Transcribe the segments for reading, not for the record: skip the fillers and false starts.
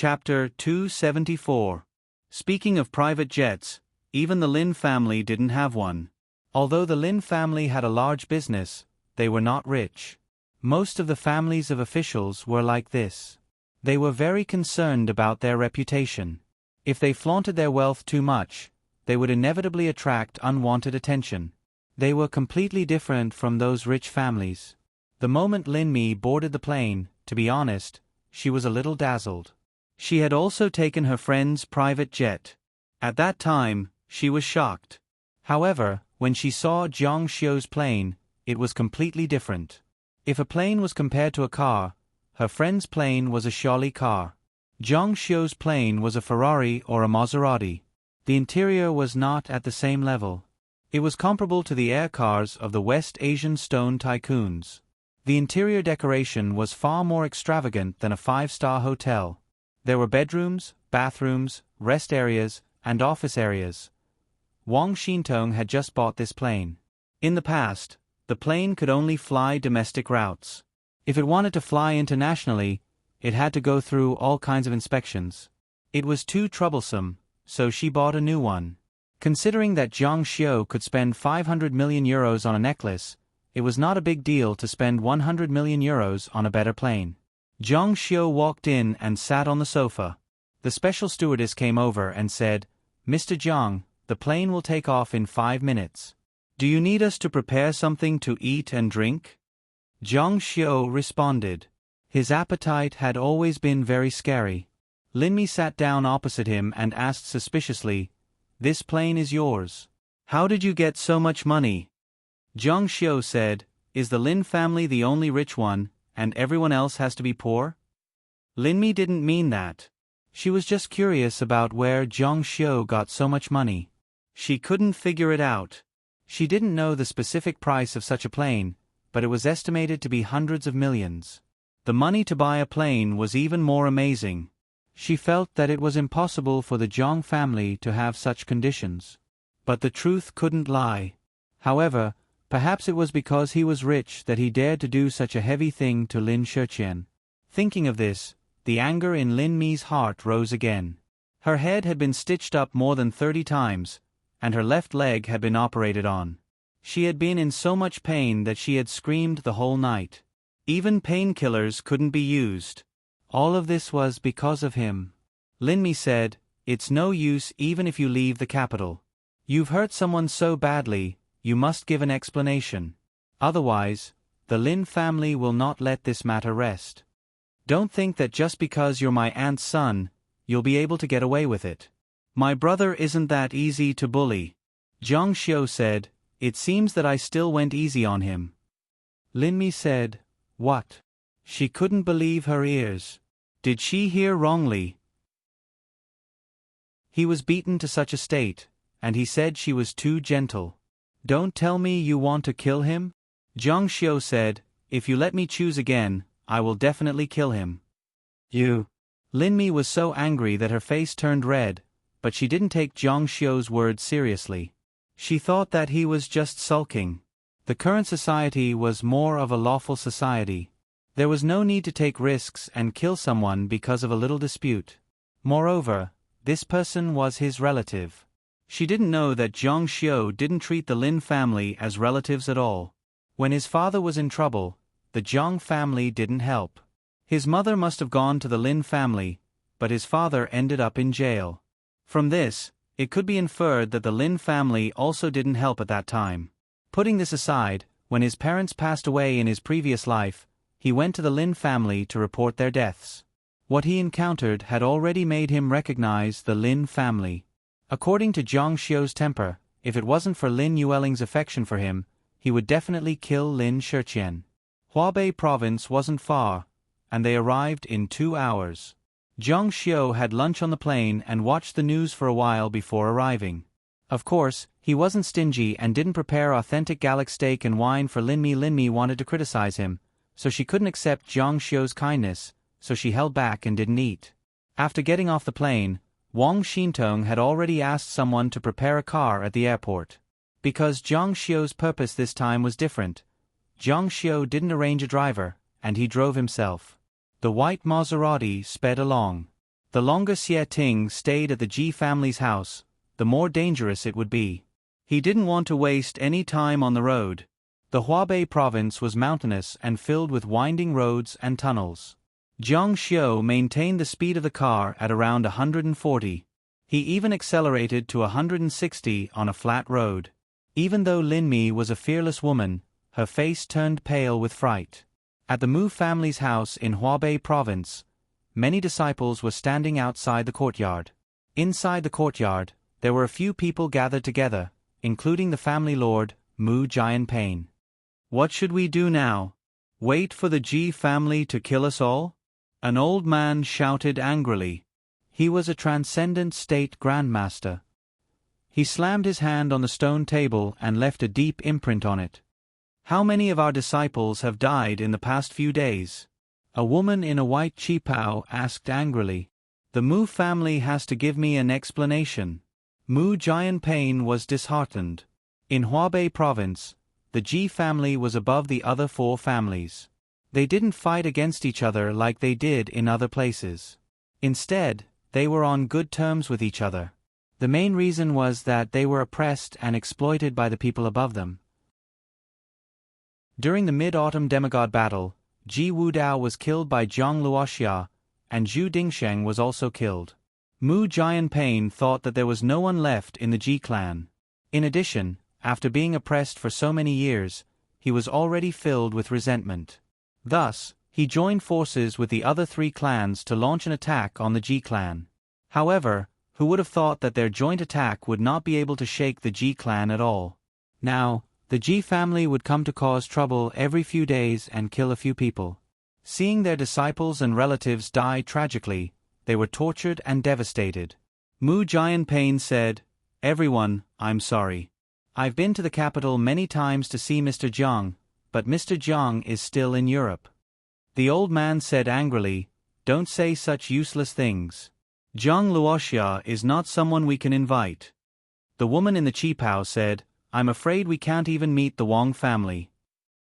Chapter 274. Speaking of private jets, even the Lin family didn't have one. Although the Lin family had a large business, they were not rich. Most of the families of officials were like this. They were very concerned about their reputation. If they flaunted their wealth too much, they would inevitably attract unwanted attention. They were completely different from those rich families. The moment Lin Mi boarded the plane, to be honest, she was a little dazzled. She had also taken her friend's private jet. At that time, she was shocked. However, when she saw Jiang Xiu's plane, it was completely different. If a plane was compared to a car, her friend's plane was a Xiaoli car. Jiang Xiu's plane was a Ferrari or a Maserati. The interior was not at the same level. It was comparable to the air cars of the West Asian stone tycoons. The interior decoration was far more extravagant than a five-star hotel. There were bedrooms, bathrooms, rest areas, and office areas. Wang Xintong had just bought this plane. In the past, the plane could only fly domestic routes. If it wanted to fly internationally, it had to go through all kinds of inspections. It was too troublesome, so she bought a new one. Considering that Jiang Xiu could spend 500 million euros on a necklace, it was not a big deal to spend 100 million euros on a better plane. Jiang Xiu walked in and sat on the sofa. The special stewardess came over and said, "Mr. Jiang, the plane will take off in 5 minutes. Do you need us to prepare something to eat and drink?" Jiang Xiu responded. His appetite had always been very scary. Lin Mi sat down opposite him and asked suspiciously, "This plane is yours. How did you get so much money?" Jiang Xiu said, "Is the Lin family the only rich one, and everyone else has to be poor?" Lin Mi didn't mean that. She was just curious about where Jiang Xiu got so much money. She couldn't figure it out. She didn't know the specific price of such a plane, but it was estimated to be hundreds of millions. The money to buy a plane was even more amazing. She felt that it was impossible for the Jiang family to have such conditions. But the truth couldn't lie. However, perhaps it was because he was rich that he dared to do such a heavy thing to Lin Shiqian. Thinking of this, the anger in Lin Mi's heart rose again. Her head had been stitched up more than 30 times, and her left leg had been operated on. She had been in so much pain that she had screamed the whole night. Even painkillers couldn't be used. All of this was because of him. Lin Mi said, "It's no use even if you leave the capital. You've hurt someone so badly, you must give an explanation. Otherwise, the Lin family will not let this matter rest. Don't think that just because you're my aunt's son, you'll be able to get away with it. My brother isn't that easy to bully." Jiang Xiu said, "It seems that I still went easy on him." Lin Mi said, "What?" She couldn't believe her ears. Did she hear wrongly? He was beaten to such a state, and he said she was too gentle. "Don't tell me you want to kill him?" Jiang Xiu said, "If you let me choose again, I will definitely kill him." "You?" Lin Mi was so angry that her face turned red, but she didn't take Jiang Xiu's words seriously. She thought that he was just sulking. The current society was more of a lawful society. There was no need to take risks and kill someone because of a little dispute. Moreover, this person was his relative. She didn't know that Jiang Xiu didn't treat the Lin family as relatives at all. When his father was in trouble, the Jiang family didn't help. His mother must have gone to the Lin family, but his father ended up in jail. From this, it could be inferred that the Lin family also didn't help at that time. Putting this aside, when his parents passed away in his previous life, he went to the Lin family to report their deaths. What he encountered had already made him recognize the Lin family. According to Jiang Xiu's temper, if it wasn't for Lin Yueling's affection for him, he would definitely kill Lin Shiqian. Hubei province wasn't far, and they arrived in 2 hours. Jiang Xiu had lunch on the plane and watched the news for a while before arriving. Of course, he wasn't stingy and didn't prepare authentic Gallic steak and wine for Lin Mi. Lin Mi wanted to criticize him, so she couldn't accept Jiang Xiu's kindness, so she held back and didn't eat. After getting off the plane, Wang Xintong had already asked someone to prepare a car at the airport. Because Jiang Xiu's purpose this time was different, Jiang Xiu didn't arrange a driver, and he drove himself. The white Maserati sped along. The longer Xie Ting stayed at the Ji family's house, the more dangerous it would be. He didn't want to waste any time on the road. The Hubei province was mountainous and filled with winding roads and tunnels. Jiang Xiu maintained the speed of the car at around 140. He even accelerated to 160 on a flat road. Even though Lin Mi was a fearless woman, her face turned pale with fright. At the Mu family's house in Hubei province, many disciples were standing outside the courtyard. Inside the courtyard, there were a few people gathered together, including the family lord, Mu Jianpain. What should we do now? Wait for the Ji family to kill us all? An old man shouted angrily. He was a transcendent state grandmaster. He slammed his hand on the stone table and left a deep imprint on it. How many of our disciples have died in the past few days? A woman in a white qipao asked angrily. The Mu family has to give me an explanation. Mu Jianpain was disheartened. In Hubei province, the Ji family was above the other four families. They didn't fight against each other like they did in other places. Instead, they were on good terms with each other. The main reason was that they were oppressed and exploited by the people above them. During the Mid-Autumn Demigod battle, Ji Wudao was killed by Zhang Luoxia, and Zhu Dingsheng was also killed. Mu Jianpain thought that there was no one left in the Ji clan. In addition, after being oppressed for so many years, he was already filled with resentment. Thus, he joined forces with the other three clans to launch an attack on the Ji clan. However, who would have thought that their joint attack would not be able to shake the Ji clan at all? Now, the Ji family would come to cause trouble every few days and kill a few people. Seeing their disciples and relatives die tragically, they were tortured and devastated. Mu Jianpain said, "Everyone, I'm sorry. I've been to the capital many times to see Mr. Jiang, but Mr. Jiang is still in Europe." The old man said angrily, "Don't say such useless things. Zhang Luoxia is not someone we can invite." The woman in the qipao said, "I'm afraid we can't even meet the Wang family."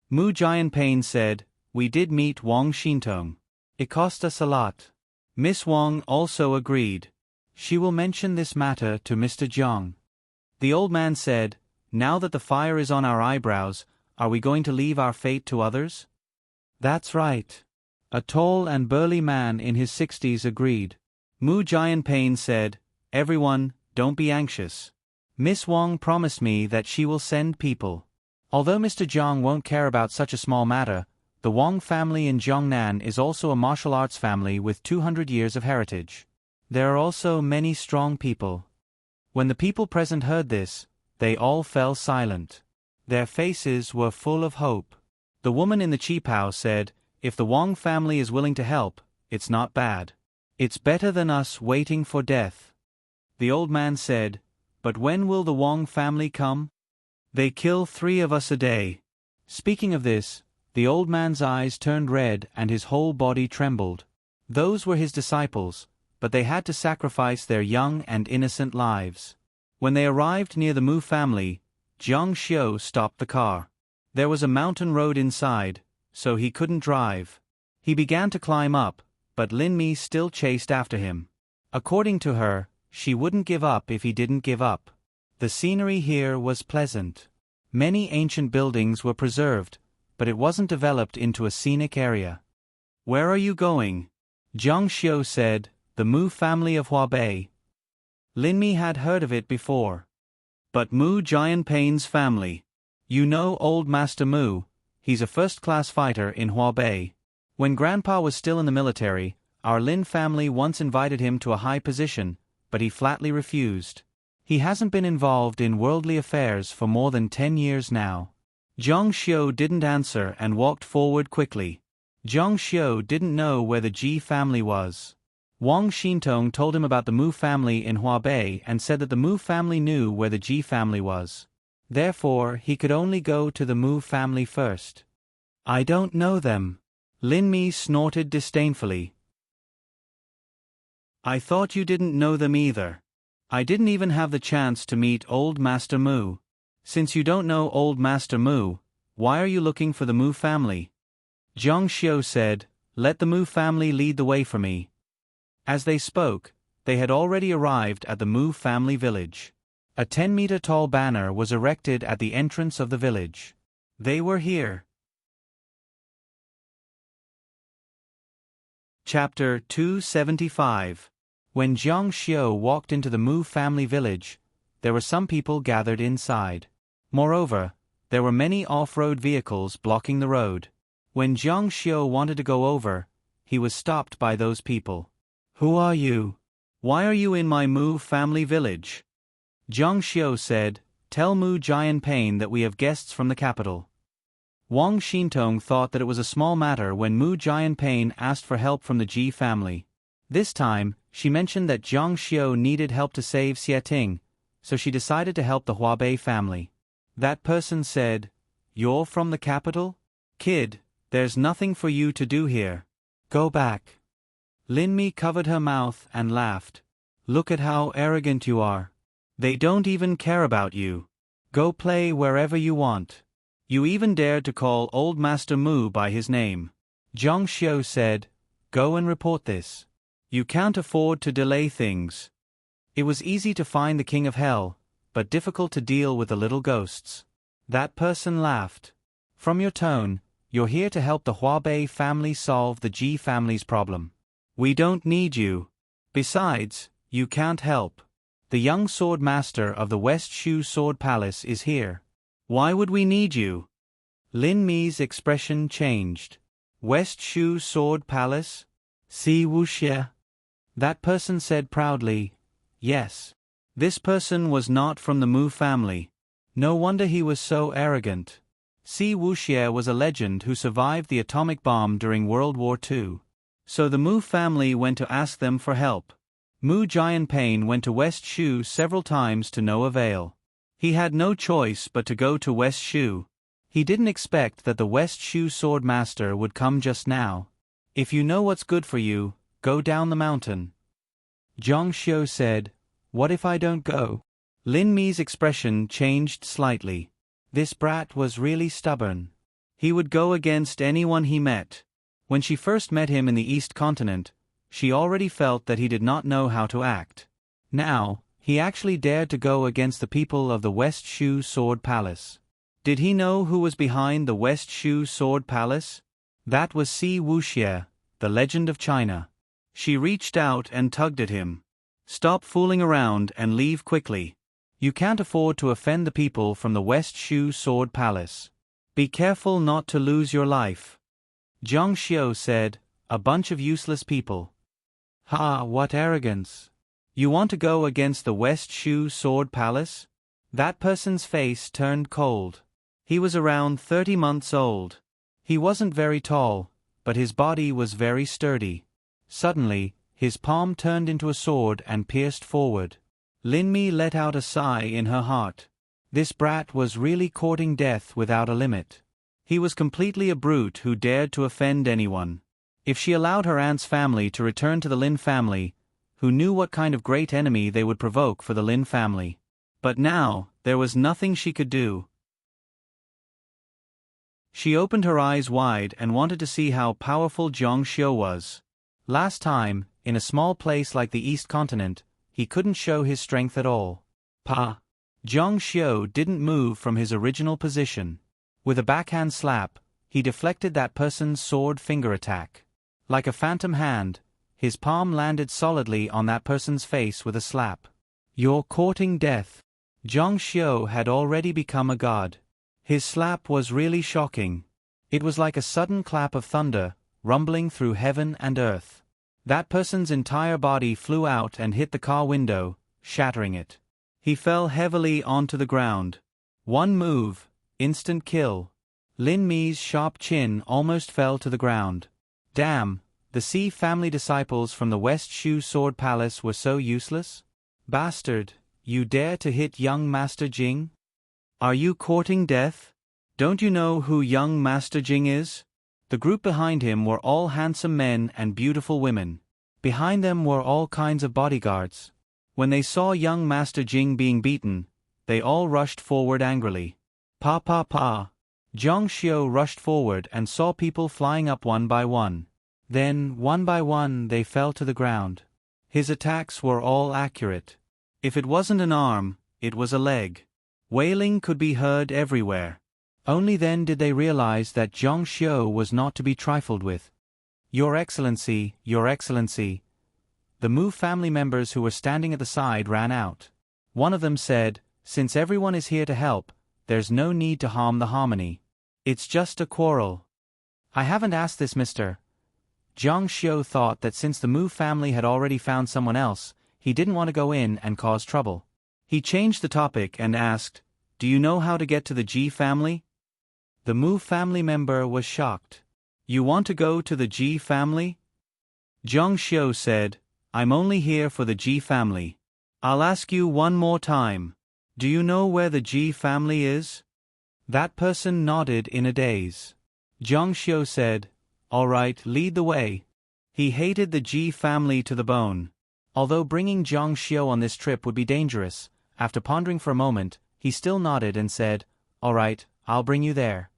Mu Jianpain said, "We did meet Wang Xintong. It cost us a lot." Miss Wang also agreed. She will mention this matter to Mr. Jiang. The old man said, "Now that the fire is on our eyebrows, are we going to leave our fate to others?" "That's right." A tall and burly man in his 60s agreed. Mu Jianpain said, "Everyone, don't be anxious. Miss Wang promised me that she will send people. Although Mr. Jiang won't care about such a small matter, the Wang family in Jiangnan is also a martial arts family with 200 years of heritage. There are also many strong people." When the people present heard this, they all fell silent. Their faces were full of hope. The woman in the qipao said, "If the Wang family is willing to help, it's not bad. It's better than us waiting for death." The old man said, "But when will the Wang family come? They kill 3 of us a day." Speaking of this, the old man's eyes turned red and his whole body trembled. Those were his disciples, but they had to sacrifice their young and innocent lives. When they arrived near the Mu family, Jiang Xiu stopped the car. There was a mountain road inside, so he couldn't drive. He began to climb up, but Lin Mi still chased after him. According to her, she wouldn't give up if he didn't give up. The scenery here was pleasant. Many ancient buildings were preserved, but it wasn't developed into a scenic area. "Where are you going?" Jiang Xiu said, "The Mu family of Hubei." Lin Mi had heard of it before. "But Mu Jianpain's family. You know old Master Mu, he's a first-class fighter in Hubei. When Grandpa was still in the military, our Lin family once invited him to a high position, but he flatly refused. He hasn't been involved in worldly affairs for more than 10 years now." Jiang Xiu didn't answer and walked forward quickly. Jiang Xiu didn't know where the Ji family was. Wang Xintong told him about the Mu family in Hubei and said that the Mu family knew where the Ji family was. Therefore, he could only go to the Mu family first. "I don't know them." Lin Mi snorted disdainfully. "I thought you didn't know them either. I didn't even have the chance to meet old Master Mu. Since you don't know old Master Mu, why are you looking for the Mu family?" Jiang Xiu said, "Let the Mu family lead the way for me." As they spoke, they had already arrived at the Mu family village. A 10-meter-tall banner was erected at the entrance of the village. They were here. Chapter 275. When Jiang Xiu walked into the Mu family village, there were some people gathered inside. Moreover, there were many off-road vehicles blocking the road. When Jiang Xiu wanted to go over, he was stopped by those people. "Who are you? Why are you in my Mu family village?" Jiang Xiu said, "Tell Mu Jianpain that we have guests from the capital." Wang Xintong thought that it was a small matter when Mu Jianpain asked for help from the Ji family. This time, she mentioned that Jiang Xiu needed help to save Xieting, so she decided to help the Huabei family. That person said, "You're from the capital? Kid, there's nothing for you to do here. Go back." Lin Mi covered her mouth and laughed. "Look at how arrogant you are. They don't even care about you. Go play wherever you want. You even dared to call old Master Mu by his name." Jiang Xiu said, "Go and report this. You can't afford to delay things." It was easy to find the King of Hell, but difficult to deal with the little ghosts. That person laughed. "From your tone, you're here to help the Huabei family solve the Ji family's problem. We don't need you. Besides, you can't help. The young sword master of the West Shu Sword Palace is here. Why would we need you?" Lin Mi's expression changed. "West Shu Sword Palace? Si Wuxie?" That person said proudly, "Yes." This person was not from the Mu family. No wonder he was so arrogant. Si Wuxie was a legend who survived the atomic bomb during World War II. So the Mu family went to ask them for help. Mu Jianpain went to West Shu several times to no avail. He had no choice but to go to West Shu. He didn't expect that the West Shu sword master would come just now. "If you know what's good for you, go down the mountain." Jiang Xiu said, "What if I don't go?" Lin Mi's expression changed slightly. This brat was really stubborn. He would go against anyone he met. When she first met him in the East Continent, she already felt that he did not know how to act. Now, he actually dared to go against the people of the West Shu Sword Palace. Did he know who was behind the West Shu Sword Palace? That was Si Wuxie, the legend of China. She reached out and tugged at him. "Stop fooling around and leave quickly. You can't afford to offend the people from the West Shu Sword Palace. Be careful not to lose your life." Jiang Xiu said, "A bunch of useless people." "Ha, what arrogance. You want to go against the West Shu Sword Palace?" That person's face turned cold. He was around 30 months old. He wasn't very tall, but his body was very sturdy. Suddenly, his palm turned into a sword and pierced forward. Lin Mi let out a sigh in her heart. This brat was really courting death without a limit. He was completely a brute who dared to offend anyone. If she allowed her aunt's family to return to the Lin family, who knew what kind of great enemy they would provoke for the Lin family? But now, there was nothing she could do. She opened her eyes wide and wanted to see how powerful Jiang Xiu was. Last time, in a small place like the East Continent, he couldn't show his strength at all. Pa! Jiang Xiu didn't move from his original position. With a backhand slap, he deflected that person's sword finger attack. Like a phantom hand, his palm landed solidly on that person's face with a slap. "You're courting death." Jiang Xiu had already become a god. His slap was really shocking. It was like a sudden clap of thunder, rumbling through heaven and earth. That person's entire body flew out and hit the car window, shattering it. He fell heavily onto the ground. One move, instant kill. Lin Mi's sharp chin almost fell to the ground. Damn, the Si family disciples from the West Shu Sword Palace were so useless? Bastard, you dare to hit young Master Jing? Are you courting death? Don't you know who young Master Jing is? The group behind him were all handsome men and beautiful women. Behind them were all kinds of bodyguards. When they saw young Master Jing being beaten, they all rushed forward angrily. Pa pa pa! Jiang Xiu rushed forward and saw people flying up one by one. Then, one by one, they fell to the ground. His attacks were all accurate. If it wasn't an arm, it was a leg. Wailing could be heard everywhere. Only then did they realize that Zhang Xiu was not to be trifled with. Your Excellency, Your Excellency. The Mu family members who were standing at the side ran out. One of them said, "Since everyone is here to help, there's no need to harm the harmony. It's just a quarrel." "I haven't asked this, Mr." Zhang Xiu thought that since the Mu family had already found someone else, he didn't want to go in and cause trouble. He changed the topic and asked, "Do you know how to get to the Ji family?" The Mu family member was shocked. "You want to go to the Ji family?" Zhang Xiu said, "I'm only here for the Ji family. I'll ask you one more time. Do you know where the Ji family is?" That person nodded in a daze. Zhang Xiu said, "All right, lead the way." He hated the Ji family to the bone. Although bringing Zhang Xiu on this trip would be dangerous, after pondering for a moment, he still nodded and said, "All right, I'll bring you there.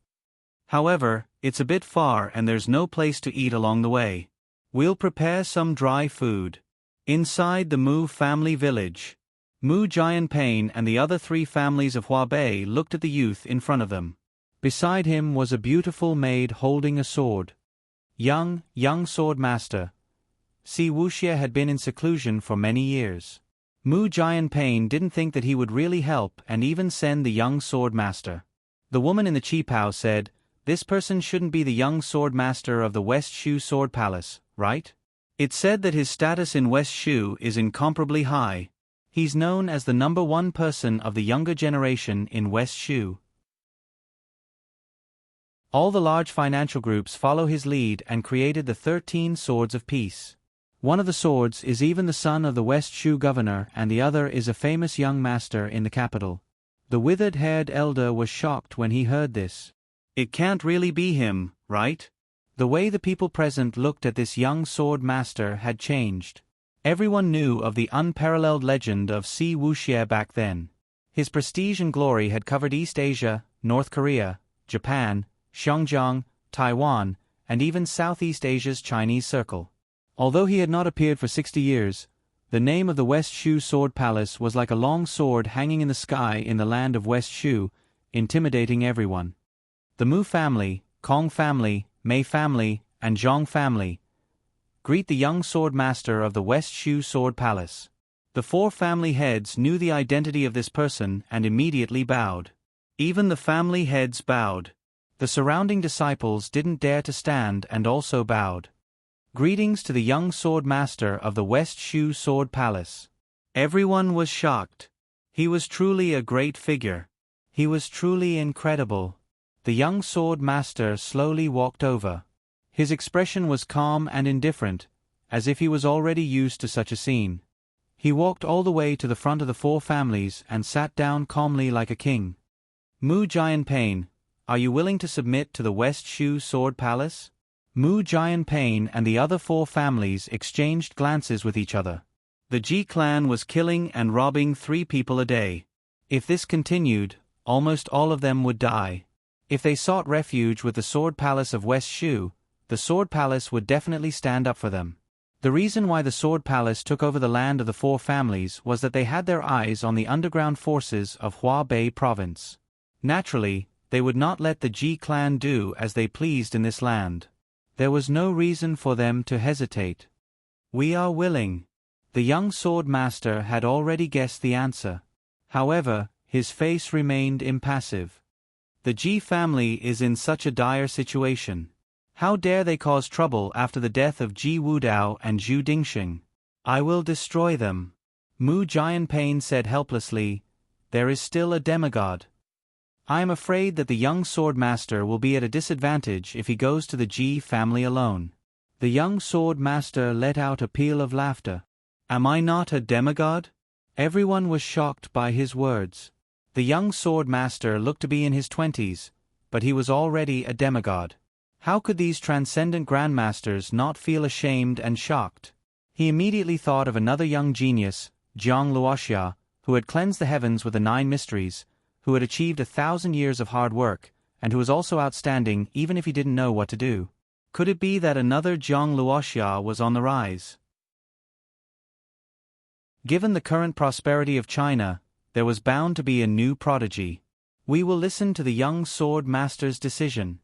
However, it's a bit far and there's no place to eat along the way. We'll prepare some dry food." Inside the Mu family village, Mu Jianpain and the other 3 families of Huabei looked at the youth in front of them. Beside him was a beautiful maid holding a sword. Young sword master. Si Wuxie had been in seclusion for many years. Mu Jianpain didn't think that he would really help and even send the young sword master. The woman in the qipao said, "This person shouldn't be the young sword master of the West Shu Sword Palace, right? It's said that his status in West Shu is incomparably high. He's known as the #1 person of the younger generation in West Shu." All the large financial groups follow his lead and created the 13 Swords of Peace. One of the swords is even the son of the West Shu governor and the other is a famous young master in the capital. The withered-haired elder was shocked when he heard this. "It can't really be him, right?" The way the people present looked at this young sword master had changed. Everyone knew of the unparalleled legend of Si Wuxie back then. His prestige and glory had covered East Asia, North Korea, Japan, Xinjiang, Taiwan, and even Southeast Asia's Chinese circle. Although he had not appeared for 60 years, the name of the West Shu Sword Palace was like a long sword hanging in the sky in the land of West Shu, intimidating everyone. The Mu family, Kong family, Mei family, and Zhang family greet the young sword master of the West Shu Sword Palace. The 4 family heads knew the identity of this person and immediately bowed. Even the family heads bowed. The surrounding disciples didn't dare to stand and also bowed. Greetings to the young sword master of the West Shu Sword Palace. Everyone was shocked. He was truly a great figure. He was truly incredible. The young sword master slowly walked over. His expression was calm and indifferent, as if he was already used to such a scene. He walked all the way to the front of the 4 families and sat down calmly like a king. "Mu Jianpain, are you willing to submit to the West Shu Sword Palace?" Mu Jianpain and the other 4 families exchanged glances with each other. The Ji clan was killing and robbing 3 people a day. If this continued, almost all of them would die. If they sought refuge with the Sword Palace of West Shu, the Sword Palace would definitely stand up for them. The reason why the Sword Palace took over the land of the 4 families was that they had their eyes on the underground forces of Huabei province. Naturally, they would not let the Ji clan do as they pleased in this land. There was no reason for them to hesitate. "We are willing." The young sword master had already guessed the answer. However, his face remained impassive. The Ji family is in such a dire situation. How dare they cause trouble after the death of Ji Wudao and Zhu Dingxing? "I will destroy them." Mu Jianpain said helplessly, "There is still a demigod. I am afraid that the young sword master will be at a disadvantage if he goes to the Ji family alone." The young sword master let out a peal of laughter. "Am I not a demigod?" Everyone was shocked by his words. The young sword master looked to be in his 20s, but he was already a demigod. How could these transcendent grandmasters not feel ashamed and shocked? He immediately thought of another young genius, Zhang Luoxia, who had cleansed the heavens with the 9 mysteries, who had achieved 1,000 years of hard work, and who was also outstanding even if he didn't know what to do. Could it be that another Zhang Luoxia was on the rise? Given the current prosperity of China, there was bound to be a new prodigy. We will listen to the young sword master's decision.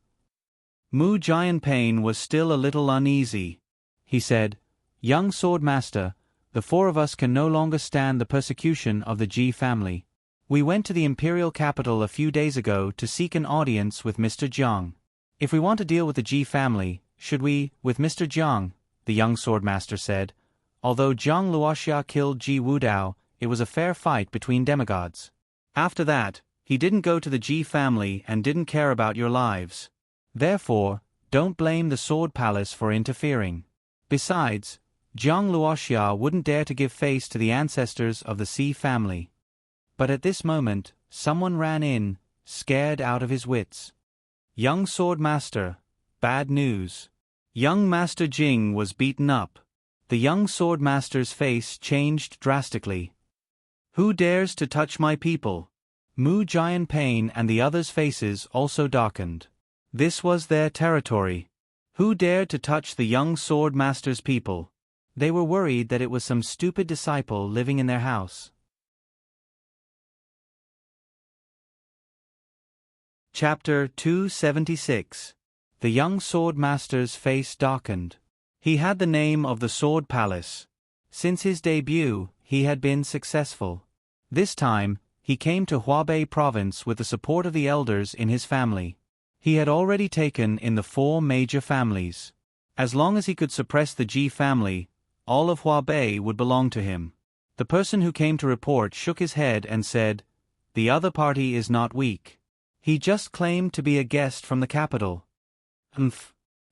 Mu Jianping was still a little uneasy. He said, "Young sword master, the four of us can no longer stand the persecution of the Ji family. We went to the imperial capital a few days ago to seek an audience with Mr. Jiang. If we want to deal with the Ji family, should we, with Mr. Jiang?" the young sword master said. "Although Jiang Luoxia killed Ji Wudao, it was a fair fight between demigods. After that, he didn't go to the Ji family and didn't care about your lives. Therefore, don't blame the Sword Palace for interfering. Besides, Jiang Luoxia wouldn't dare to give face to the ancestors of the Xi family." But at this moment, someone ran in, scared out of his wits. "Young sword master, bad news. Young Master Jing was beaten up." The young sword master's face changed drastically. "Who dares to touch my people?" Mu Jianping and the others' faces also darkened. This was their territory. Who dared to touch the young sword master's people? They were worried that it was some stupid disciple living in their house. Chapter 276. The young sword master's face darkened. He had the name of the Sword Palace. Since his debut, he had been successful. This time, he came to Hubei province with the support of the elders in his family. He had already taken in the 4 major families. As long as he could suppress the Ji family, all of Hubei would belong to him. The person who came to report shook his head and said, "The other party is not weak. He just claimed to be a guest from the capital."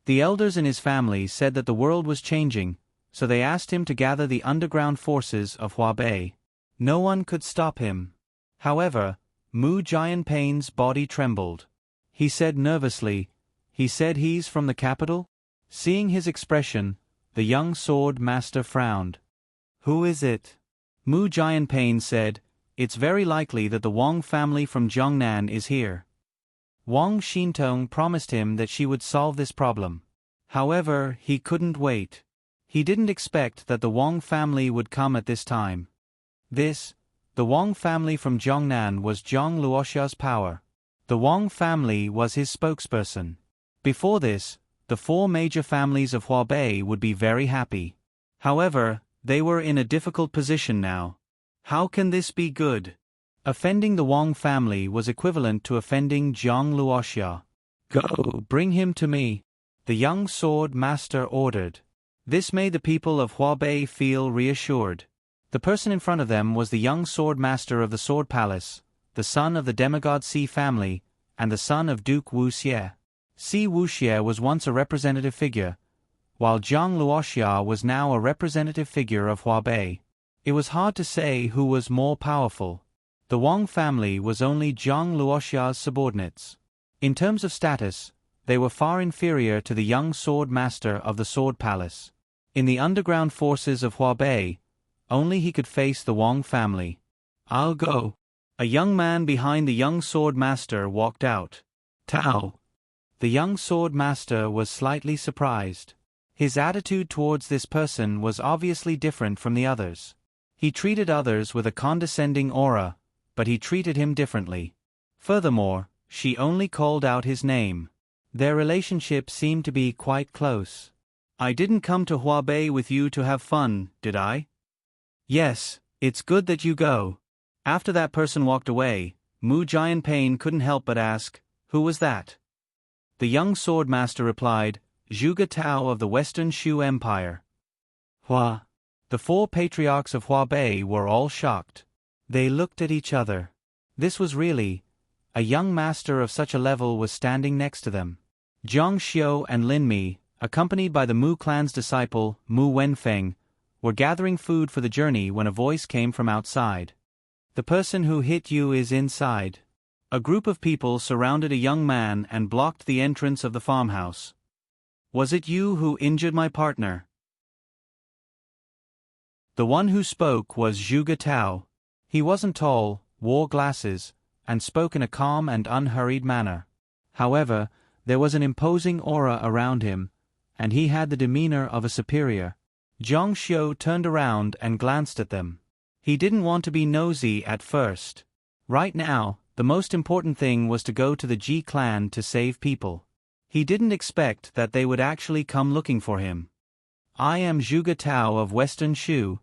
The elders in his family said that the world was changing, so they asked him to gather the underground forces of Hubei. No one could stop him. However, Mu Jianping's body trembled. He said nervously, "He said he's from the capital?" Seeing his expression, the young sword master frowned. "Who is it?" Mu Jianping said, "It's very likely that the Wang family from Jiangnan is here." Wang Xintong promised him that she would solve this problem. However, he couldn't wait. He didn't expect that the Wang family would come at this time. The Wang family from Jiangnan was Jiang Luoxia's power. The Wang family was his spokesperson. Before this, the 4 major families of Hubei would be very happy. However, they were in a difficult position now. How can this be good? Offending the Wang family was equivalent to offending Jiang Luoxia. "Go, bring him to me," the young sword master ordered. This made the people of Hubei feel reassured. The person in front of them was the young sword master of the Sword Palace, the son of the demigod Xi family, and the son of Duke Wuxie. Xi Wuxie was once a representative figure, while Jiang Luoxia was now a representative figure of Hubei. It was hard to say who was more powerful. The Wang family was only Jiang Luoxia's subordinates. In terms of status, they were far inferior to the young sword master of the Sword Palace. In the underground forces of Hubei, only he could face the Wang family. "I'll go." A young man behind the young sword master walked out. "Tao." The young sword master was slightly surprised. His attitude towards this person was obviously different from the others. He treated others with a condescending aura, but he treated him differently. Furthermore, she only called out his name. Their relationship seemed to be quite close. "I didn't come to Hubei with you to have fun, did I?" "Yes, it's good that you go." After that person walked away, Mu Jianping couldn't help but ask, "Who was that?" The young sword master replied, "Zhuge Tao of the Western Shu Empire." Hua. The 4 patriarchs of Hubei were all shocked. They looked at each other. This was really, a young master of such a level was standing next to them. Zhang Xiu and Lin Mi, accompanied by the Mu clan's disciple, Mu Wenfeng, were gathering food for the journey when a voice came from outside. "The person who hit you is inside." A group of people surrounded a young man and blocked the entrance of the farmhouse. "Was it you who injured my partner?" The one who spoke was Zhuge Tao. He wasn't tall, wore glasses, and spoke in a calm and unhurried manner. However, there was an imposing aura around him, and he had the demeanor of a superior. Zhang Xiu turned around and glanced at them. He didn't want to be nosy at first. Right now, the most important thing was to go to the Ji clan to save people. He didn't expect that they would actually come looking for him. I am Zhuge Tao of Western Shu.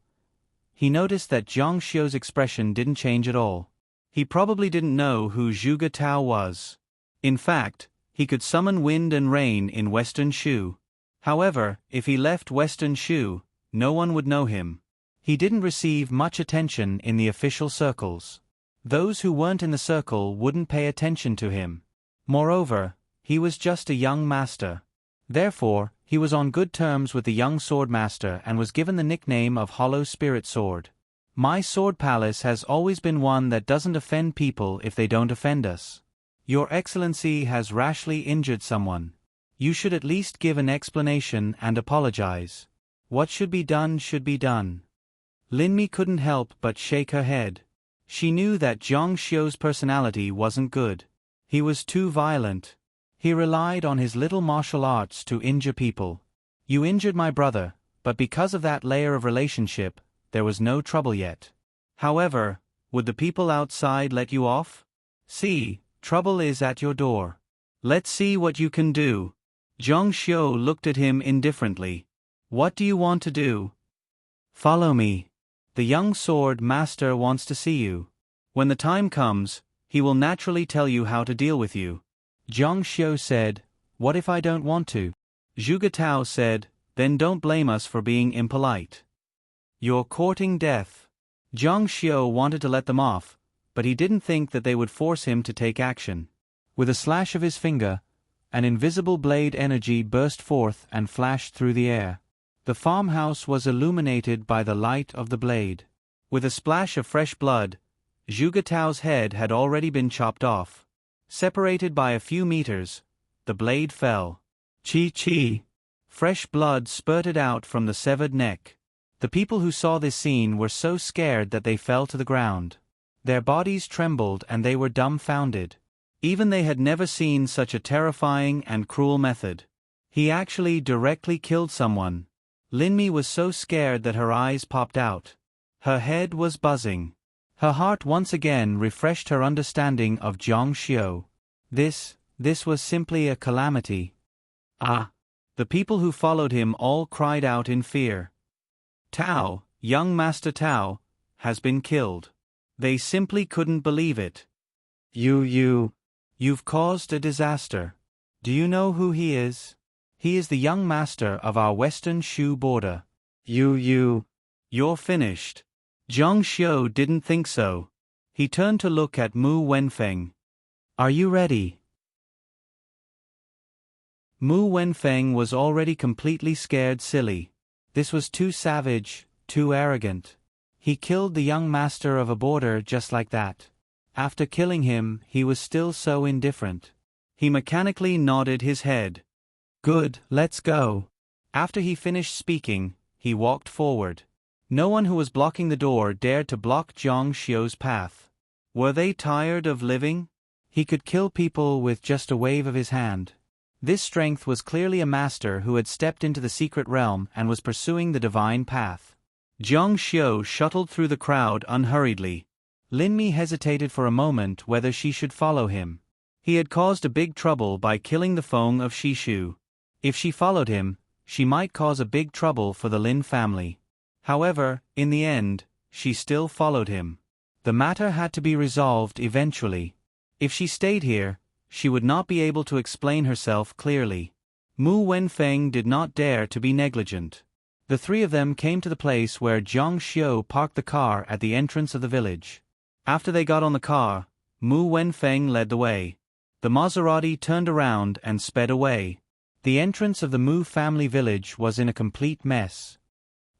He noticed that Jiang Xiu's expression didn't change at all. He probably didn't know who Zhuge Tao was. In fact, he could summon wind and rain in Western Shu. However, if he left Western Shu, no one would know him. He didn't receive much attention in the official circles. Those who weren't in the circle wouldn't pay attention to him. Moreover, he was just a young master. Therefore, he was on good terms with the young sword master and was given the nickname of Hollow Spirit Sword. My sword palace has always been one that doesn't offend people if they don't offend us. Your Excellency has rashly injured someone. You should at least give an explanation and apologize. What should be done should be done. Linmi couldn't help but shake her head. She knew that Jiang Xiu's personality wasn't good. He was too violent. He relied on his little martial arts to injure people. You injured my brother, but because of that layer of relationship, there was no trouble yet. However, would the people outside let you off? See, trouble is at your door. Let's see what you can do. Jiang Xiu looked at him indifferently. What do you want to do? Follow me. The young sword master wants to see you. When the time comes, he will naturally tell you how to deal with you. Jiang Xiu said, What if I don't want to? Zhuge Tao said, Then don't blame us for being impolite. You're courting death. Jiang Xiu wanted to let them off, but he didn't think that they would force him to take action. With a slash of his finger, an invisible blade energy burst forth and flashed through the air. The farmhouse was illuminated by the light of the blade. With a splash of fresh blood, Zhuge Tao's head had already been chopped off. Separated by a few meters, the blade fell. Chi. Fresh blood spurted out from the severed neck. The people who saw this scene were so scared that they fell to the ground. Their bodies trembled and they were dumbfounded. Even they had never seen such a terrifying and cruel method. He actually directly killed someone. Linmi was so scared that her eyes popped out. Her head was buzzing. Her heart once again refreshed her understanding of Jiang Xiu. This was simply a calamity. Ah! The people who followed him all cried out in fear. Tao, young Master Tao, has been killed. They simply couldn't believe it. You've caused a disaster. Do you know who he is? He is the young master of our Western Shu border. You're finished. Jiang Xiu didn't think so. He turned to look at Mu Wenfeng. Are you ready? Mu Wenfeng was already completely scared silly. This was too savage, too arrogant. He killed the young master of a border just like that. After killing him, he was still so indifferent. He mechanically nodded his head. Good, let's go. After he finished speaking, he walked forward. No one who was blocking the door dared to block Jiang Xiu's path. Were they tired of living? He could kill people with just a wave of his hand. This strength was clearly a master who had stepped into the secret realm and was pursuing the divine path. Jiang Xiu shuttled through the crowd unhurriedly. Linmi hesitated for a moment whether she should follow him. He had caused a big trouble by killing the Feng of Shishu. If she followed him, she might cause a big trouble for the Lin family. However, in the end, she still followed him. The matter had to be resolved eventually. If she stayed here, she would not be able to explain herself clearly. Mu Wenfeng did not dare to be negligent. The three of them came to the place where Jiang Xiu parked the car at the entrance of the village. After they got on the car, Mu Wenfeng led the way. The Maserati turned around and sped away. The entrance of the Mu family village was in a complete mess.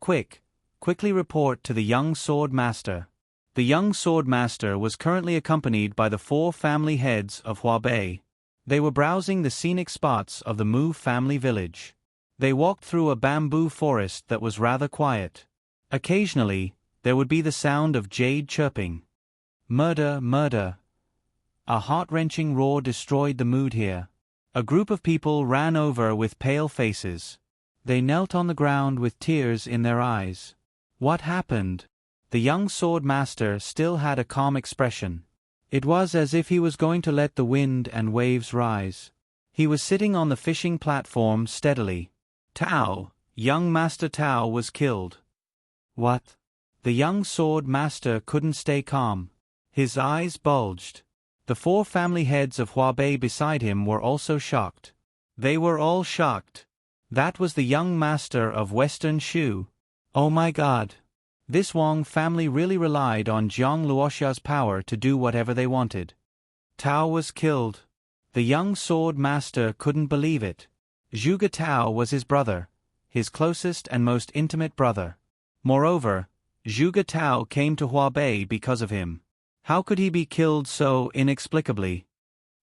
Quickly report to the young sword master. The young sword master was currently accompanied by the 4 family heads of Huabei. They were browsing the scenic spots of the Mu family village. They walked through a bamboo forest that was rather quiet. Occasionally, there would be the sound of jade chirping. Murder. A heart-wrenching roar destroyed the mood here. A group of people ran over with pale faces. They knelt on the ground with tears in their eyes. What happened? The young sword master still had a calm expression. It was as if he was going to let the wind and waves rise. He was sitting on the fishing platform steadily. Tao, young Master Tao was killed. What? The young sword master couldn't stay calm. His eyes bulged. The 4 family heads of Huabei beside him were also shocked. They were all shocked. That was the young master of Western Shu. Oh my God! This Wang family really relied on Jiang Luoxia's power to do whatever they wanted. Tao was killed. The young sword master couldn't believe it. Zhuge Tao was his brother, his closest and most intimate brother. Moreover, Zhuge Tao came to Huabei because of him. How could he be killed so inexplicably?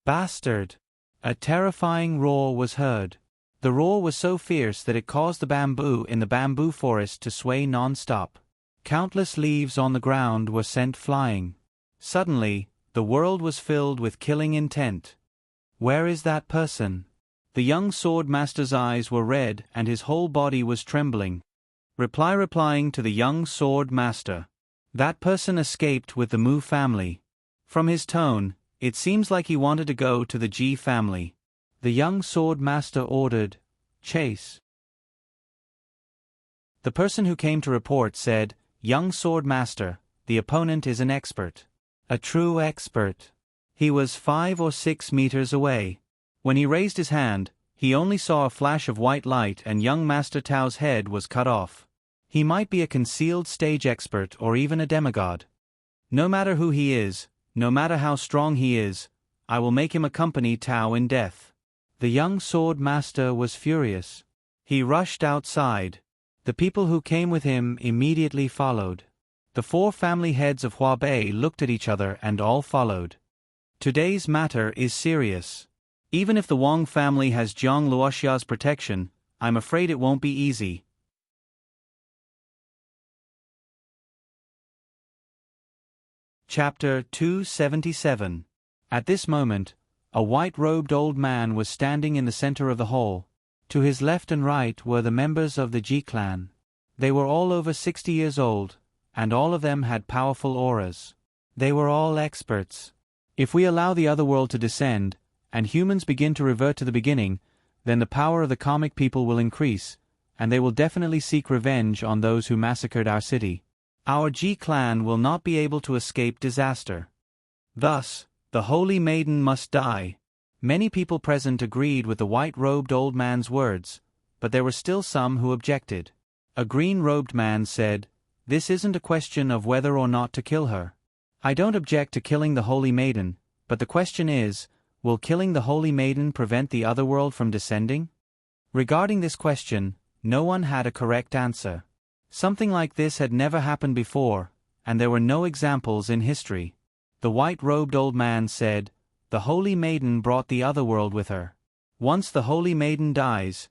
Bastard! A terrifying roar was heard. The roar was so fierce that it caused the bamboo in the bamboo forest to sway non-stop. Countless leaves on the ground were sent flying. Suddenly, the world was filled with killing intent. Where is that person? The young sword master's eyes were red and his whole body was trembling. Replying to the young sword master. That person escaped with the Mu family. From his tone, it seems like he wanted to go to the Ji family. The young sword master ordered, "Chase." The person who came to report said, "Young sword master, the opponent is an expert. A true expert." He was 5 or 6 meters away. When he raised his hand, he only saw a flash of white light and young Master Tao's head was cut off. He might be a concealed stage expert or even a demigod. No matter who he is, no matter how strong he is, I will make him accompany Tao in death. The young sword master was furious. He rushed outside. The people who came with him immediately followed. The 4 family heads of Huabei looked at each other and all followed. Today's matter is serious. Even if the Wang family has Jiang Luoxia's protection, I'm afraid it won't be easy. Chapter 277. At this moment, a white-robed old man was standing in the center of the hall. To his left and right were the members of the Ji clan. They were all over 60 years old, and all of them had powerful auras. They were all experts. If we allow the other world to descend, and humans begin to revert to the beginning, then the power of the comic people will increase, and they will definitely seek revenge on those who massacred our city. Our Ji clan will not be able to escape disaster. Thus, the holy maiden must die. Many people present agreed with the white-robed old man's words, but there were still some who objected. A green-robed man said, "This isn't a question of whether or not to kill her. I don't object to killing the holy maiden, but the question is, will killing the holy maiden prevent the other world from descending?" Regarding this question, no one had a correct answer. Something like this had never happened before, and there were no examples in history. The white-robed old man said, "The holy maiden brought the other world with her. Once the holy maiden dies,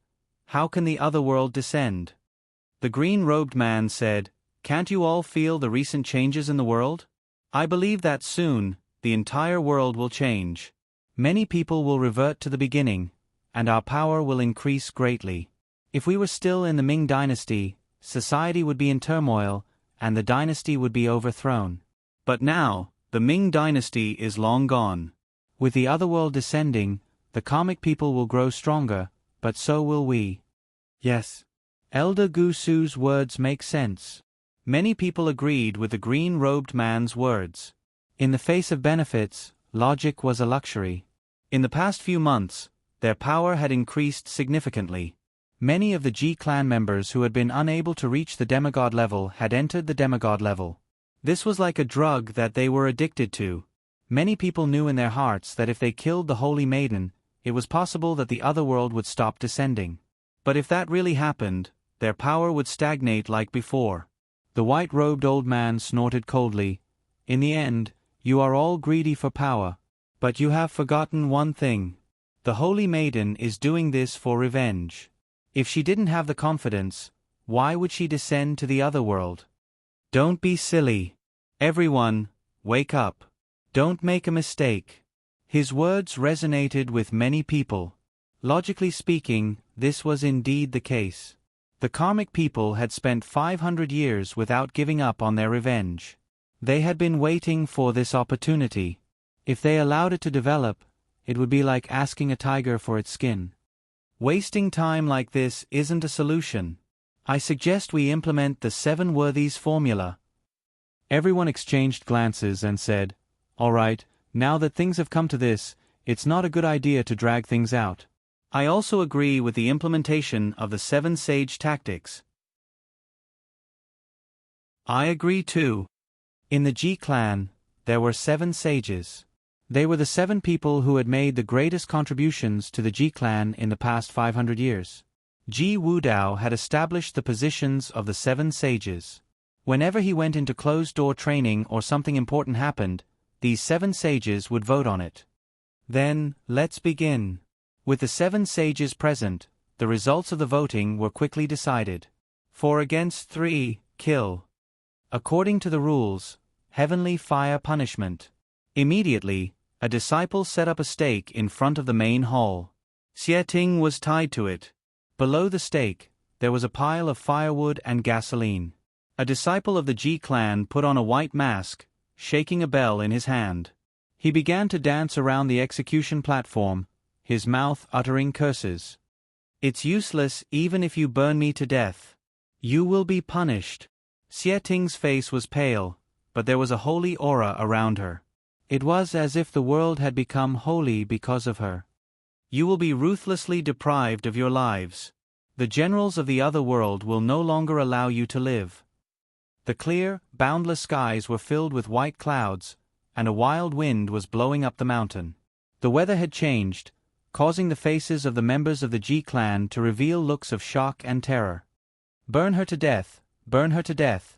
how can the other world descend?" The green-robed man said, "Can't you all feel the recent changes in the world? I believe that soon, the entire world will change. Many people will revert to the beginning, and our power will increase greatly. If we were still in the Ming dynasty, society would be in turmoil, and the dynasty would be overthrown. But now, the Ming dynasty is long gone. With the other world descending, the comic people will grow stronger, but so will we." Yes. Elder Gu Su's words make sense. Many people agreed with the green-robed man's words. In the face of benefits, logic was a luxury. In the past few months, their power had increased significantly. Many of the Ji clan members who had been unable to reach the demigod level had entered the demigod level. This was like a drug that they were addicted to. Many people knew in their hearts that if they killed the holy maiden, it was possible that the other world would stop descending. But if that really happened, their power would stagnate like before. The white-robed old man snorted coldly. "In the end, you are all greedy for power. But you have forgotten one thing. The holy maiden is doing this for revenge. If she didn't have the confidence, why would she descend to the other world? Don't be silly. Everyone, wake up. Don't make a mistake." His words resonated with many people. Logically speaking, this was indeed the case. The karmic people had spent 500 years without giving up on their revenge. They had been waiting for this opportunity. If they allowed it to develop, it would be like asking a tiger for its skin. Wasting time like this isn't a solution. I suggest we implement the 7 worthies formula. Everyone exchanged glances and said, "All right, now that things have come to this, it's not a good idea to drag things out." I also agree with the implementation of the 7 sage tactics. I agree too. In the Ji clan, there were 7 sages. They were the 7 people who had made the greatest contributions to the Ji clan in the past 500 years. Ji Wudao had established the positions of the 7 sages. Whenever he went into closed-door training or something important happened, these 7 sages would vote on it. Then, let's begin. With the 7 sages present, the results of the voting were quickly decided. 4 against 3, kill. According to the rules, heavenly fire punishment. Immediately, a disciple set up a stake in front of the main hall. Xie Ting was tied to it. Below the stake, there was a pile of firewood and gasoline. A disciple of the Ji clan put on a white mask, shaking a bell in his hand. He began to dance around the execution platform, his mouth uttering curses. "It's useless even if you burn me to death. You will be punished." Xie Ting's face was pale, but there was a holy aura around her. It was as if the world had become holy because of her. "You will be ruthlessly deprived of your lives. The generals of the other world will no longer allow you to live." The clear, boundless skies were filled with white clouds, and a wild wind was blowing up the mountain. The weather had changed, causing the faces of the members of the Ji clan to reveal looks of shock and terror. "Burn her to death, burn her to death."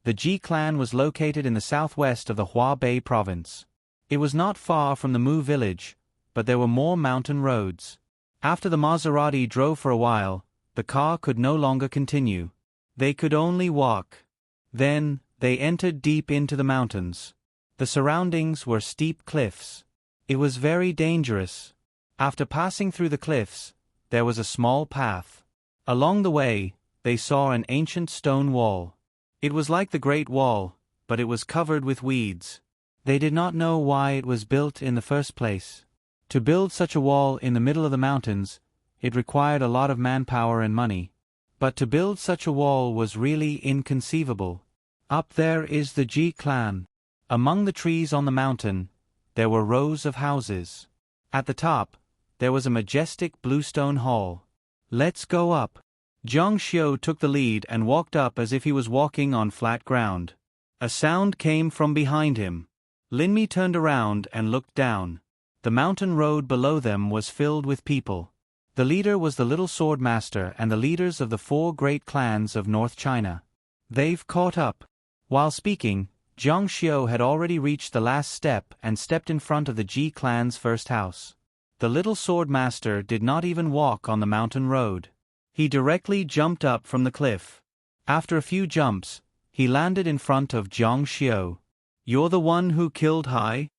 The Ji clan was located in the southwest of the Hubei province. It was not far from the Mu village, but there were more mountain roads. After the Maserati drove for a while, the car could no longer continue. They could only walk. Then, they entered deep into the mountains. The surroundings were steep cliffs. It was very dangerous. After passing through the cliffs, there was a small path. Along the way, they saw an ancient stone wall. It was like the Great Wall, but it was covered with weeds. They did not know why it was built in the first place. To build such a wall in the middle of the mountains, it required a lot of manpower and money. But to build such a wall was really inconceivable. Up there is the Ji clan. Among the trees on the mountain, there were rows of houses. At the top, there was a majestic bluestone hall. "Let's go up." Zhang Xiu took the lead and walked up as if he was walking on flat ground. A sound came from behind him. Lin Mi turned around and looked down. The mountain road below them was filled with people. The leader was the little sword master and the leaders of the 4 great clans of North China. "They've caught up." While speaking, Zhang Xiu had already reached the last step and stepped in front of the Ji clan's first house. The little sword master did not even walk on the mountain road. He directly jumped up from the cliff. After a few jumps, he landed in front of Zhang Xiu. "You're the one who killed Hai?"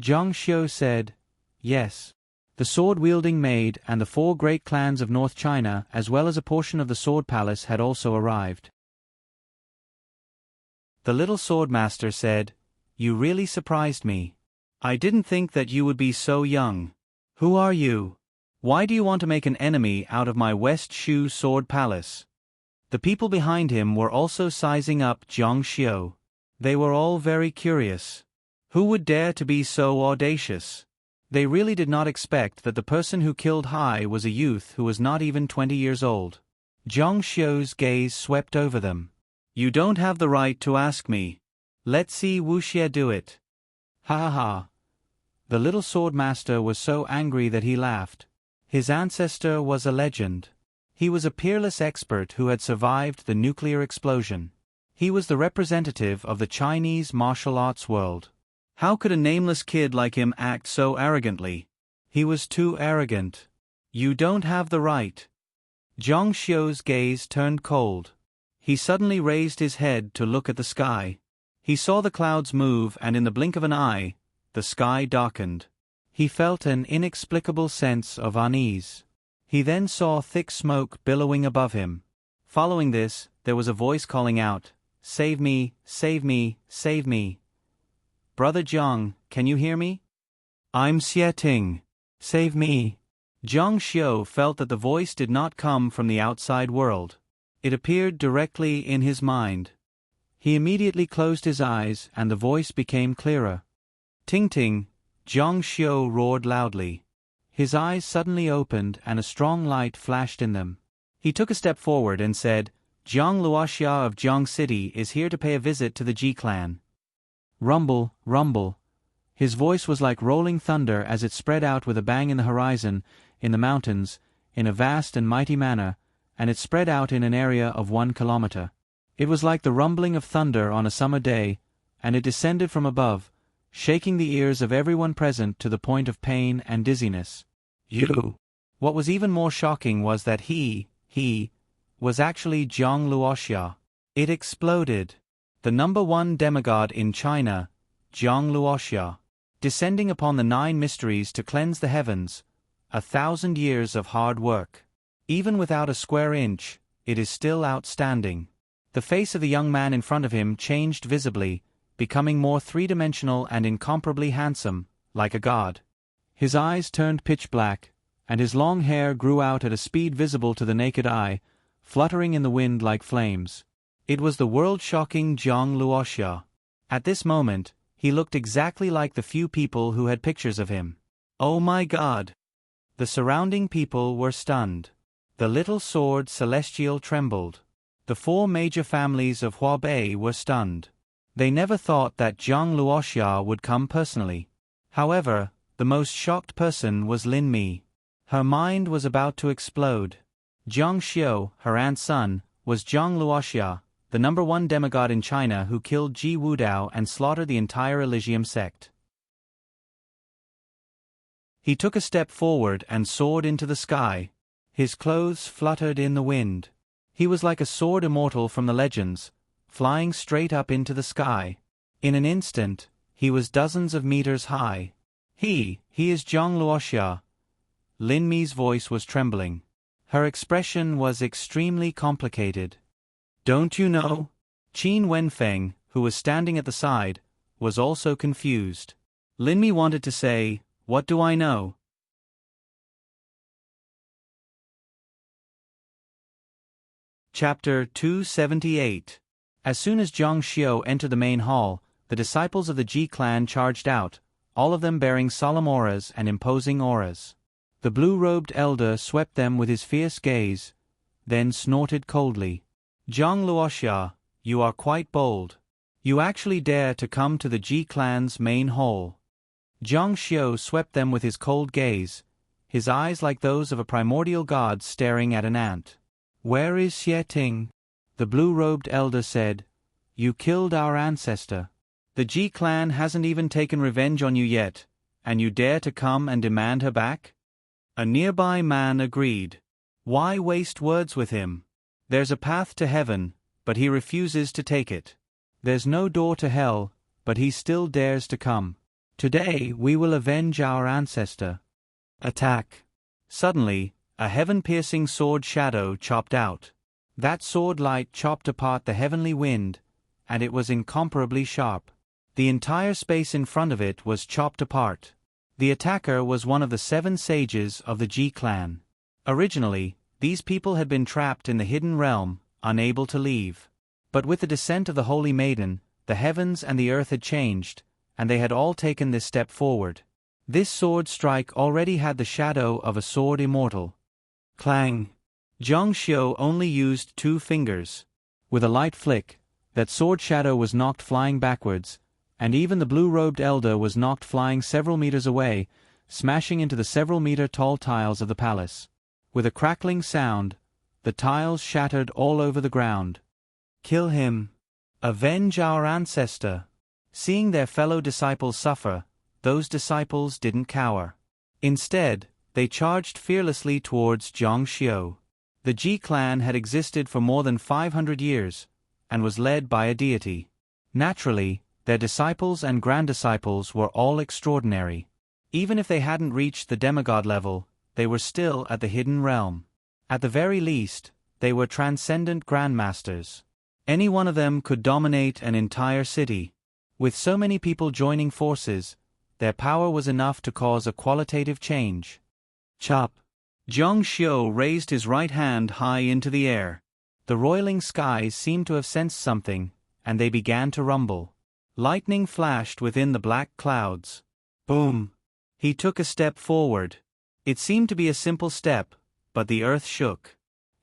Zhang Xiu said, "Yes." The sword-wielding maid and the 4 great clans of North China as well as a portion of the sword palace had also arrived. The little swordmaster said, "You really surprised me. I didn't think that you would be so young. Who are you? Why do you want to make an enemy out of my West Shu sword palace?" The people behind him were also sizing up Zhang Xiu. They were all very curious. Who would dare to be so audacious? They really did not expect that the person who killed Hai was a youth who was not even 20 years old. Zhang Xiu's gaze swept over them. "You don't have the right to ask me. Let's see Wu Xie do it." "Ha ha ha." The little sword master was so angry that he laughed. His ancestor was a legend. He was a peerless expert who had survived the nuclear explosion. He was the representative of the Chinese martial arts world. How could a nameless kid like him act so arrogantly? He was too arrogant. "You don't have the right." Zhang Xiu's gaze turned cold. He suddenly raised his head to look at the sky. He saw the clouds move and in the blink of an eye, the sky darkened. He felt an inexplicable sense of unease. He then saw thick smoke billowing above him. Following this, there was a voice calling out, "Save me, save me, save me. Brother Jiang, can you hear me? I'm Xie Ting. Save me." Jiang Xiu felt that the voice did not come from the outside world. It appeared directly in his mind. He immediately closed his eyes and the voice became clearer. "Ting Ting," Jiang Xiu roared loudly. His eyes suddenly opened and a strong light flashed in them. He took a step forward and said, "Jiang Luoxia of Jiang City is here to pay a visit to the Ji clan." Rumble, rumble. His voice was like rolling thunder as it spread out with a bang in the horizon, in the mountains, in a vast and mighty manner, and it spread out in an area of 1 kilometer. It was like the rumbling of thunder on a summer day, and it descended from above, shaking the ears of everyone present to the point of pain and dizziness. "You!" What was even more shocking was that he was actually Jiang Luoxia. It exploded. The number 1 demigod in China, Jiang Luoxia, descending upon the 9 mysteries to cleanse the heavens, 1,000 years of hard work. Even without a square inch, it is still outstanding. The face of the young man in front of him changed visibly, becoming more three-dimensional and incomparably handsome, like a god. His eyes turned pitch black, and his long hair grew out at a speed visible to the naked eye, fluttering in the wind like flames. It was the world-shocking Jiang Luoxia. At this moment, he looked exactly like the few people who had pictures of him. Oh my God! The surrounding people were stunned. The little sword celestial trembled. The 4 major families of Huabei were stunned. They never thought that Jiang Luoxia would come personally. However, the most shocked person was Lin Mi. Her mind was about to explode. Jiang Xiu, her aunt's son, was Jiang Luoxia, the number 1 demigod in China who killed Ji Wudao and slaughtered the entire Elysium sect. He took a step forward and soared into the sky. His clothes fluttered in the wind. He was like a sword immortal from the legends, flying straight up into the sky. In an instant, he was dozens of meters high. He is Jiang Luoxia. Lin Mi's voice was trembling. Her expression was extremely complicated. Don't you know? Qin Wenfeng, who was standing at the side, was also confused. Lin Mi wanted to say, "What do I know?" Chapter 278. As soon as Jiang Xiu entered the main hall, the disciples of the Ji clan charged out, all of them bearing solemn auras and imposing auras. The blue-robed elder swept them with his fierce gaze, then snorted coldly. "Jiang Luoxia, you are quite bold. You actually dare to come to the Ji clan's main hall." Jiang Xiu swept them with his cold gaze, his eyes like those of a primordial god staring at an ant. "Where is Xie Ting?" The blue-robed elder said. "You killed our ancestor. The Ji clan hasn't even taken revenge on you yet, and you dare to come and demand her back?" A nearby man agreed. "Why waste words with him? There's a path to heaven, but he refuses to take it. There's no door to hell, but he still dares to come. Today we will avenge our ancestor. Attack!" Suddenly, a heaven-piercing sword shadow chopped out. That sword light chopped apart the heavenly wind, and it was incomparably sharp. The entire space in front of it was chopped apart. The attacker was one of the 7 sages of the Ji clan. Originally, these people had been trapped in the hidden realm, unable to leave. But with the descent of the Holy Maiden, the heavens and the earth had changed, and they had all taken this step forward. This sword strike already had the shadow of a sword immortal. Clang! Jiang Xiu only used 2 fingers. With a light flick, that sword shadow was knocked flying backwards, and even the blue-robed elder was knocked flying several meters away, smashing into the several-meter-tall tiles of the palace. With a crackling sound, the tiles shattered all over the ground. "Kill him! Avenge our ancestor!" Seeing their fellow disciples suffer, those disciples didn't cower. Instead, they charged fearlessly towards Jiang Xiu. The Ji clan had existed for more than 500 years, and was led by a deity. Naturally, their disciples and grand-disciples were all extraordinary. Even if they hadn't reached the demigod level, they were still at the hidden realm. At the very least, They were transcendent grandmasters. Any one of them could dominate an entire city. With so many people joining forces, their power was enough to cause a qualitative change. Chop! Zhang Xiu raised his right hand high into the air. The roiling skies seemed to have sensed something, and they began to rumble. Lightning flashed within the black clouds. Boom! He took a step forward. It seemed to be a simple step, but the earth shook.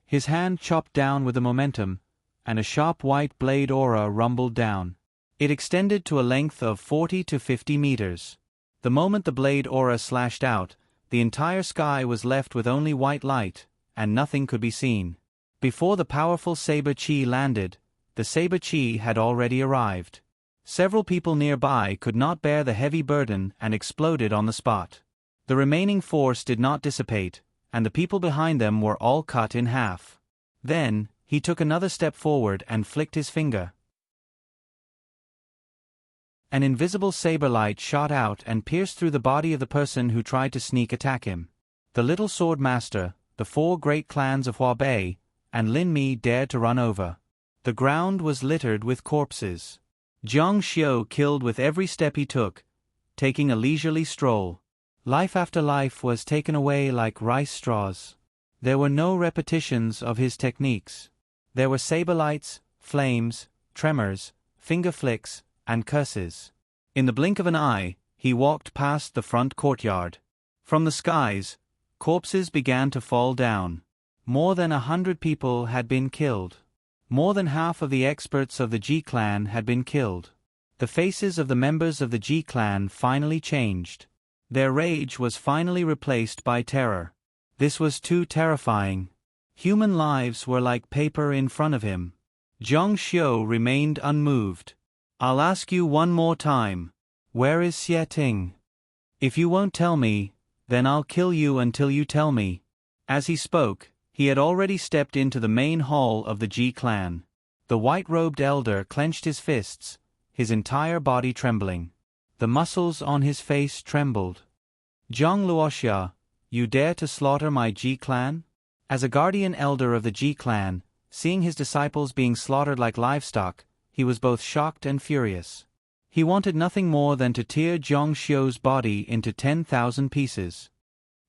His hand chopped down with the momentum, and a sharp white blade aura rumbled down. It extended to a length of 40 to 50 meters. The moment the blade aura slashed out, the entire sky was left with only white light, and nothing could be seen. Before the powerful saber chi landed, the saber chi had already arrived. Several people nearby could not bear the heavy burden and exploded on the spot. The remaining force did not dissipate, and the people behind them were all cut in half. Then, he took another step forward and flicked his finger. An invisible saber light shot out and pierced through the body of the person who tried to sneak attack him. The little sword master, the 4 great clans of Huabei, and Lin Mi dared to run over. The ground was littered with corpses. Zhang Xiu killed with every step he took, taking a leisurely stroll. Life after life was taken away like rice straws. There were no repetitions of his techniques. There were saber lights, flames, tremors, finger flicks, and curses. In the blink of an eye, he walked past the front courtyard. From the skies, corpses began to fall down. More than 100 people had been killed. More than half of the experts of the Ji clan had been killed. The faces of the members of the Ji clan finally changed. Their rage was finally replaced by terror. This was too terrifying. Human lives were like paper in front of him. Zhang Xiu remained unmoved. "I'll ask you one more time. Where is Xie Ting? If you won't tell me, then I'll kill you until you tell me." As he spoke, he had already stepped into the main hall of the Ji clan. The white-robed elder clenched his fists, his entire body trembling. The muscles on his face trembled. "Zhang Luoxia, you dare to slaughter my Ji clan?" As a guardian elder of the Ji clan, seeing his disciples being slaughtered like livestock, he was both shocked and furious. He wanted nothing more than to tear Zhang Xiu's body into 10,000 pieces.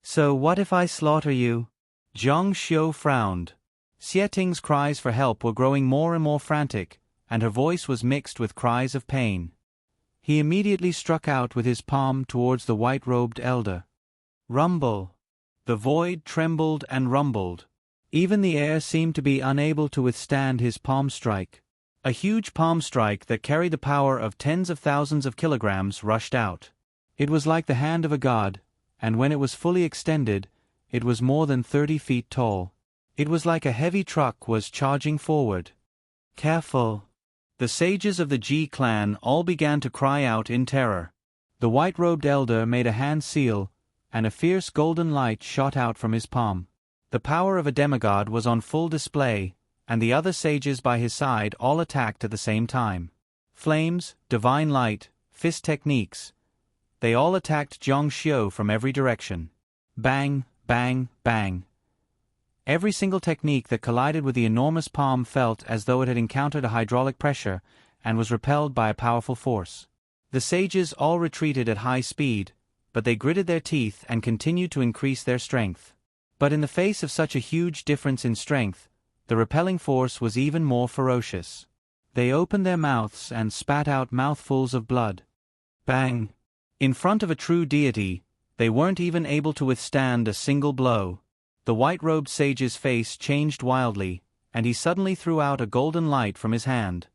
"So what if I slaughter you?" Zhang Xiu frowned. Xie Ting's cries for help were growing more and more frantic, and her voice was mixed with cries of pain. He immediately struck out with his palm towards the white-robed elder. Rumble! The void trembled and rumbled. Even the air seemed to be unable to withstand his palm strike. A huge palm strike that carried the power of tens of thousands of kilograms rushed out. It was like the hand of a god, and when it was fully extended, it was more than 30 feet tall. It was like a heavy truck was charging forward. "Careful!" The sages of the Ji clan all began to cry out in terror. The white-robed elder made a hand seal, and a fierce golden light shot out from his palm. The power of a demigod was on full display, and the other sages by his side all attacked at the same time. Flames, divine light, fist techniques. They all attacked Zhang Xiu from every direction. Bang, bang, bang. Every single technique that collided with the enormous palm felt as though it had encountered a hydraulic pressure and was repelled by a powerful force. The sages all retreated at high speed, but they gritted their teeth and continued to increase their strength. But in the face of such a huge difference in strength, the repelling force was even more ferocious. They opened their mouths and spat out mouthfuls of blood. Bang! In front of a true deity, they weren't even able to withstand a single blow. The white-robed sage's face changed wildly, and he suddenly threw out a golden light from his hand.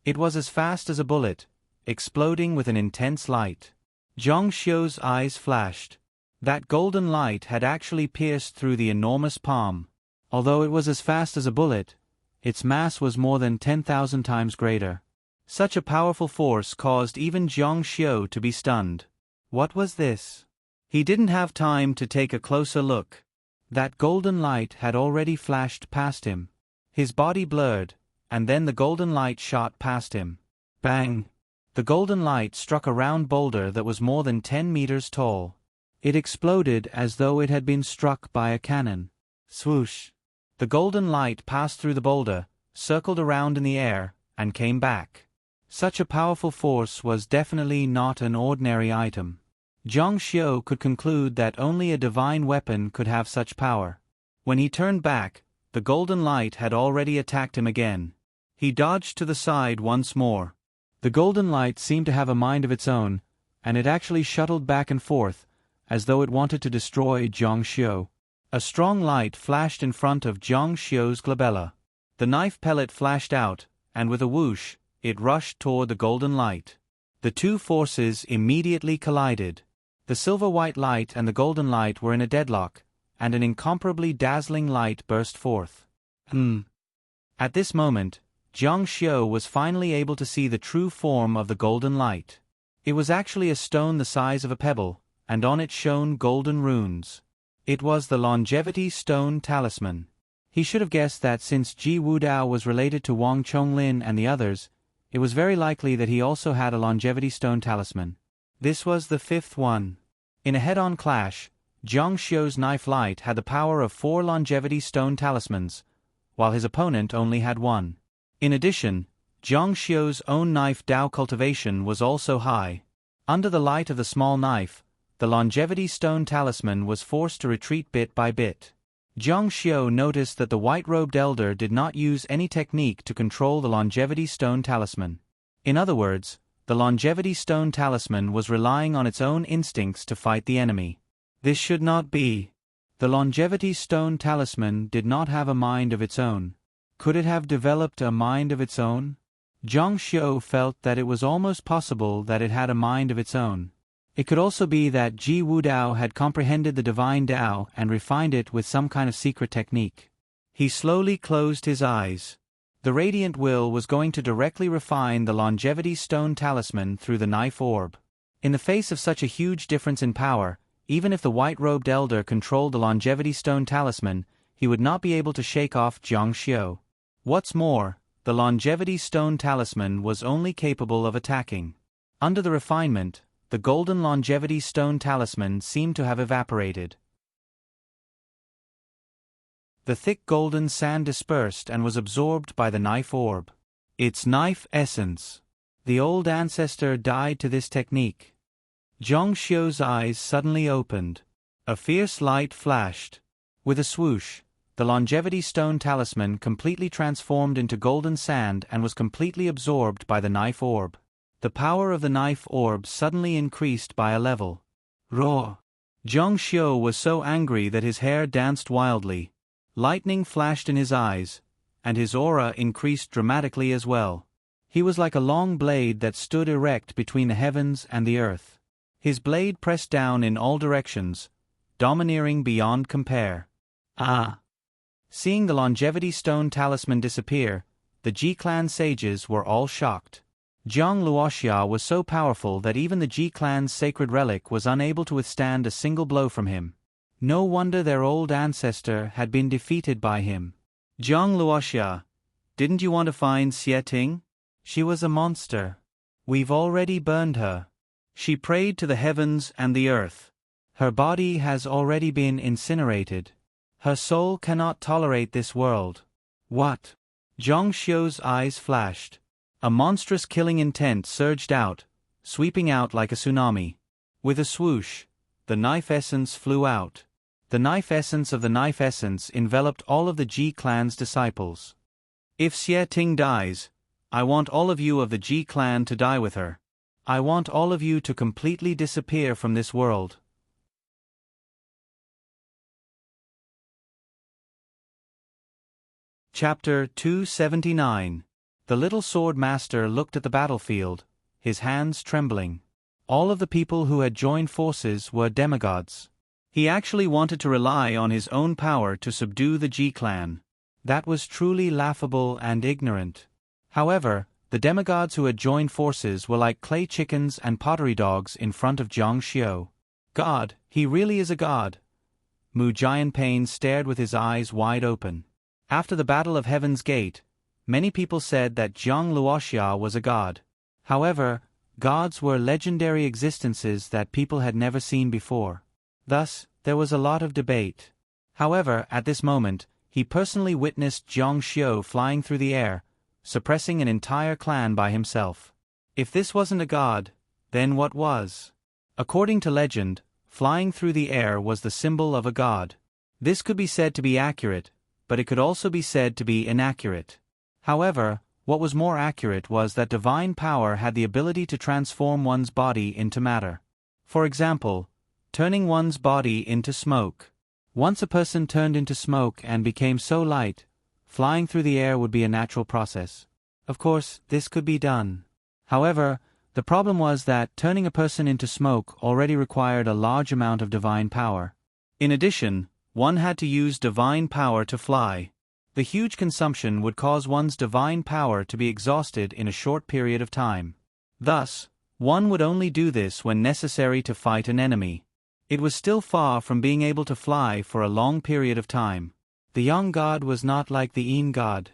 It was as fast as a bullet, exploding with an intense light. Zhang Xiu's eyes flashed. That golden light had actually pierced through the enormous palm. Although it was as fast as a bullet, its mass was more than 10,000 times greater. Such a powerful force caused even Zhang Xiu to be stunned. What was this? He didn't have time to take a closer look. That golden light had already flashed past him. His body blurred, and then the golden light shot past him. Bang! The golden light struck a round boulder that was more than 10 meters tall. It exploded as though it had been struck by a cannon. Swoosh! The golden light passed through the boulder, circled around in the air, and came back. Such a powerful force was definitely not an ordinary item. Zhang Xiu could conclude that only a divine weapon could have such power. When he turned back, the golden light had already attacked him again. He dodged to the side once more. The golden light seemed to have a mind of its own, and it actually shuttled back and forth, as though it wanted to destroy Zhang Xiu. A strong light flashed in front of Zhang Xiu's glabella. The knife pellet flashed out, and with a whoosh, it rushed toward the golden light. The two forces immediately collided. The silver-white light and the golden light were in a deadlock, and an incomparably dazzling light burst forth. At this moment, Zhang Xiu was finally able to see the true form of the golden light. It was actually a stone the size of a pebble, and on it shone golden runes. It was the Longevity Stone Talisman. He should have guessed that since Ji Wudao was related to Wang Chonglin and the others, it was very likely that he also had a Longevity Stone Talisman. This was the fifth one. In a head-on clash, Zhang Xiu's knife light had the power of 4 Longevity Stone Talismans, while his opponent only had 1. In addition, Zhang Xiu's own knife Dao cultivation was also high. Under the light of the small knife, the Longevity Stone Talisman was forced to retreat bit by bit. Zhang Xiu noticed that the white-robed elder did not use any technique to control the Longevity Stone Talisman. In other words, the Longevity Stone Talisman was relying on its own instincts to fight the enemy. This should not be. The Longevity Stone Talisman did not have a mind of its own. Could it have developed a mind of its own? Zhang Xiu felt that it was almost possible that it had a mind of its own. It could also be that Ji Wudao had comprehended the divine Dao and refined it with some kind of secret technique. He slowly closed his eyes. The Radiant Will was going to directly refine the Longevity Stone Talisman through the knife orb. In the face of such a huge difference in power, even if the white-robed elder controlled the Longevity Stone Talisman, he would not be able to shake off Zhang Xiu. What's more, the Longevity Stone Talisman was only capable of attacking. Under the refinement, the golden Longevity Stone Talisman seemed to have evaporated. The thick golden sand dispersed and was absorbed by the knife orb. Its knife essence. The old ancestor died to this technique. Zhang Xiu's eyes suddenly opened. A fierce light flashed. With a swoosh, the Longevity Stone Talisman completely transformed into golden sand and was completely absorbed by the knife orb. The power of the knife orb suddenly increased by a level. Roar! Zhang Xiu was so angry that his hair danced wildly. Lightning flashed in his eyes, and his aura increased dramatically as well. He was like a long blade that stood erect between the heavens and the earth. His blade pressed down in all directions, domineering beyond compare. Seeing the Longevity Stone Talisman disappear, the Ji clan sages were all shocked. Zhang Luoxia was so powerful that even the Ji clan's sacred relic was unable to withstand a single blow from him. No wonder their old ancestor had been defeated by him. Zhang Luoxia, didn't you want to find Xie Ting? She was a monster. We've already burned her. She prayed to the heavens and the earth. Her body has already been incinerated. Her soul cannot tolerate this world. What? Zhang Xiu's eyes flashed. A monstrous killing intent surged out, sweeping out like a tsunami. With a swoosh, the knife essence flew out. The knife essence of the knife essence enveloped all of the Ji clan's disciples. If Xie Ting dies, I want all of you of the Ji clan to die with her. I want all of you to completely disappear from this world. Chapter 279. The little sword master looked at the battlefield, his hands trembling. All of the people who had joined forces were demigods. He actually wanted to rely on his own power to subdue the Ji clan. That was truly laughable and ignorant. However, the demigods who had joined forces were like clay chickens and pottery dogs in front of Zhang Xiu. God, he really is a god. Mu Jianpain stared with his eyes wide open. After the Battle of Heaven's Gate, many people said that Zhang Luoxia was a god. However, gods were legendary existences that people had never seen before. Thus, there was a lot of debate. However, at this moment, he personally witnessed Jiang Xiu flying through the air, suppressing an entire clan by himself. If this wasn't a god, then what was? According to legend, flying through the air was the symbol of a god. This could be said to be accurate, but it could also be said to be inaccurate. However, what was more accurate was that divine power had the ability to transform one's body into matter. For example, turning one's body into smoke. Once a person turned into smoke and became so light, flying through the air would be a natural process. Of course, this could be done. However, the problem was that turning a person into smoke already required a large amount of divine power. In addition, one had to use divine power to fly. The huge consumption would cause one's divine power to be exhausted in a short period of time. Thus, one would only do this when necessary to fight an enemy. It was still far from being able to fly for a long period of time. The young god was not like the Yin god.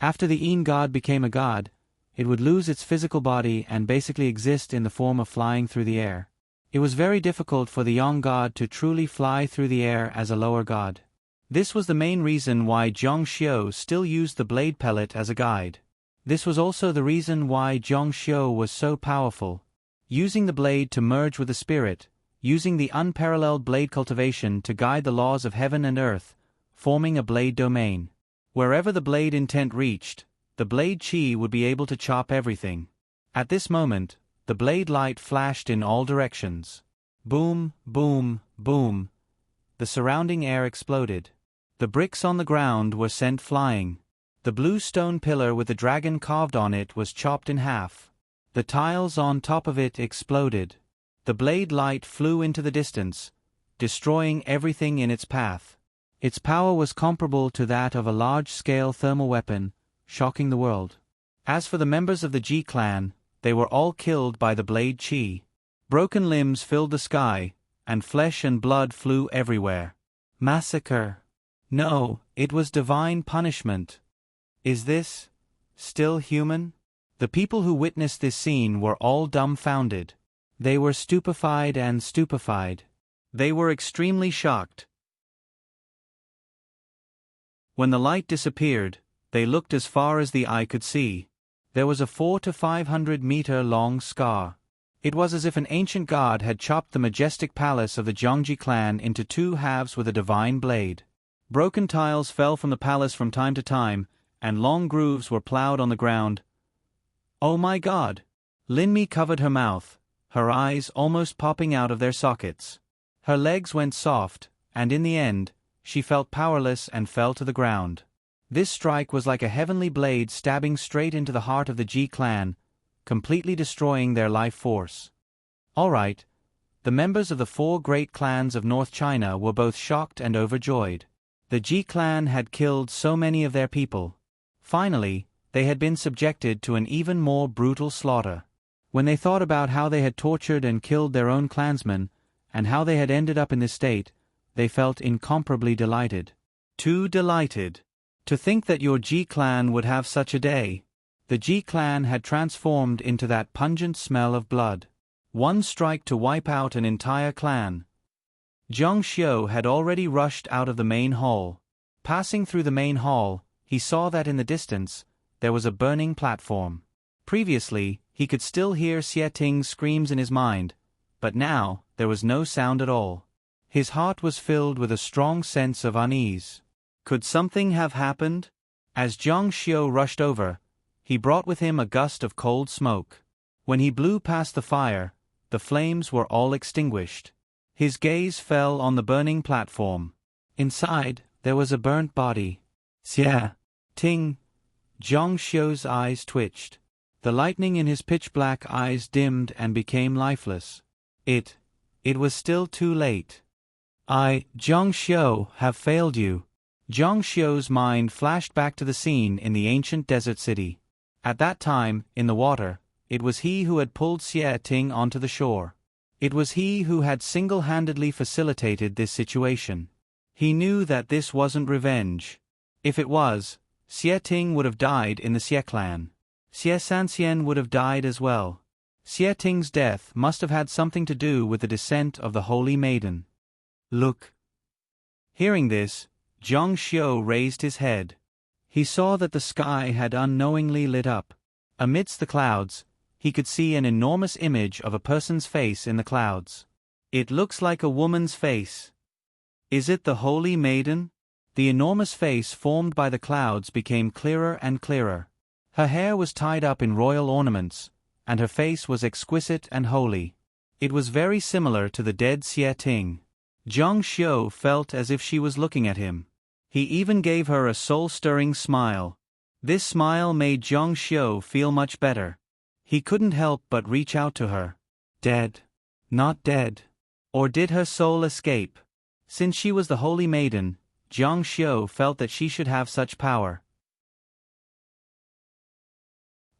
After the Yin god became a god, it would lose its physical body and basically exist in the form of flying through the air. It was very difficult for the young god to truly fly through the air as a lower god. This was the main reason why Jiang Xiu still used the blade pellet as a guide. This was also the reason why Jiang Xiu was so powerful. Using the blade to merge with the spirit, using the unparalleled blade cultivation to guide the laws of heaven and earth, forming a blade domain. Wherever the blade intent reached, the blade chi would be able to chop everything. At this moment, the blade light flashed in all directions. Boom, boom, boom. The surrounding air exploded. The bricks on the ground were sent flying. The blue stone pillar with the dragon carved on it was chopped in half. The tiles on top of it exploded. The blade light flew into the distance, destroying everything in its path. Its power was comparable to that of a large-scale thermal weapon, shocking the world. As for the members of the Ji clan, they were all killed by the blade chi. Broken limbs filled the sky, and flesh and blood flew everywhere. Massacre. No, it was divine punishment. Is this still human? The people who witnessed this scene were all dumbfounded. They were stupefied and stupefied. They were extremely shocked. When the light disappeared, they looked as far as the eye could see. There was a 400 to 500 meter long scar. It was as if an ancient god had chopped the majestic palace of the Jiangji clan into two halves with a divine blade. Broken tiles fell from the palace from time to time, and long grooves were plowed on the ground. Oh my god! Linmi covered her mouth, her eyes almost popping out of their sockets. Her legs went soft, and in the end, she felt powerless and fell to the ground. This strike was like a heavenly blade stabbing straight into the heart of the Ji clan, completely destroying their life force. All right, the members of the four great clans of North China were both shocked and overjoyed. The Ji clan had killed so many of their people. Finally, they had been subjected to an even more brutal slaughter. When they thought about how they had tortured and killed their own clansmen, and how they had ended up in this state, they felt incomparably delighted. Too delighted. To think that your Ji clan would have such a day. The Ji clan had transformed into that pungent smell of blood. One strike to wipe out an entire clan. Jiang Xiu had already rushed out of the main hall. Passing through the main hall, he saw that in the distance, there was a burning platform. Previously, he could still hear Xie Ting's screams in his mind, but now, there was no sound at all. His heart was filled with a strong sense of unease. Could something have happened? As Jiang Xiu rushed over, he brought with him a gust of cold smoke. When he blew past the fire, the flames were all extinguished. His gaze fell on the burning platform. Inside, there was a burnt body. Xie Ting. Jiang Xiu's eyes twitched. The lightning in his pitch-black eyes dimmed and became lifeless. It was still too late. Jiang Xiu, have failed you. Jiang Xiu's mind flashed back to the scene in the ancient desert city. At that time, in the water, it was he who had pulled Xie Ting onto the shore. It was he who had single-handedly facilitated this situation. He knew that this wasn't revenge. If it was, Xie Ting would have died in the Xie clan. Xie Sanxian would have died as well. Xie Ting's death must have had something to do with the descent of the Holy Maiden. Look. Hearing this, Zhang Xiu raised his head. He saw that the sky had unknowingly lit up. Amidst the clouds, he could see an enormous image of a person's face in the clouds. It looks like a woman's face. Is it the Holy Maiden? The enormous face formed by the clouds became clearer and clearer. Her hair was tied up in royal ornaments, and her face was exquisite and holy. It was very similar to the dead Xie Ting. Zhang Xiu felt as if she was looking at him. He even gave her a soul-stirring smile. This smile made Zhang Xiu feel much better. He couldn't help but reach out to her. Dead. Not dead. Or did her soul escape? Since she was the Holy Maiden, Zhang Xiu felt that she should have such power.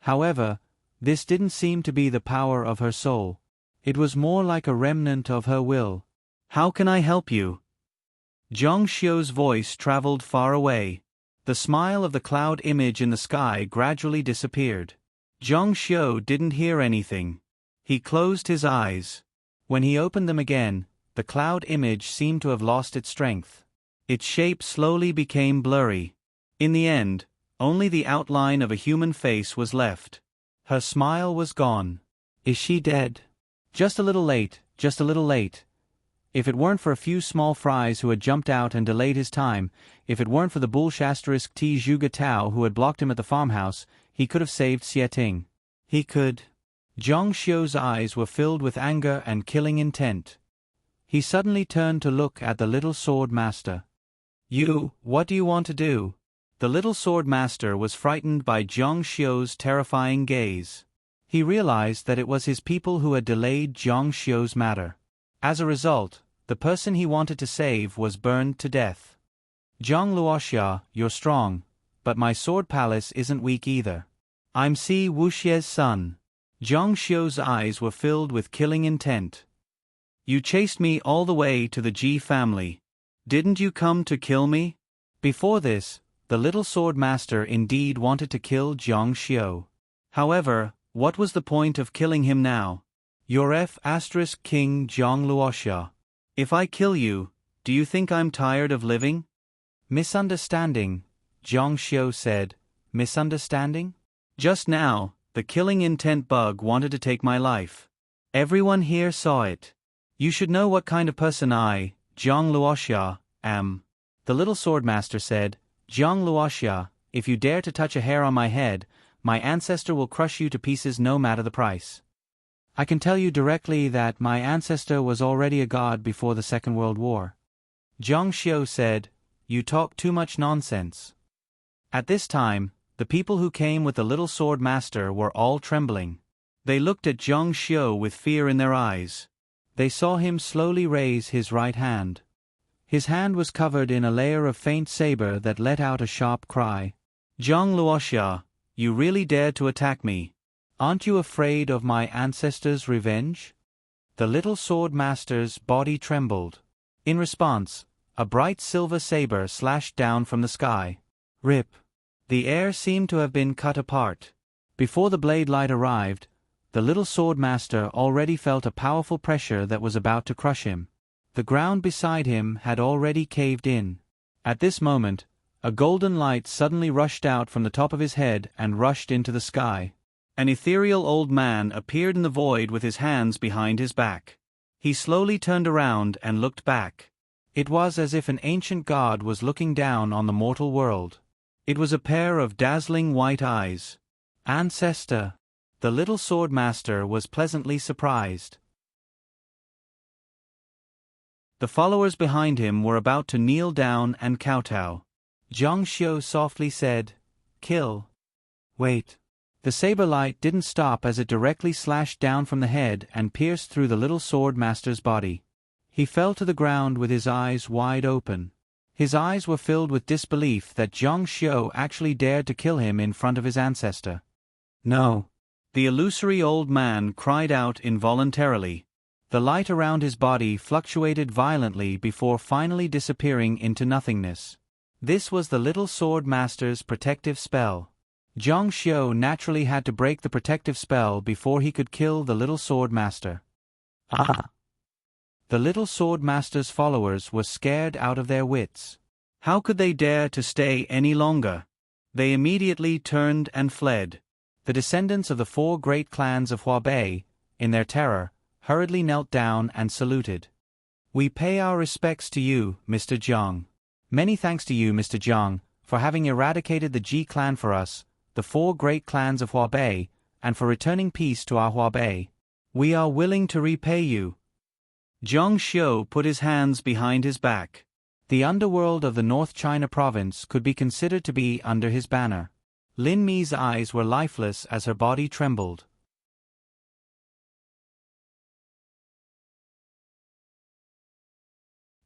However, this didn't seem to be the power of her soul. It was more like a remnant of her will. How can I help you? Zhang Xiu's voice traveled far away. The smile of the cloud image in the sky gradually disappeared. Zhang Xiu didn't hear anything. He closed his eyes. When he opened them again, the cloud image seemed to have lost its strength. Its shape slowly became blurry. In the end, only the outline of a human face was left. Her smile was gone. Is she dead? Just a little late, just a little late. If it weren't for a few small fries who had jumped out and delayed his time, if it weren't for the bull***** T. Zhuge Tao who had blocked him at the farmhouse, he could have saved Xie Ting. He could. Zhang Xiu's eyes were filled with anger and killing intent. He suddenly turned to look at the little sword master. What do you want to do? The little sword master was frightened by Zhang Xiu's terrifying gaze. He realized that it was his people who had delayed Zhang Xiu's matter. As a result, the person he wanted to save was burned to death. Zhang Luoxia, you're strong, but my sword palace isn't weak either. I'm Si Wuxie's son. Zhang Xiu's eyes were filled with killing intent. You chased me all the way to the Ji family. Didn't you come to kill me? Before this, the little sword master indeed wanted to kill Zhang Xiu. However, what was the point of killing him now? You're King Zhang Luoxia. If I kill you, do you think I'm tired of living? Misunderstanding, Zhang Xiu said. Misunderstanding? Just now, the killing intent bug wanted to take my life. Everyone here saw it. You should know what kind of person I, Zhang Luoxia, am. The little swordmaster said, Zhang Luoxia, if you dare to touch a hair on my head, my ancestor will crush you to pieces no matter the price. I can tell you directly that my ancestor was already a god before the Second World War. Zhang Xiu said, You talk too much nonsense. At this time, the people who came with the little sword master were all trembling. They looked at Zhang Xiu with fear in their eyes. They saw him slowly raise his right hand. His hand was covered in a layer of faint saber that let out a sharp cry. Zhang Luoxia, you really dared to attack me. Aren't you afraid of my ancestors' revenge? The little sword master's body trembled. In response, a bright silver saber slashed down from the sky. Rip. The air seemed to have been cut apart. Before the blade light arrived, the little sword master already felt a powerful pressure that was about to crush him. The ground beside him had already caved in. At this moment, a golden light suddenly rushed out from the top of his head and rushed into the sky. An ethereal old man appeared in the void with his hands behind his back. He slowly turned around and looked back. It was as if an ancient god was looking down on the mortal world. It was a pair of dazzling white eyes. Ancestor! The little sword master was pleasantly surprised. The followers behind him were about to kneel down and kowtow. Zhang Xiu softly said, Kill. Wait. The saber light didn't stop as it directly slashed down from the head and pierced through the little sword master's body. He fell to the ground with his eyes wide open. His eyes were filled with disbelief that Zhang Xiu actually dared to kill him in front of his ancestor. No. The illusory old man cried out involuntarily. The light around his body fluctuated violently before finally disappearing into nothingness. This was the little sword master's protective spell. Zhang Xiu naturally had to break the protective spell before he could kill the little sword master. Ah! The little sword master's followers were scared out of their wits. How could they dare to stay any longer? They immediately turned and fled. The descendants of the 4 great clans of Huabei, in their terror, hurriedly knelt down and saluted. "We pay our respects to you, Mr. Jiang. Many thanks to you, Mr. Jiang, for having eradicated the Ji clan for us, the 4 great clans of Huabei, and for returning peace to our Huabei. We are willing to repay you." Jiang Xiu put his hands behind his back. The underworld of the North China province could be considered to be under his banner. Lin Mi's eyes were lifeless as her body trembled.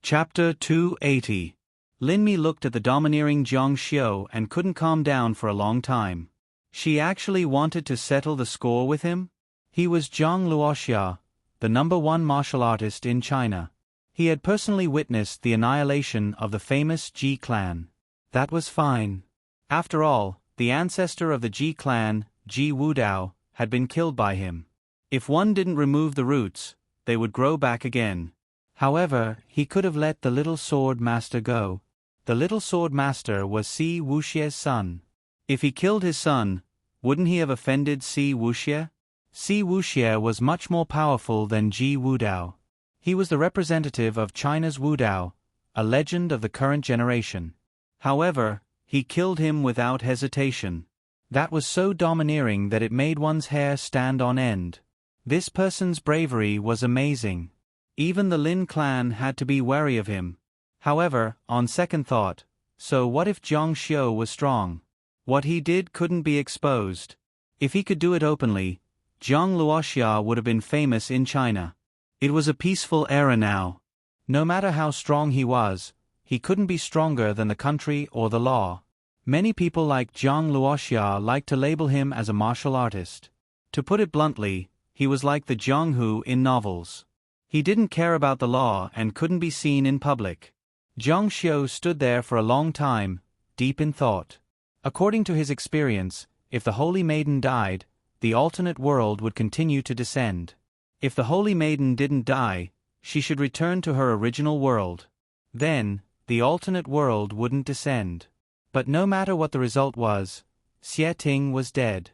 Chapter 280. Lin Mi looked at the domineering Jiang Xiu and couldn't calm down for a long time. She actually wanted to settle the score with him? He was Zhang Luoxia, the #1 martial artist in China. He had personally witnessed the annihilation of the famous Ji clan. That was fine. After all, the ancestor of the Ji clan, Ji Wudao, had been killed by him. If one didn't remove the roots, they would grow back again. However, he could have let the little sword master go. The little sword master was Si Wuxie's son. If he killed his son, wouldn't he have offended Si Wuxie? Si Wuxie was much more powerful than Ji Wudao. He was the representative of China's Wudao, a legend of the current generation. However, he killed him without hesitation. That was so domineering that it made one's hair stand on end. This person's bravery was amazing. Even the Lin clan had to be wary of him. However, on second thought, so what if Jiang Xiu was strong? What he did couldn't be exposed. If he could do it openly, Zhang Luoxia would have been famous in China. It was a peaceful era now. No matter how strong he was, he couldn't be stronger than the country or the law. Many people like Zhang Luoxia liked to label him as a martial artist. To put it bluntly, he was like the Jiang Hu in novels. He didn't care about the law and couldn't be seen in public. Jiang Xiu stood there for a long time, deep in thought. According to his experience, if the Holy Maiden died, the alternate world would continue to descend. If the Holy Maiden didn't die, she should return to her original world. Then, the alternate world wouldn't descend. But no matter what the result was, Xie Ting was dead.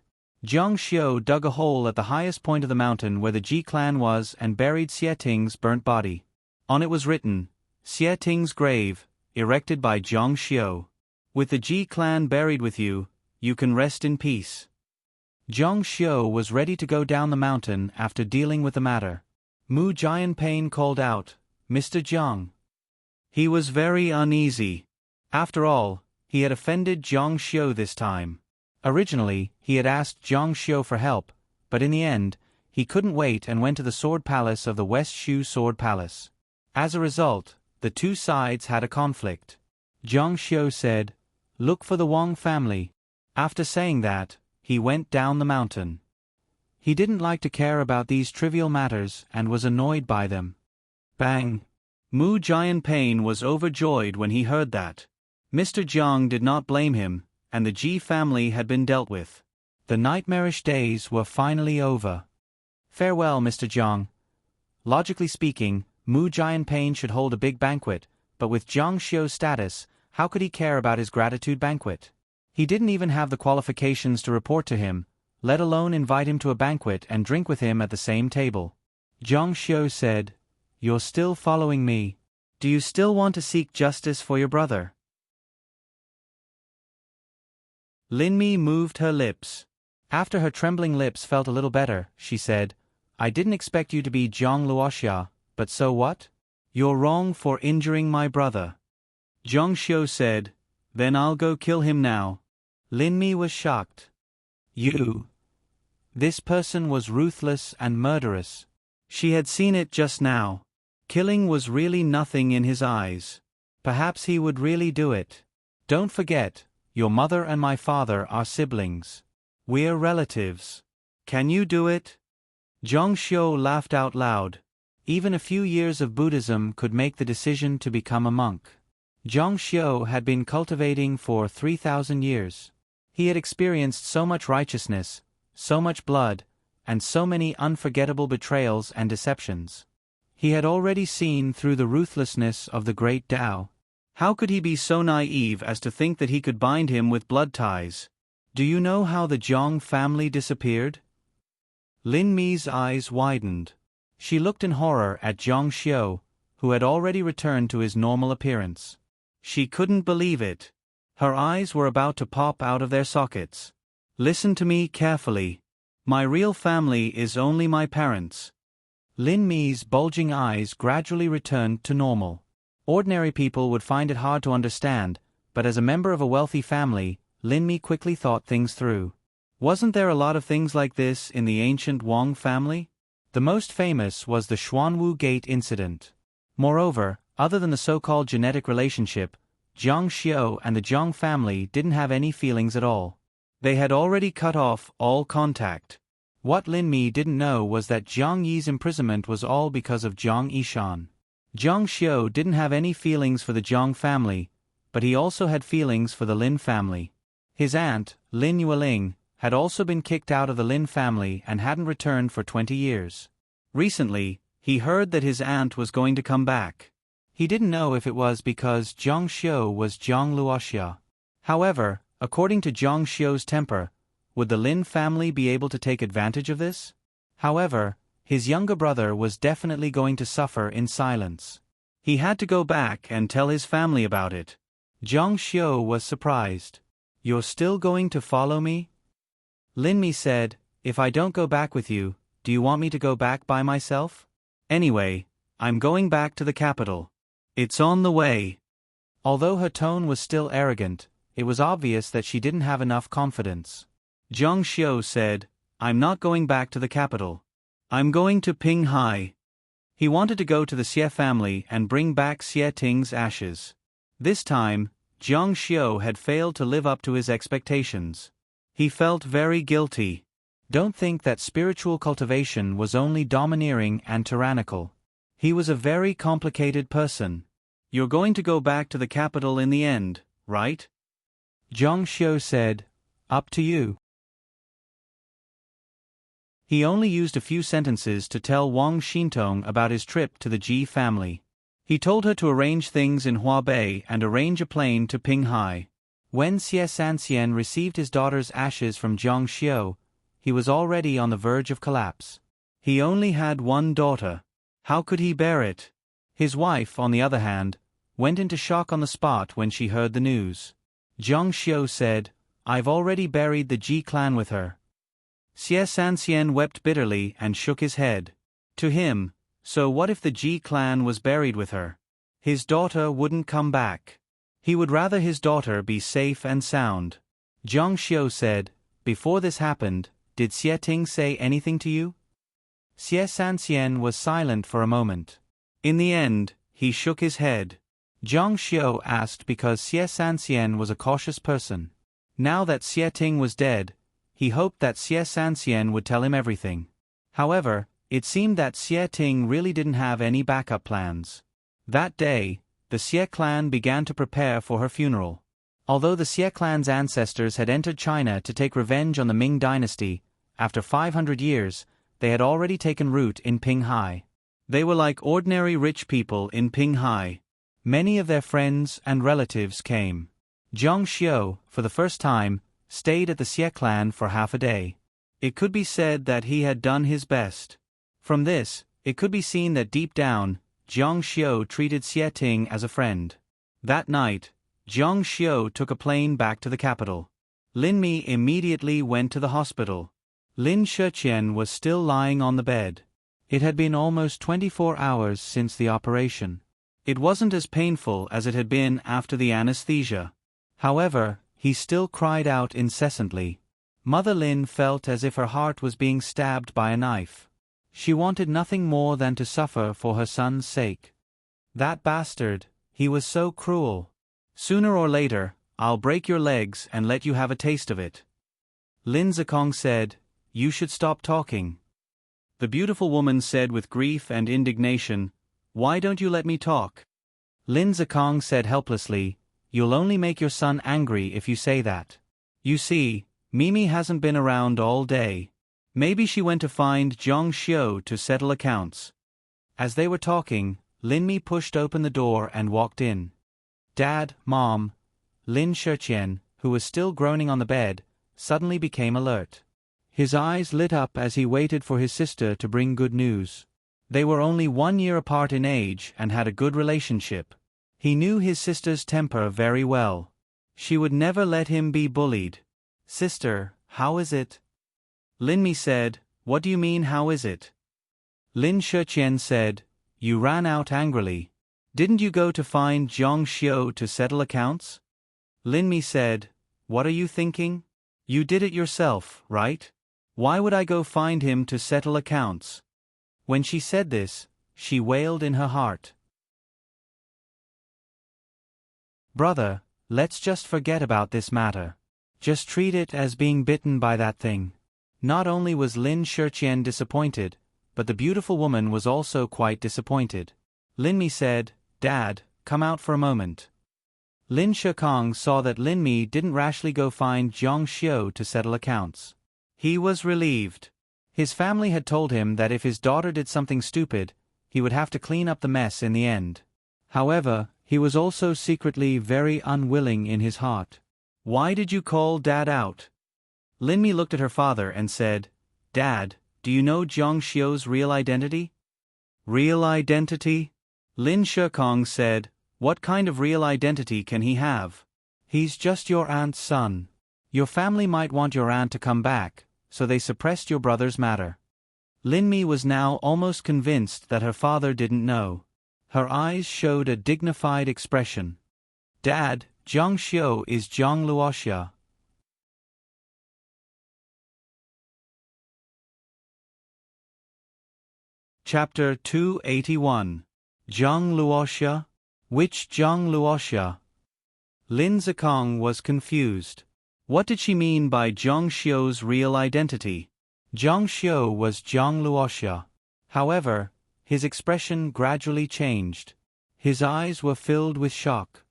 Jiang Xiu dug a hole at the highest point of the mountain where the Ji clan was and buried Xie Ting's burnt body. On it was written, "Xie Ting's grave, erected by Jiang Xiu. With the Ji clan buried with you, you can rest in peace." Jiang Xiu was ready to go down the mountain after dealing with the matter. Mu Jianpain called out, "Mr. Jiang." He was very uneasy. After all, he had offended Jiang Xiu this time. Originally, he had asked Jiang Xiu for help, but in the end, he couldn't wait and went to the Sword Palace of the West Shu Sword Palace. As a result, the two sides had a conflict. Jiang Xiu said, "Look for the Wang family." After saying that, he went down the mountain. He didn't like to care about these trivial matters and was annoyed by them. Bang! Mu Jianpain was overjoyed when he heard that. Mr. Jiang did not blame him, and the Ji family had been dealt with. The nightmarish days were finally over. Farewell, Mr. Jiang. Logically speaking, Mu Jianpain should hold a big banquet, but with Jiang Xiu's status, how could he care about his gratitude banquet? He didn't even have the qualifications to report to him, let alone invite him to a banquet and drink with him at the same table. Jiang Xiu said, "You're still following me. Do you still want to seek justice for your brother?" Lin Mi moved her lips. After her trembling lips felt a little better, she said, "I didn't expect you to be Zhang Luoxia, but so what? You're wrong for injuring my brother." Jiang Xiu said, "Then I'll go kill him now." Lin Mi was shocked. "You?" This person was ruthless and murderous. She had seen it just now. Killing was really nothing in his eyes. Perhaps he would really do it. "Don't forget, your mother and my father are siblings. We're relatives. Can you do it?" Jiang Xiu laughed out loud. Even a few years of Buddhism could make the decision to become a monk. Jiang Xiu had been cultivating for 3,000 years. He had experienced so much righteousness, so much blood, and so many unforgettable betrayals and deceptions. He had already seen through the ruthlessness of the great Tao. How could he be so naive as to think that he could bind him with blood ties? Do you know how the Zhang family disappeared? Lin Mi's eyes widened. She looked in horror at Zhang Xiu, who had already returned to his normal appearance. She couldn't believe it. Her eyes were about to pop out of their sockets. Listen to me carefully. My real family is only my parents. Lin Mi's bulging eyes gradually returned to normal. Ordinary people would find it hard to understand, but as a member of a wealthy family, Lin Mi quickly thought things through. Wasn't there a lot of things like this in the ancient Wang family? The most famous was the Xuanwu Gate incident. Moreover, other than the so-called genetic relationship, Zhang Xiu and the Zhang family didn't have any feelings at all. They had already cut off all contact. What Lin Mi didn't know was that Jiang Yi's imprisonment was all because of Jiang Yishan. Zhang Xiu didn't have any feelings for the Zhang family, but he also had feelings for the Lin family. His aunt, Lin Yueling, had also been kicked out of the Lin family and hadn't returned for 20 years. Recently, he heard that his aunt was going to come back. He didn't know if it was because Zhang Xiu was Zhang Luoxia. However, according to Zhang Xiu's temper, would the Lin family be able to take advantage of this? However, his younger brother was definitely going to suffer in silence. He had to go back and tell his family about it. Zhang Xiu was surprised. "You're still going to follow me?" Lin Mi said, "If I don't go back with you, do you want me to go back by myself? Anyway, I'm going back to the capital. It's on the way." Although her tone was still arrogant, it was obvious that she didn't have enough confidence. Zhang Xiu said, "I'm not going back to the capital. I'm going to Pinghai." He wanted to go to the Xie family and bring back Xie Ting's ashes. This time, Zhang Xiu had failed to live up to his expectations. He felt very guilty. Don't think that spiritual cultivation was only domineering and tyrannical. He was a very complicated person. "You're going to go back to the capital in the end, right?" Zhang Xiu said, "Up to you." He only used a few sentences to tell Wang Xintong about his trip to the Ji family. He told her to arrange things in Huabei and arrange a plane to Pinghai. When Xie Sanxian received his daughter's ashes from Zhang Xiu, he was already on the verge of collapse. He only had one daughter. How could he bear it? His wife, on the other hand, went into shock on the spot when she heard the news. Zhang Xiu said, "I've already buried the Ji clan with her." Xie Sanxian wept bitterly and shook his head. To him, so what if the Ji clan was buried with her? His daughter wouldn't come back. He would rather his daughter be safe and sound. Zhang Xiu said, "Before this happened, did Xie Ting say anything to you?" Xie Sanxian was silent for a moment. In the end, he shook his head. Zhang Xiu asked because Xie Sanxian was a cautious person. Now that Xie Ting was dead, he hoped that Xie Sanxian would tell him everything. However, it seemed that Xie Ting really didn't have any backup plans. That day, the Xie clan began to prepare for her funeral. Although the Xie clan's ancestors had entered China to take revenge on the Ming dynasty, after 500 years, they had already taken root in Pinghai. They were like ordinary rich people in Pinghai. Many of their friends and relatives came. Zhang Xiu, for the first time, stayed at the Xie clan for half a day. It could be said that he had done his best. From this, it could be seen that deep down, Zhang Xiu treated Xie Ting as a friend. That night, Zhang Xiu took a plane back to the capital. Lin Mi immediately went to the hospital. Lin Shiqian was still lying on the bed. It had been almost 24 hours since the operation. It wasn't as painful as it had been after the anesthesia. However, he still cried out incessantly. Mother Lin felt as if her heart was being stabbed by a knife. She wanted nothing more than to suffer for her son's sake. That bastard, he was so cruel. "Sooner or later, I'll break your legs and let you have a taste of it." Lin Zikong said, "You should stop talking." The beautiful woman said with grief and indignation, "Why don't you let me talk?" Lin Zikong said helplessly, "You'll only make your son angry if you say that. You see, Mimi hasn't been around all day. Maybe she went to find Zhang Xiu to settle accounts." As they were talking, Lin Mi pushed open the door and walked in. Dad, Mom, Lin Shiqian, who was still groaning on the bed, suddenly became alert. His eyes lit up as he waited for his sister to bring good news. They were only 1 year apart in age and had a good relationship. He knew his sister's temper very well. She would never let him be bullied. "Sister, how is it?" Lin Mi said, "What do you mean, how is it?" Lin Shiqian said, "You ran out angrily. Didn't you go to find Zhang Xiu to settle accounts?" Lin Mi said, "What are you thinking? You did it yourself, right? Why would I go find him to settle accounts?" When she said this, she wailed in her heart. "Brother, let's just forget about this matter. Just treat it as being bitten by that thing." Not only was Lin Shiqian disappointed, but the beautiful woman was also quite disappointed. Lin Mi said, "Dad, come out for a moment." Lin Shikong saw that Lin Mi didn't rashly go find Zhang Xiu to settle accounts. He was relieved. His family had told him that if his daughter did something stupid, he would have to clean up the mess in the end. However, he was also secretly very unwilling in his heart. "Why did you call Dad out?" Lin Mi looked at her father and said, "Dad, do you know Zhang Xiu's real identity?" "Real identity?" Lin Shikong said, "What kind of real identity can he have? He's just your aunt's son. Your family might want your aunt to come back, so they suppressed your brother's matter." Lin Mi was now almost convinced that her father didn't know. Her eyes showed a dignified expression. "Dad, Zhang Xiu is Zhang Luoxia." Chapter 281. Zhang Luoxia? Which Zhang Luoxia? Lin Zikong was confused. What did she mean by Zhang Xiu's real identity? Zhang Xiu was Zhang Luoxia. However, his expression gradually changed. His eyes were filled with shock.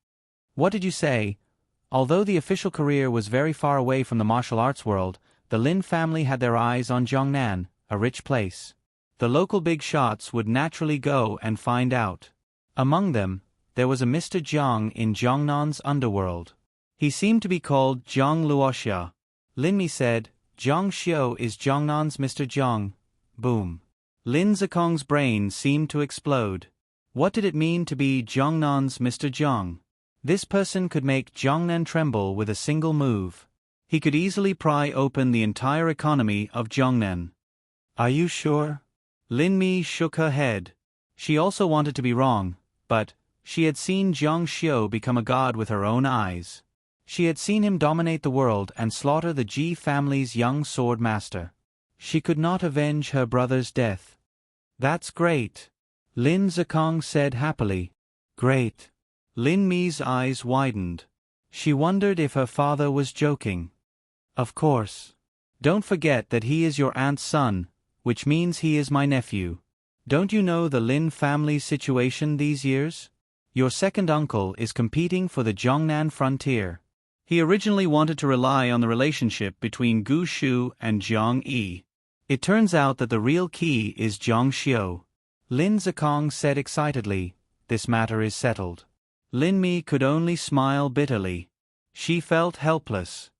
"What did you say?" Although the official career was very far away from the martial arts world, the Lin family had their eyes on Jiangnan, a rich place. The local big shots would naturally go and find out. Among them, there was a Mr. Jiang in Jiangnan's underworld. He seemed to be called Zhang Luoxia. Lin Mi said, "Zhang Xiu is Jiangnan's Mr. Jiang." Boom. Lin Zikong's brain seemed to explode. What did it mean to be Jiangnan's Mr. Jiang? This person could make Jiangnan tremble with a single move. He could easily pry open the entire economy of Jiangnan. "Are you sure?" Lin Mi shook her head. She also wanted to be wrong, but she had seen Zhang Xiu become a god with her own eyes. She had seen him dominate the world and slaughter the Ji family's young sword master. She could not avenge her brother's death. "That's great," Lin Zikong said happily. "Great." Lin Mi's eyes widened. She wondered if her father was joking. "Of course. Don't forget that he is your aunt's son, which means he is my nephew. Don't you know the Lin family's situation these years? Your second uncle is competing for the Jiangnan frontier. He originally wanted to rely on the relationship between Gu Shu and Jiang Yi. It turns out that the real key is Zhang Xiu." Lin Zikong said excitedly, "This matter is settled." Lin Mi could only smile bitterly. She felt helpless.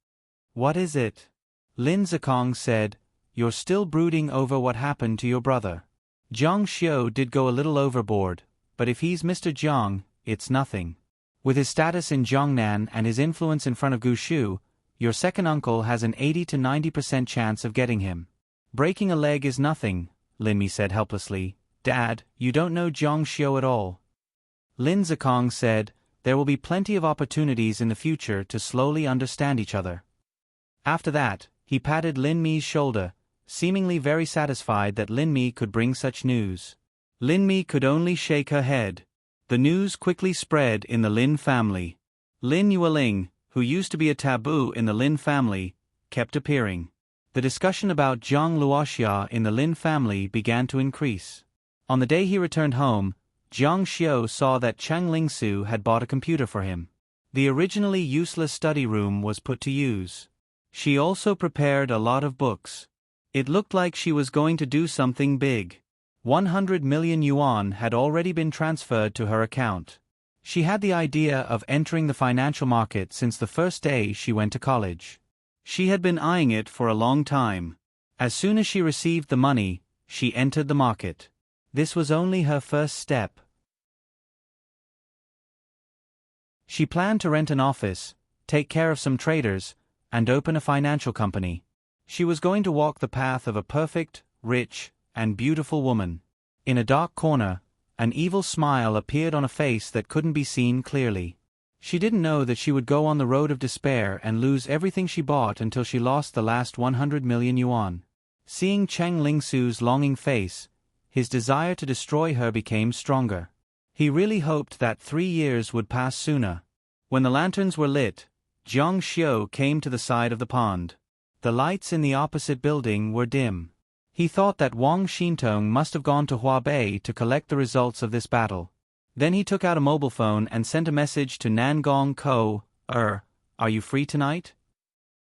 "What is it?" Lin Zikong said, "You're still brooding over what happened to your brother. Zhang Xiu did go a little overboard, but if he's Mr. Jiang, it's nothing. With his status in Jiangnan and his influence in front of Gu Shu, your second uncle has an 80 to 90% chance of getting him. Breaking a leg is nothing," Lin Mi said helplessly. "Dad, you don't know Zhang Xiu at all." Lin Zikong said, "There will be plenty of opportunities in the future to slowly understand each other." After that, he patted Lin Mi's shoulder, seemingly very satisfied that Lin Mi could bring such news. Lin Mi could only shake her head. The news quickly spread in the Lin family. Lin Yueling, who used to be a taboo in the Lin family, kept appearing. The discussion about Zhang Luoxia in the Lin family began to increase. On the day he returned home, Zhang Xiu saw that Chang Lingsu had bought a computer for him. The originally useless study room was put to use. She also prepared a lot of books. It looked like she was going to do something big. 100 million yuan had already been transferred to her account. She had the idea of entering the financial market since the first day she went to college. She had been eyeing it for a long time. As soon as she received the money, she entered the market. This was only her first step. She planned to rent an office, take care of some traders, and open a financial company. She was going to walk the path of a perfect, rich, and beautiful woman. In a dark corner, an evil smile appeared on a face that couldn't be seen clearly. She didn't know that she would go on the road of despair and lose everything she bought until she lost the last 100 million yuan. Seeing Cheng Lingsu's longing face, his desire to destroy her became stronger. He really hoped that 3 years would pass sooner. When the lanterns were lit, Jiang Xiu came to the side of the pond. The lights in the opposite building were dim. He thought that Wang Xintong must have gone to Huabei to collect the results of this battle. Then he took out a mobile phone and sent a message to Nangong Ko, "Are you free tonight?"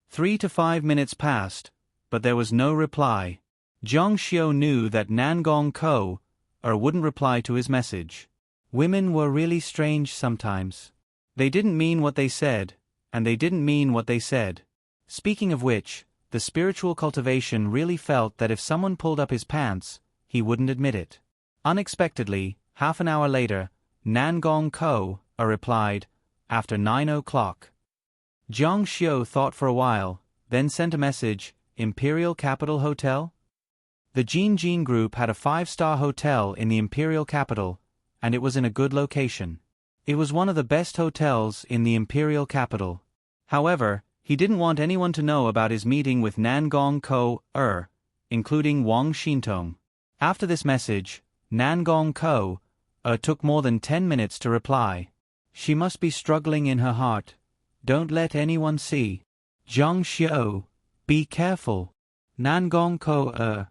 3 to 5 minutes passed, but there was no reply. Jiang Xiu knew that Nangong Ko, wouldn't reply to his message. Women were really strange sometimes. They didn't mean what they said, and they didn't mean what they said. Speaking of which, the spiritual cultivation really felt that if someone pulled up his pants, he wouldn't admit it. Unexpectedly, half an hour later, Nangong Ko, replied, after 9 o'clock. Jiang Xiu thought for a while, then sent a message, Imperial Capital Hotel? The Jin Group had a 5-star hotel in the Imperial Capital, and it was in a good location. It was one of the best hotels in the Imperial Capital. However, he didn't want anyone to know about his meeting with Nangong Ko, including Wang Xintong. After this message, Nangong Ko, took more than 10 minutes to reply. She must be struggling in her heart. Don't let anyone see. Jiang Xiu, be careful. Nangong Ko,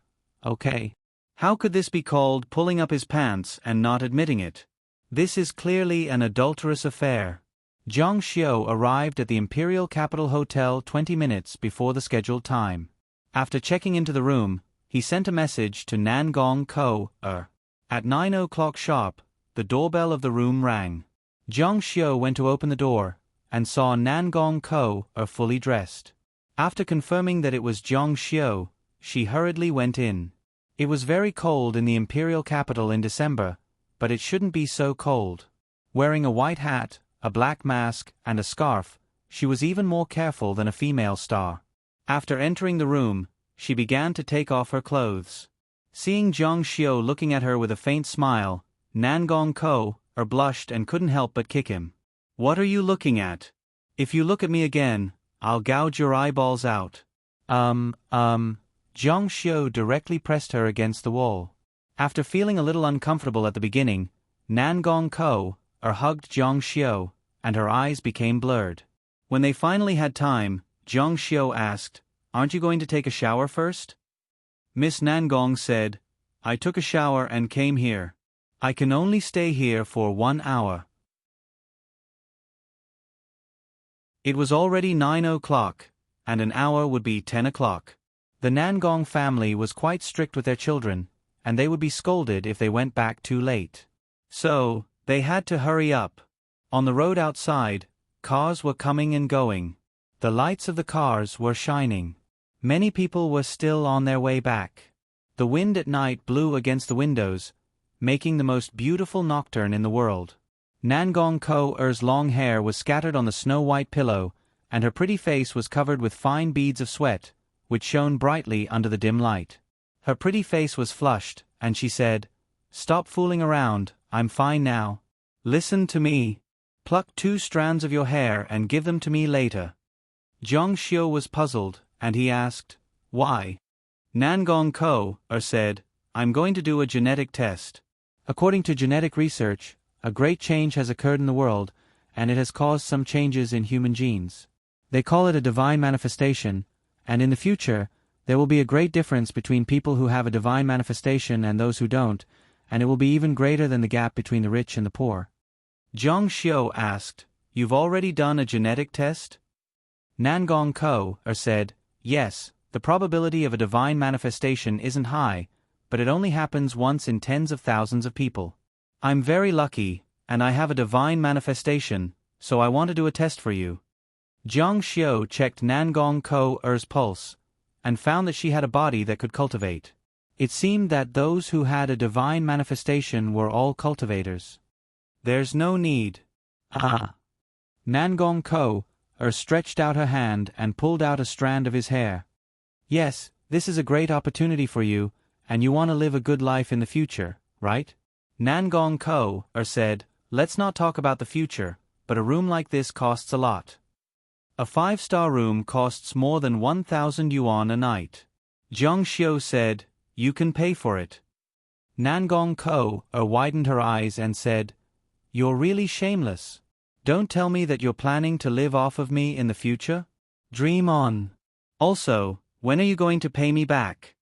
okay. How could this be called pulling up his pants and not admitting it? This is clearly an adulterous affair. Jiang Xiu arrived at the Imperial Capital Hotel 20 minutes before the scheduled time. After checking into the room, he sent a message to Nangong Ko, At 9 o'clock sharp, the doorbell of the room rang. Jiang Xiu went to open the door, and saw Nangong Ko, fully dressed. After confirming that it was Jiang Xiu, she hurriedly went in. It was very cold in the Imperial Capital in December, but it shouldn't be so cold. Wearing a white hat, a black mask, and a scarf, she was even more careful than a female star. After entering the room, she began to take off her clothes. Seeing Jiang Xiu looking at her with a faint smile, Nangong Ko, blushed and couldn't help but kick him. What are you looking at? If you look at me again, I'll gouge your eyeballs out. Jiang Xiu directly pressed her against the wall. After feeling a little uncomfortable at the beginning, Nangong Ko, hugged Jiang Xiu, and her eyes became blurred. When they finally had time, Jiang Xiu asked, "Aren't you going to take a shower first?" Miss Nangong said, "I took a shower and came here. I can only stay here for 1 hour." It was already 9 o'clock, and an hour would be 10 o'clock. The Nangong family was quite strict with their children, and they would be scolded if they went back too late. So, they had to hurry up. On the road outside, cars were coming and going. The lights of the cars were shining. Many people were still on their way back. The wind at night blew against the windows, making the most beautiful nocturne in the world. Nangong Ko-er's long hair was scattered on the snow-white pillow, and her pretty face was covered with fine beads of sweat, which shone brightly under the dim light. Her pretty face was flushed, and she said, "Stop fooling around, I'm fine now. Listen to me. Pluck 2 strands of your hair and give them to me later." Jiang Xiu was puzzled, and he asked, "Why?" Nangong Ko said, "I'm going to do a genetic test. According to genetic research, a great change has occurred in the world, and it has caused some changes in human genes. They call it a divine manifestation, and in the future, there will be a great difference between people who have a divine manifestation and those who don't, and it will be even greater than the gap between the rich and the poor." Jiang Xiu asked, "You've already done a genetic test?" Nangong Ko said, "Yes, the probability of a divine manifestation isn't high, but it only happens once in tens of thousands of people. I'm very lucky, and I have a divine manifestation, so I want to do a test for you. Jiang Xiu checked Nangong Ko-er's pulse, and found that she had a body that could cultivate. It seemed that those who had a divine manifestation were all cultivators. There's no need. Nangong Ko-er stretched out her hand and pulled out a strand of his hair. Yes, this is a great opportunity for you, and you want to live a good life in the future, right? Nangong Ko-er said, let's not talk about the future, but a room like this costs a lot. A 5-star room costs more than 1,000 yuan a night. Jiang Xiu said, you can pay for it. Nangong Ko-er widened her eyes and said, you're really shameless. Don't tell me that you're planning to live off of me in the future? Dream on. Also, when are you going to pay me back?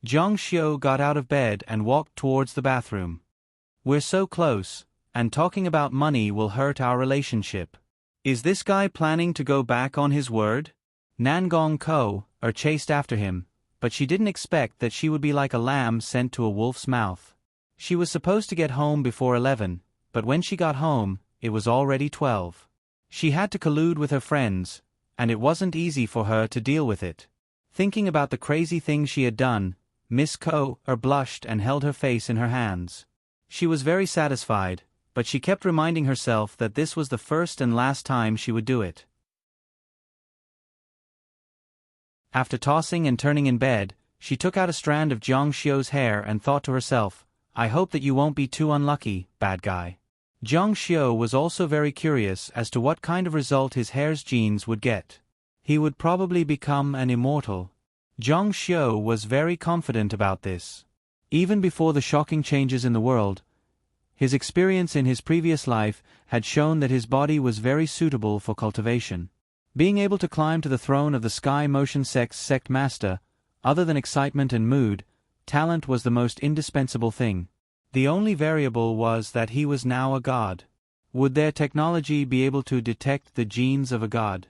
Jiang Xiu got out of bed and walked towards the bathroom. We're so close, and talking about money will hurt our relationship. Is this guy planning to go back on his word? Nangong Ko-er chased after him, but she didn't expect that she would be like a lamb sent to a wolf's mouth. She was supposed to get home before 11, but when she got home, it was already 12. She had to collude with her friends, and it wasn't easy for her to deal with it. Thinking about the crazy things she had done, Miss Ko-er blushed and held her face in her hands. She was very satisfied, but she kept reminding herself that this was the first and last time she would do it. After tossing and turning in bed, she took out a strand of Jiang Xiu's hair and thought to herself, I hope that you won't be too unlucky, bad guy. Jiang Xiu was also very curious as to what kind of result his hair's genes would get. He would probably become an immortal. Jiang Xiu was very confident about this. Even before the shocking changes in the world, his experience in his previous life had shown that his body was very suitable for cultivation. Being able to climb to the throne of the Sky Motion Sect Master, other than excitement and mood, talent was the most indispensable thing. The only variable was that he was now a god. Would their technology be able to detect the genes of a god?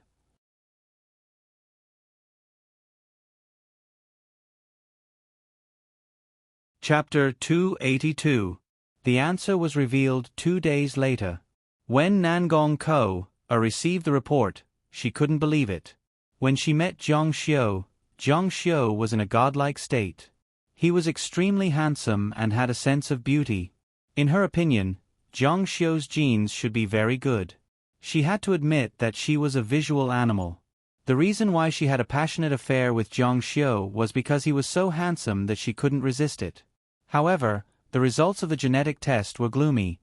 Chapter 282. The answer was revealed 2 days later. When Nangong Ko-er received the report, she couldn't believe it. When she met Jiang Xiu was in a godlike state. He was extremely handsome and had a sense of beauty. In her opinion, Jiang Xiu's genes should be very good. She had to admit that she was a visual animal. The reason why she had a passionate affair with Jiang Xiu was because he was so handsome that she couldn't resist it. However, the results of the genetic test were gloomy.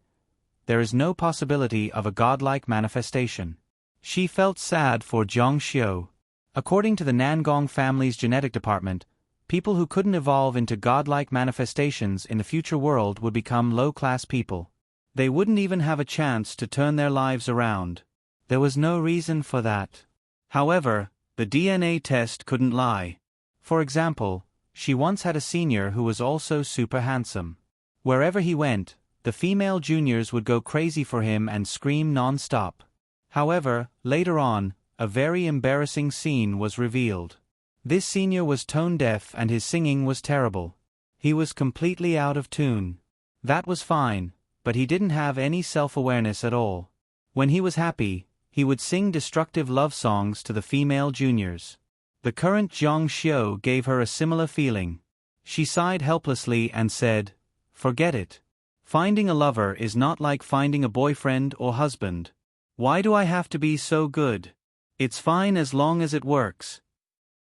There is no possibility of a godlike manifestation. She felt sad for Jiang Xiu. According to the Nangong family's genetic department, people who couldn't evolve into godlike manifestations in the future world would become low-class people. They wouldn't even have a chance to turn their lives around. There was no reason for that. However, the DNA test couldn't lie. For example, she once had a senior who was also super handsome. Wherever he went, the female juniors would go crazy for him and scream non-stop. However, later on, a very embarrassing scene was revealed. This senior was tone-deaf and his singing was terrible. He was completely out of tune. That was fine, but he didn't have any self-awareness at all. When he was happy, he would sing destructive love songs to the female juniors. The current Jiang Xiu gave her a similar feeling. She sighed helplessly and said, "Forget it. Finding a lover is not like finding a boyfriend or husband. Why do I have to be so good? It's fine as long as it works."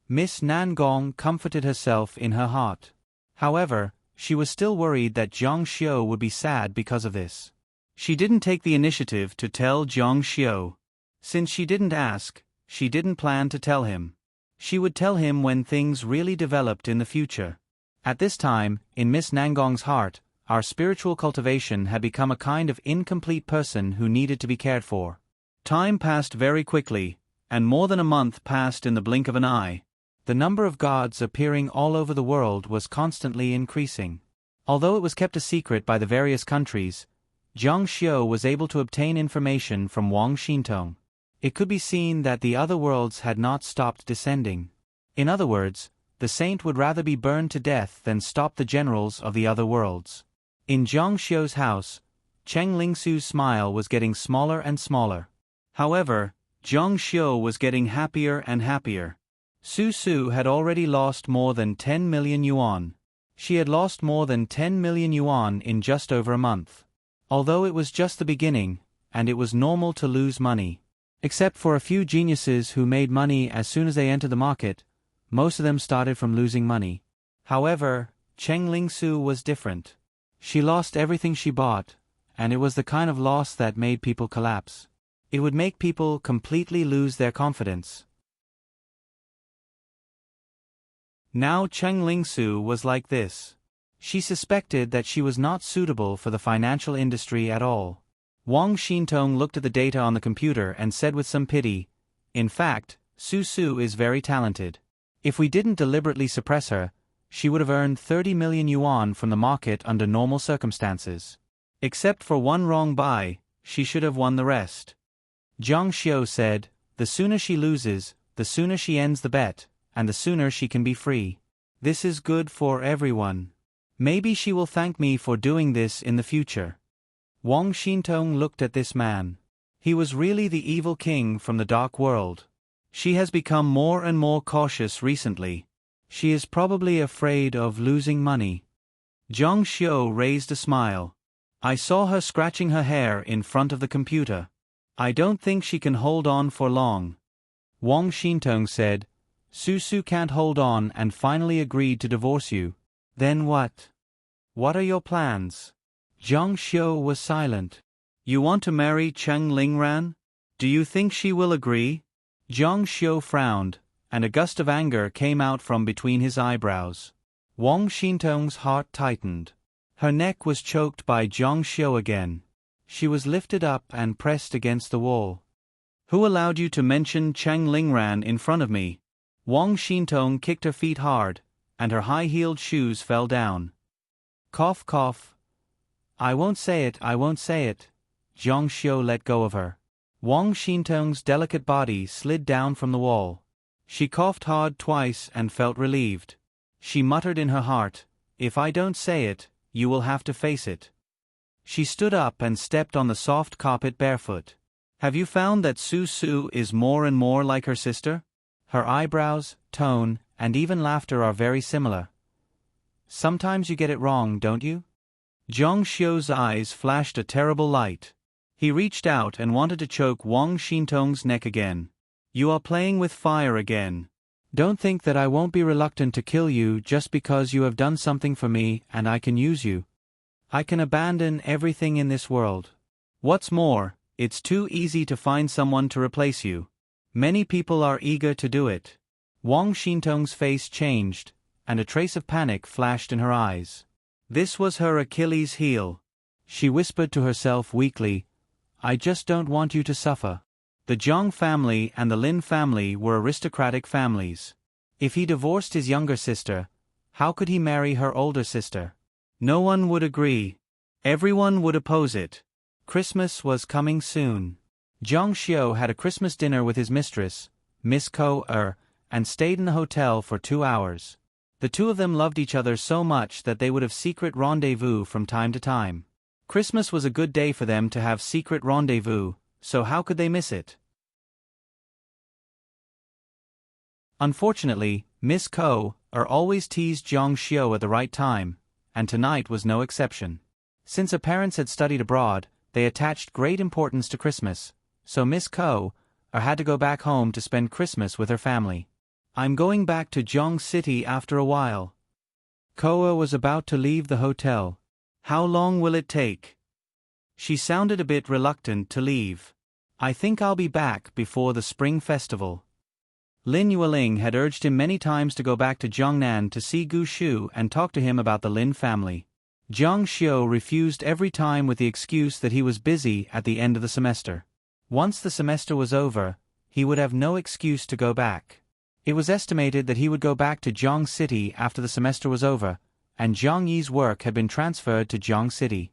Miss Nangong comforted herself in her heart. However, she was still worried that Jiang Xiu would be sad because of this. She didn't take the initiative to tell Jiang Xiu. Since she didn't ask, she didn't plan to tell him. She would tell him when things really developed in the future. At this time, in Miss Nangong's heart, our spiritual cultivation had become a kind of incomplete person who needed to be cared for. Time passed very quickly, and more than a month passed in the blink of an eye. The number of gods appearing all over the world was constantly increasing. Although it was kept a secret by the various countries, Jiang Xiu was able to obtain information from Wang Xintong. It could be seen that the other worlds had not stopped descending. In other words, the saint would rather be burned to death than stop the generals of the other worlds. In Zhang Xiu's house, Cheng Lingsu's smile was getting smaller and smaller. However, Zhang Xiu was getting happier and happier. Su Su had already lost more than 10 million yuan. She had lost more than 10 million yuan in just over a month. Although it was just the beginning, and it was normal to lose money. Except for a few geniuses who made money as soon as they entered the market, most of them started from losing money. However, Cheng Lingsu was different. She lost everything she bought, and it was the kind of loss that made people collapse. It would make people completely lose their confidence. Now Cheng Lingsu was like this. She suspected that she was not suitable for the financial industry at all. Wang Xintong looked at the data on the computer and said with some pity, "In fact, Su Su is very talented. If we didn't deliberately suppress her, she would have earned 30 million yuan from the market under normal circumstances. Except for one wrong buy, she should have won the rest." Zhang Xiu said, "The sooner she loses, the sooner she ends the bet, and the sooner she can be free. This is good for everyone. Maybe she will thank me for doing this in the future." Wang Xintong looked at this man. He was really the evil king from the dark world. She has become more and more cautious recently. She is probably afraid of losing money. Zhang Xiu raised a smile. "I saw her scratching her hair in front of the computer. I don't think she can hold on for long." Wang Xintong said, "Su Su can't hold on and finally agreed to divorce you. Then what? What are your plans?" Zhang Xiu was silent. "You want to marry Cheng Lingran? Do you think she will agree?" Zhang Xiu frowned, and a gust of anger came out from between his eyebrows. Wang Xintong's heart tightened. Her neck was choked by Zhang Xiu again. She was lifted up and pressed against the wall. "Who allowed you to mention Cheng Lingran in front of me?" Wang Xintong kicked her feet hard, and her high-heeled shoes fell down. Cough, cough. "I won't say it, I won't say it." Zhang Xiu let go of her. Wang Xintong's delicate body slid down from the wall. She coughed hard twice and felt relieved. She muttered in her heart, "If I don't say it, you will have to face it." She stood up and stepped on the soft carpet barefoot. "Have you found that Su Su is more and more like her sister? Her eyebrows, tone, and even laughter are very similar. Sometimes you get it wrong, don't you?" Zhang Xiu's eyes flashed a terrible light. He reached out and wanted to choke Wang Xintong's neck again. "You are playing with fire again. Don't think that I won't be reluctant to kill you just because you have done something for me and I can use you. I can abandon everything in this world. What's more, it's too easy to find someone to replace you. Many people are eager to do it." Wang Xintong's face changed, and a trace of panic flashed in her eyes. This was her Achilles' heel. She whispered to herself weakly, "I just don't want you to suffer." The Zhang family and the Lin family were aristocratic families. If he divorced his younger sister, how could he marry her older sister? No one would agree. Everyone would oppose it. Christmas was coming soon. Zhang Xiu had a Christmas dinner with his mistress, Miss Ko and stayed in the hotel for 2 hours. The two of them loved each other so much that they would have secret rendezvous from time to time. Christmas was a good day for them to have secret rendezvous, so how could they miss it? Unfortunately, Miss Ko always teased Zhang Xiu at the right time, and tonight was no exception. Since her parents had studied abroad, they attached great importance to Christmas, so Miss Ko had to go back home to spend Christmas with her family. "I'm going back to Zhang City after a while." Koa was about to leave the hotel. "How long will it take?" She sounded a bit reluctant to leave. "I think I'll be back before the Spring Festival." Lin Yueling had urged him many times to go back to Jiangnan to see Gu Shu and talk to him about the Lin family. Zhang Xiu refused every time with the excuse that he was busy at the end of the semester. Once the semester was over, he would have no excuse to go back. It was estimated that he would go back to Zhang City after the semester was over, and Zhang Yi's work had been transferred to Zhang City.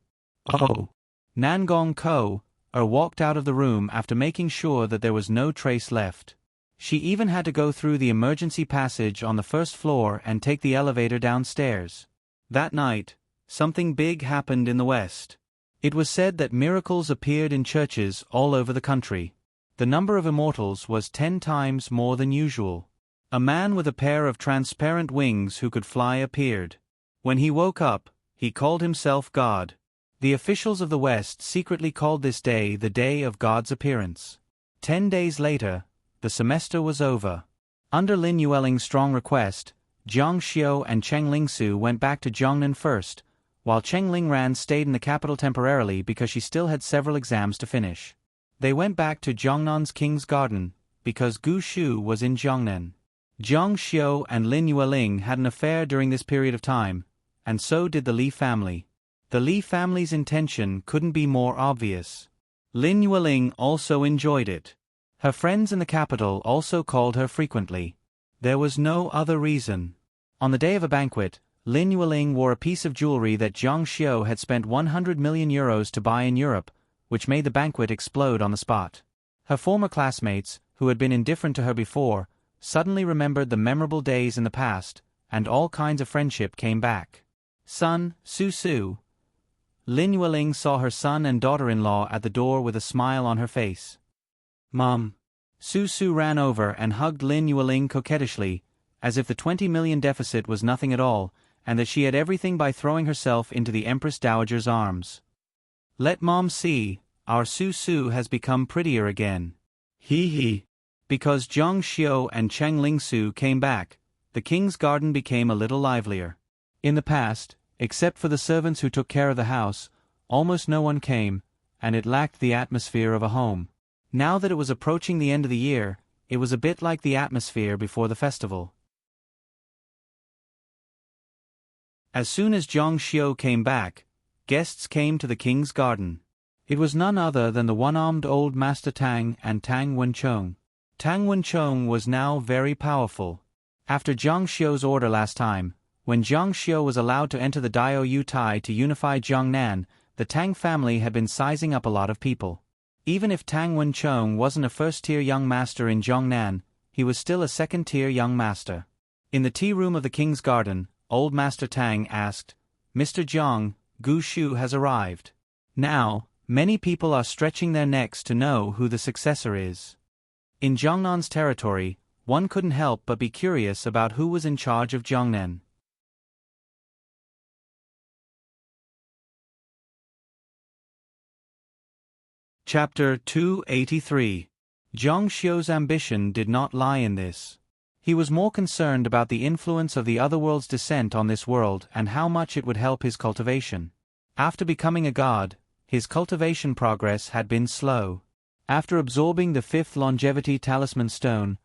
Oh! Nangong Ko walked out of the room after making sure that there was no trace left. She even had to go through the emergency passage on the first floor and take the elevator downstairs. That night, something big happened in the West. It was said that miracles appeared in churches all over the country. The number of immortals was 10 times more than usual. A man with a pair of transparent wings who could fly appeared. When he woke up, he called himself God. The officials of the West secretly called this day the Day of God's Appearance. 10 days later, the semester was over. Under Lin Yueling's strong request, Jiang Xiu and Cheng Lingsu went back to Jiangnan first, while Cheng Lingran stayed in the capital temporarily because she still had several exams to finish. They went back to Jiangnan's King's Garden, because Gu Shu was in Jiangnan. Jiang Xiu and Lin Yueling had an affair during this period of time, and so did the Li family. The Li family's intention couldn't be more obvious. Lin Yueling also enjoyed it. Her friends in the capital also called her frequently. There was no other reason. On the day of a banquet, Lin Yueling wore a piece of jewelry that Jiang Xiu had spent 100 million euros to buy in Europe, which made the banquet explode on the spot. Her former classmates, who had been indifferent to her before, suddenly remembered the memorable days in the past, and all kinds of friendship came back. Son, Su. Lin Yueling saw her son and daughter-in-law at the door with a smile on her face. Mom. Su ran over and hugged Lin Yueling coquettishly, as if the 20 million deficit was nothing at all, and that she had everything by throwing herself into the Empress Dowager's arms. Let Mom see, our Su has become prettier again. He. Because Jiang Xiu and Cheng Lingsu came back, the King's Garden became a little livelier. In the past, except for the servants who took care of the house, almost no one came, and it lacked the atmosphere of a home. Now that it was approaching the end of the year, it was a bit like the atmosphere before the festival. As soon as Jiang Xiu came back, guests came to the King's Garden. It was none other than the one-armed old Master Tang and Tang Wenchong. Tang Wenchong was now very powerful. After Jiang Xiu's order last time, when Jiang Xiu was allowed to enter the Dao Yu Tai to unify Jiangnan, the Tang family had been sizing up a lot of people. Even if Tang Wenchong wasn't a first-tier young master in Jiangnan, he was still a second-tier young master. In the tea room of the King's Garden, old Master Tang asked, "Mr. Jiang, Gu Shu has arrived. Now, many people are stretching their necks to know who the successor is." In Jiangnan's territory, one couldn't help but be curious about who was in charge of Jiangnan. Chapter 283. Jiang Xiu's ambition did not lie in this. He was more concerned about the influence of the otherworld's descent on this world and how much it would help his cultivation. After becoming a god, his cultivation progress had been slow. After absorbing the 5th longevity talisman stone,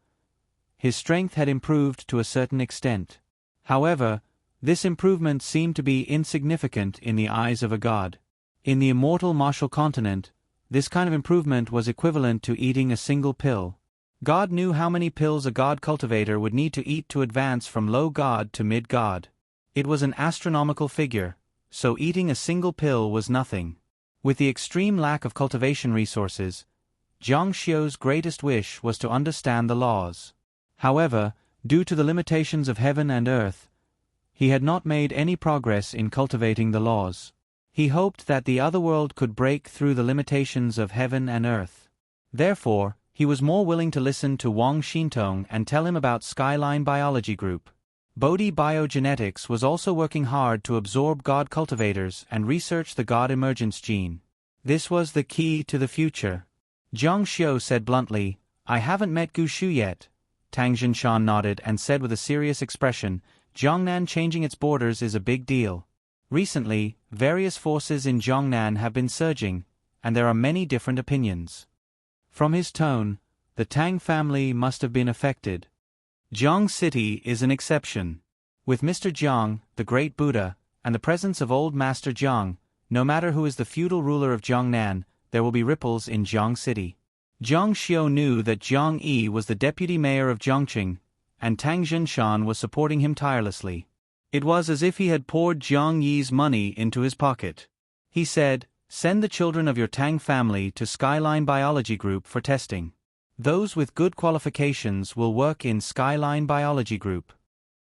his strength had improved to a certain extent. However, this improvement seemed to be insignificant in the eyes of a god. In the immortal martial continent, this kind of improvement was equivalent to eating a single pill. God knew how many pills a god cultivator would need to eat to advance from low god to mid god. It was an astronomical figure, so eating a single pill was nothing. With the extreme lack of cultivation resources, Jiang Xiu's greatest wish was to understand the laws. However, due to the limitations of heaven and earth, he had not made any progress in cultivating the laws. He hoped that the otherworld could break through the limitations of heaven and earth. Therefore, he was more willing to listen to Wang Xintong and tell him about Skyline Biology Group. Bodhi Biogenetics was also working hard to absorb god cultivators and research the god emergence gene. This was the key to the future. Jiang Xiu said bluntly, "I haven't met Gu Shu yet." Tang Jinshan nodded and said with a serious expression, "Jiangnan changing its borders is a big deal. Recently, various forces in Jiangnan have been surging, and there are many different opinions." From his tone, the Tang family must have been affected. Jiang City is an exception. With Mr. Jiang, the great Buddha, and the presence of old Master Jiang, no matter who is the feudal ruler of Jiangnan, there will be ripples in Jiang City. Jiang Xiu knew that Jiang Yi was the deputy mayor of Jiangqing, and Tang Jinshan was supporting him tirelessly. It was as if he had poured Jiang Yi's money into his pocket. He said, "Send the children of your Tang family to Skyline Biology Group for testing. Those with good qualifications will work in Skyline Biology Group.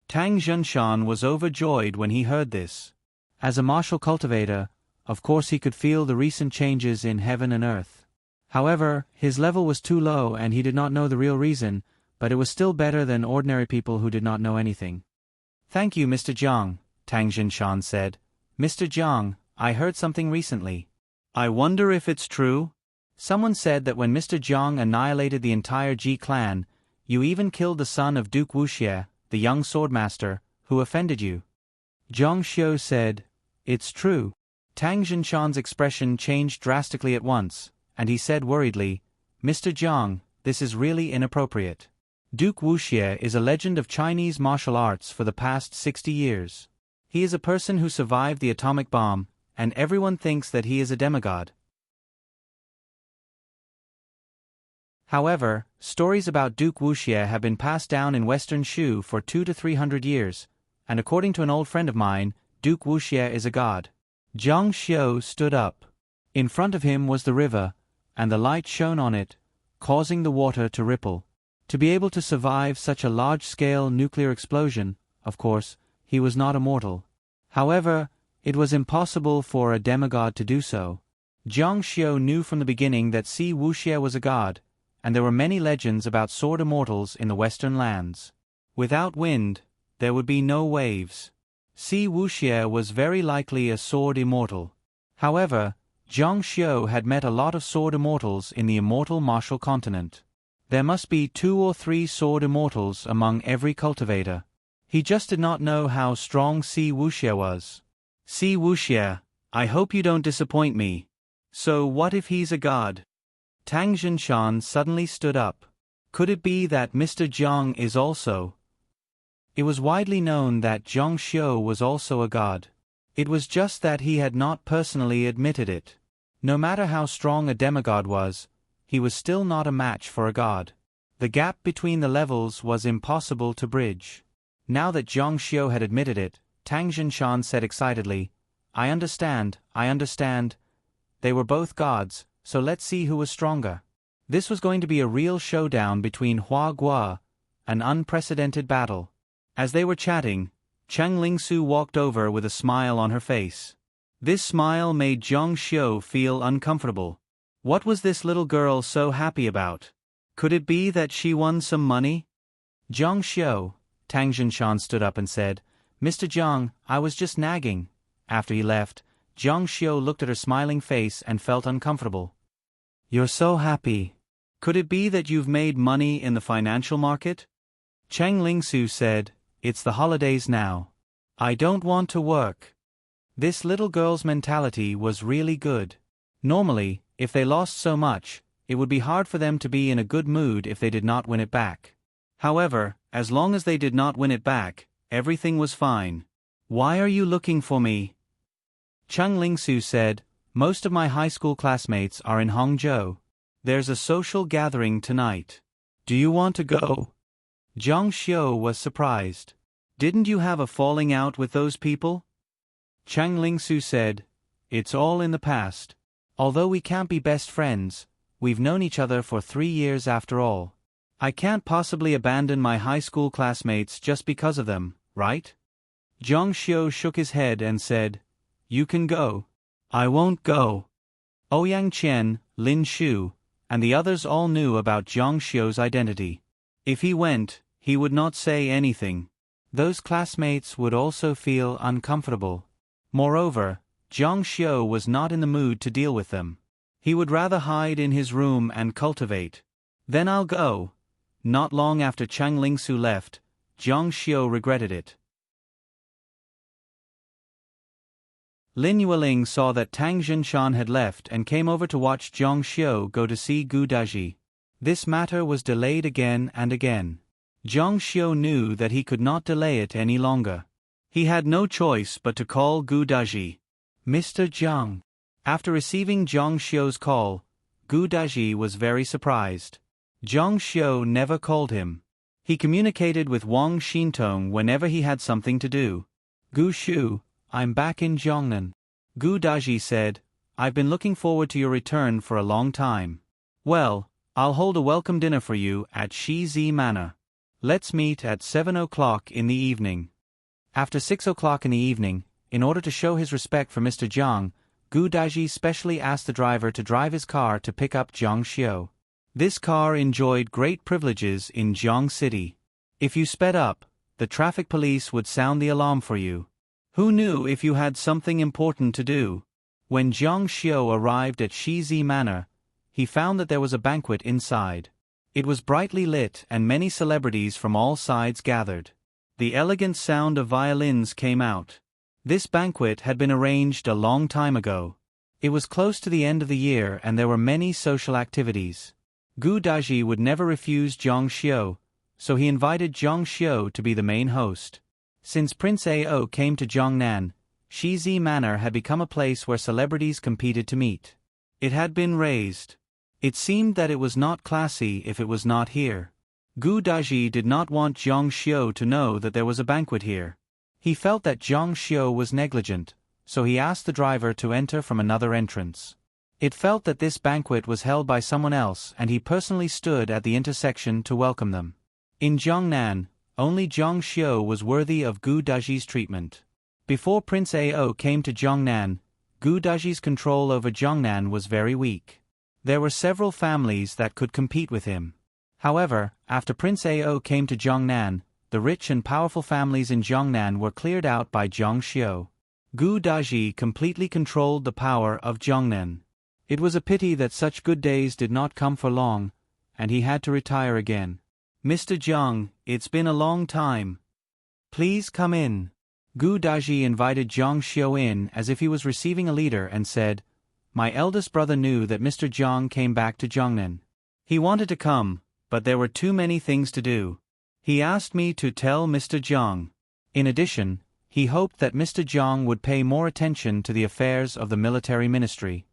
Tang Junshan was overjoyed when he heard this. As a martial cultivator, of course he could feel the recent changes in heaven and earth. However, his level was too low and he did not know the real reason, but it was still better than ordinary people who did not know anything. "Thank you, Mr. Jiang," Tang Junshan said. "Mr. Jiang, I heard something recently. I wonder if it's true? Someone said that when Mr. Jiang annihilated the entire Ji clan, you even killed the son of Duke Wuxie, the young swordmaster, who offended you." Zhang Xiu said, "It's true." Tang Junshan's expression changed drastically at once, and he said worriedly, "Mr. Jiang, this is really inappropriate. Duke Wuxie is a legend of Chinese martial arts for the past 60 years. He is a person who survived the atomic bomb, and everyone thinks that he is a demigod. However, stories about Duke Wuxie have been passed down in Western Shu for 200 to 300 years, and according to an old friend of mine, Duke Wuxie is a god." Zhang Xiu stood up. In front of him was the river, and the light shone on it, causing the water to ripple. To be able to survive such a large-scale nuclear explosion, of course, he was not immortal. However, it was impossible for a demigod to do so. Zhang Xiu knew from the beginning that Si Wuxie was a god, and there were many legends about sword immortals in the western lands. Without wind, there would be no waves. Si Wuxie was very likely a sword immortal. However, Zhang Xiu had met a lot of sword immortals in the immortal martial continent. There must be 2 or 3 sword immortals among every cultivator. He just did not know how strong Si Wuxie was. "Si Wuxie, I hope you don't disappoint me. So what if he's a god?" Tang Junshan suddenly stood up. Could it be that Mr. Jiang is also? It was widely known that Zhang Xiu was also a god. It was just that he had not personally admitted it. No matter how strong a demigod was, he was still not a match for a god. The gap between the levels was impossible to bridge. Now that Zhang Xiu had admitted it, Tang Junshan said excitedly, I understand. They were both gods, so let's see who was stronger." This was going to be a real showdown between Hua Guo, an unprecedented battle. As they were chatting, Cheng Lingsu walked over with a smile on her face. This smile made Zhang Xiu feel uncomfortable. What was this little girl so happy about? Could it be that she won some money? "Zhang Xiu," Tang Junshan stood up and said, "Mr. Jiang, I was just nagging." After he left, Zhang Xiu looked at her smiling face and felt uncomfortable. "You're so happy. Could it be that you've made money in the financial market?" Cheng Lingsu said, "It's the holidays now. I don't want to work." This little girl's mentality was really good. Normally, if they lost so much, it would be hard for them to be in a good mood if they did not win it back. However, as long as they did not win it back, everything was fine. "Why are you looking for me?" Cheng Lingsu said, "Most of my high school classmates are in Hangzhou. There's a social gathering tonight. Do you want to go?" Zhang Xiu was surprised. "Didn't you have a falling out with those people?" Cheng Lingsu said, "It's all in the past. Although we can't be best friends, we've known each other for 3 years after all. I can't possibly abandon my high school classmates just because of them, right?" Zhang Xiu shook his head and said, "You can go." "I won't go." Ouyang Qian, Lin Shu, and the others all knew about Zhang Xiu's identity. If he went, he would not say anything. Those classmates would also feel uncomfortable. Moreover, Zhang Xiu was not in the mood to deal with them. He would rather hide in his room and cultivate. "Then I'll go." Not long after Cheng Lingsu left, Zhang Xiu regretted it. Lin Yueling saw that Tang Junshan had left and came over to watch Zhang Xiu go to see Gu Daji. This matter was delayed again and again. Zhang Xiu knew that he could not delay it any longer. He had no choice but to call Gu Daji. "Mr. Zhang." After receiving Zhang Xiu's call, Gu Daji was very surprised. Zhang Xiu never called him. He communicated with Wang Xintong whenever he had something to do. "Gu Shu, I'm back in Jiangnan." Gu Daji said, "I've been looking forward to your return for a long time." "Well, I'll hold a welcome dinner for you at Shizi Manor. Let's meet at 7 o'clock in the evening. After 6 o'clock in the evening, in order to show his respect for Mr. Jiang, Gu Daji specially asked the driver to drive his car to pick up Jiang Xiu. This car enjoyed great privileges in Jiang City. If you sped up, the traffic police would sound the alarm for you. Who knew if you had something important to do? When Jiang Xiu arrived at Shizi Manor, he found that there was a banquet inside. It was brightly lit and many celebrities from all sides gathered. The elegant sound of violins came out. This banquet had been arranged a long time ago. It was close to the end of the year and there were many social activities. Gu Daji would never refuse Jiang Xiu, so he invited Jiang Xiu to be the main host. Since Prince Ao came to Jiangnan, Shizi Manor had become a place where celebrities competed to meet. It had been raised. It seemed that it was not classy if it was not here. Gu Daji did not want Jiang Xiu to know that there was a banquet here. He felt that Jiang Xiu was negligent, so he asked the driver to enter from another entrance. It felt that this banquet was held by someone else and he personally stood at the intersection to welcome them. In Jiangnan, only Jiang Xiu was worthy of Gu Daji's treatment. Before Prince Ao came to Jiangnan, Gu Daji's control over Jiangnan was very weak. There were several families that could compete with him. However, after Prince Ao came to Jiangnan, the rich and powerful families in Jiangnan were cleared out by Jiang Xiu. Gu Daji completely controlled the power of Jiangnan. It was a pity that such good days did not come for long, and he had to retire again. Mr. Jiang, it's been a long time. Please come in. Gu Daji invited Jiang Xiu in as if he was receiving a leader and said, "My eldest brother knew that Mr. Jiang came back to Jiangnan. He wanted to come, but there were too many things to do. He asked me to tell Mr. Jiang. In addition, he hoped that Mr. Jiang would pay more attention to the affairs of the military ministry."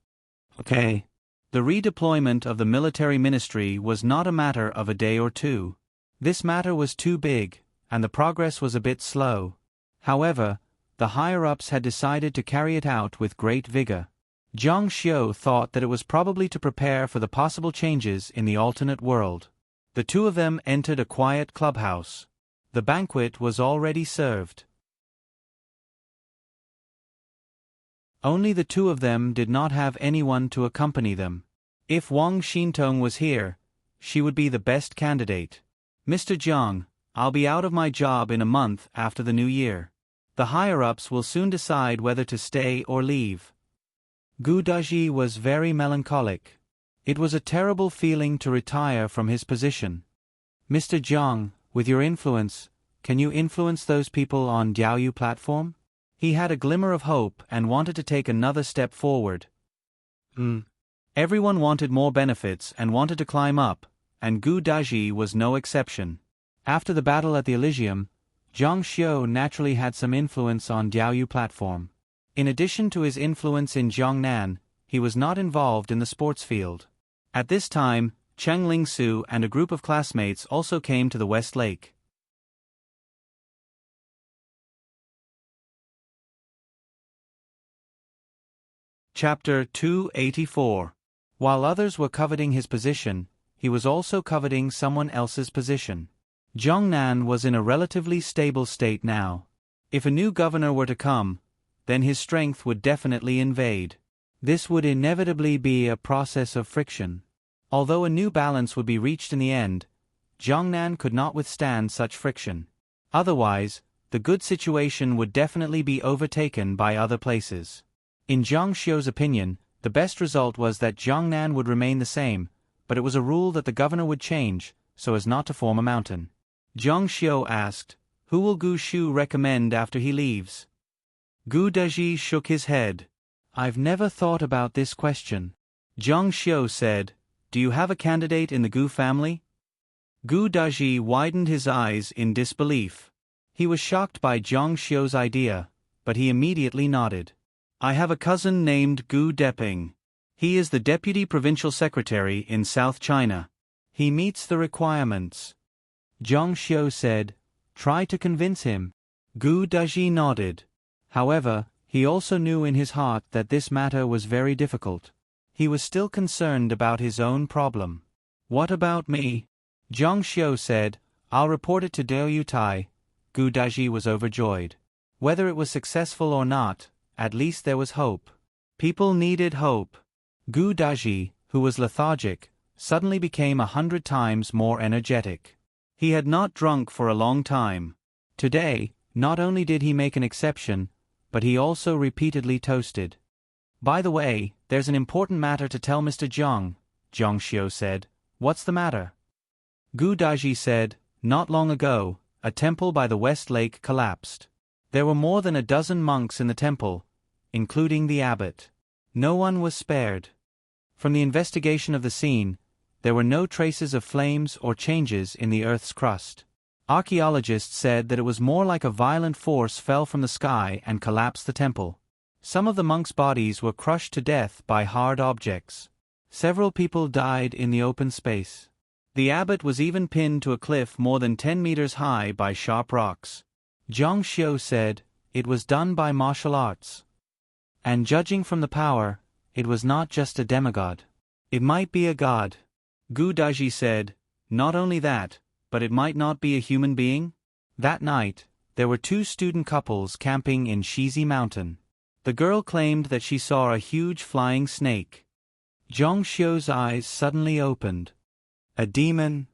Okay. The redeployment of the military ministry was not a matter of a day or two. This matter was too big, and the progress was a bit slow. However, the higher-ups had decided to carry it out with great vigor. Jiang Xiu thought that it was probably to prepare for the possible changes in the alternate world. The two of them entered a quiet clubhouse. The banquet was already served. Only the two of them did not have anyone to accompany them. If Wang Xintong was here, she would be the best candidate. "Mr. Jiang, I'll be out of my job in a month after the new year. The higher-ups will soon decide whether to stay or leave." Gu Daji was very melancholic. It was a terrible feeling to retire from his position. "Mr. Jiang, with your influence, can you influence those people on Diaoyu platform?" He had a glimmer of hope and wanted to take another step forward. Everyone wanted more benefits and wanted to climb up, and Gu Daji was no exception. After the battle at the Elysium, Jiang Xiu naturally had some influence on Diaoyu platform. In addition to his influence in Jiangnan, he was not involved in the sports field. At this time, Cheng Lingsu and a group of classmates also came to the West Lake. Chapter 284. While others were coveting his position, he was also coveting someone else's position. Jiangnan was in a relatively stable state now. If a new governor were to come, then his strength would definitely invade. This would inevitably be a process of friction. Although a new balance would be reached in the end, Jiangnan could not withstand such friction. Otherwise, the good situation would definitely be overtaken by other places. In Jiang Xiu's opinion, the best result was that Jiangnan would remain the same, but it was a rule that the governor would change, so as not to form a mountain. Jiang Xiu asked, "Who will Gu Shu recommend after he leaves?" Gu Daji shook his head. "I've never thought about this question." Jiang Xiu said, "Do you have a candidate in the Gu family?" Gu Daji widened his eyes in disbelief. He was shocked by Jiang Xiu's idea, but he immediately nodded. "I have a cousin named Gu Deping. He is the deputy provincial secretary in South China. He meets the requirements." Jiang Xiu said, "Try to convince him." Gu Daji nodded. However, he also knew in his heart that this matter was very difficult. He was still concerned about his own problem. What about me? Jiang Xiu said, I'll report it to Dou Tai. Gu Daji was overjoyed. Whether it was successful or not, at least there was hope. People needed hope. Gu Daji, who was lethargic, suddenly became 100 times more energetic. He had not drunk for a long time. Today, not only did he make an exception, but he also repeatedly toasted. By the way, there's an important matter to tell Mr. Jiang, Jiang Xiu said. What's the matter? Gu Daji said, not long ago, a temple by the West Lake collapsed. There were more than a dozen monks in the temple, including the abbot. No one was spared. From the investigation of the scene, there were no traces of flames or changes in the Earth's crust. Archaeologists said that it was more like a violent force fell from the sky and collapsed the temple. Some of the monks' bodies were crushed to death by hard objects. Several people died in the open space. The abbot was even pinned to a cliff more than 10 meters high by sharp rocks. Jiang Xiu said, it was done by martial arts. And judging from the power, it was not just a demigod. It might be a god. Gu Daji said, not only that, but it might not be a human being? That night, there were 2 student couples camping in Shizi Mountain. The girl claimed that she saw a huge flying snake. Jiang Xiu's eyes suddenly opened. A demon?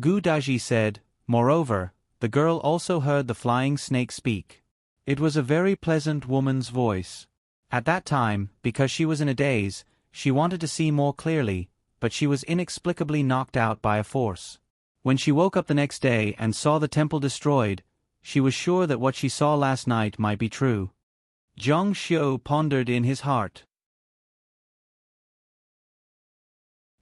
Gu Daji said, moreover, the girl also heard the flying snake speak. It was a very pleasant woman's voice. At that time, because she was in a daze, she wanted to see more clearly, but she was inexplicably knocked out by a force. When she woke up the next day and saw the temple destroyed, she was sure that what she saw last night might be true. Jiang Xiu pondered in his heart.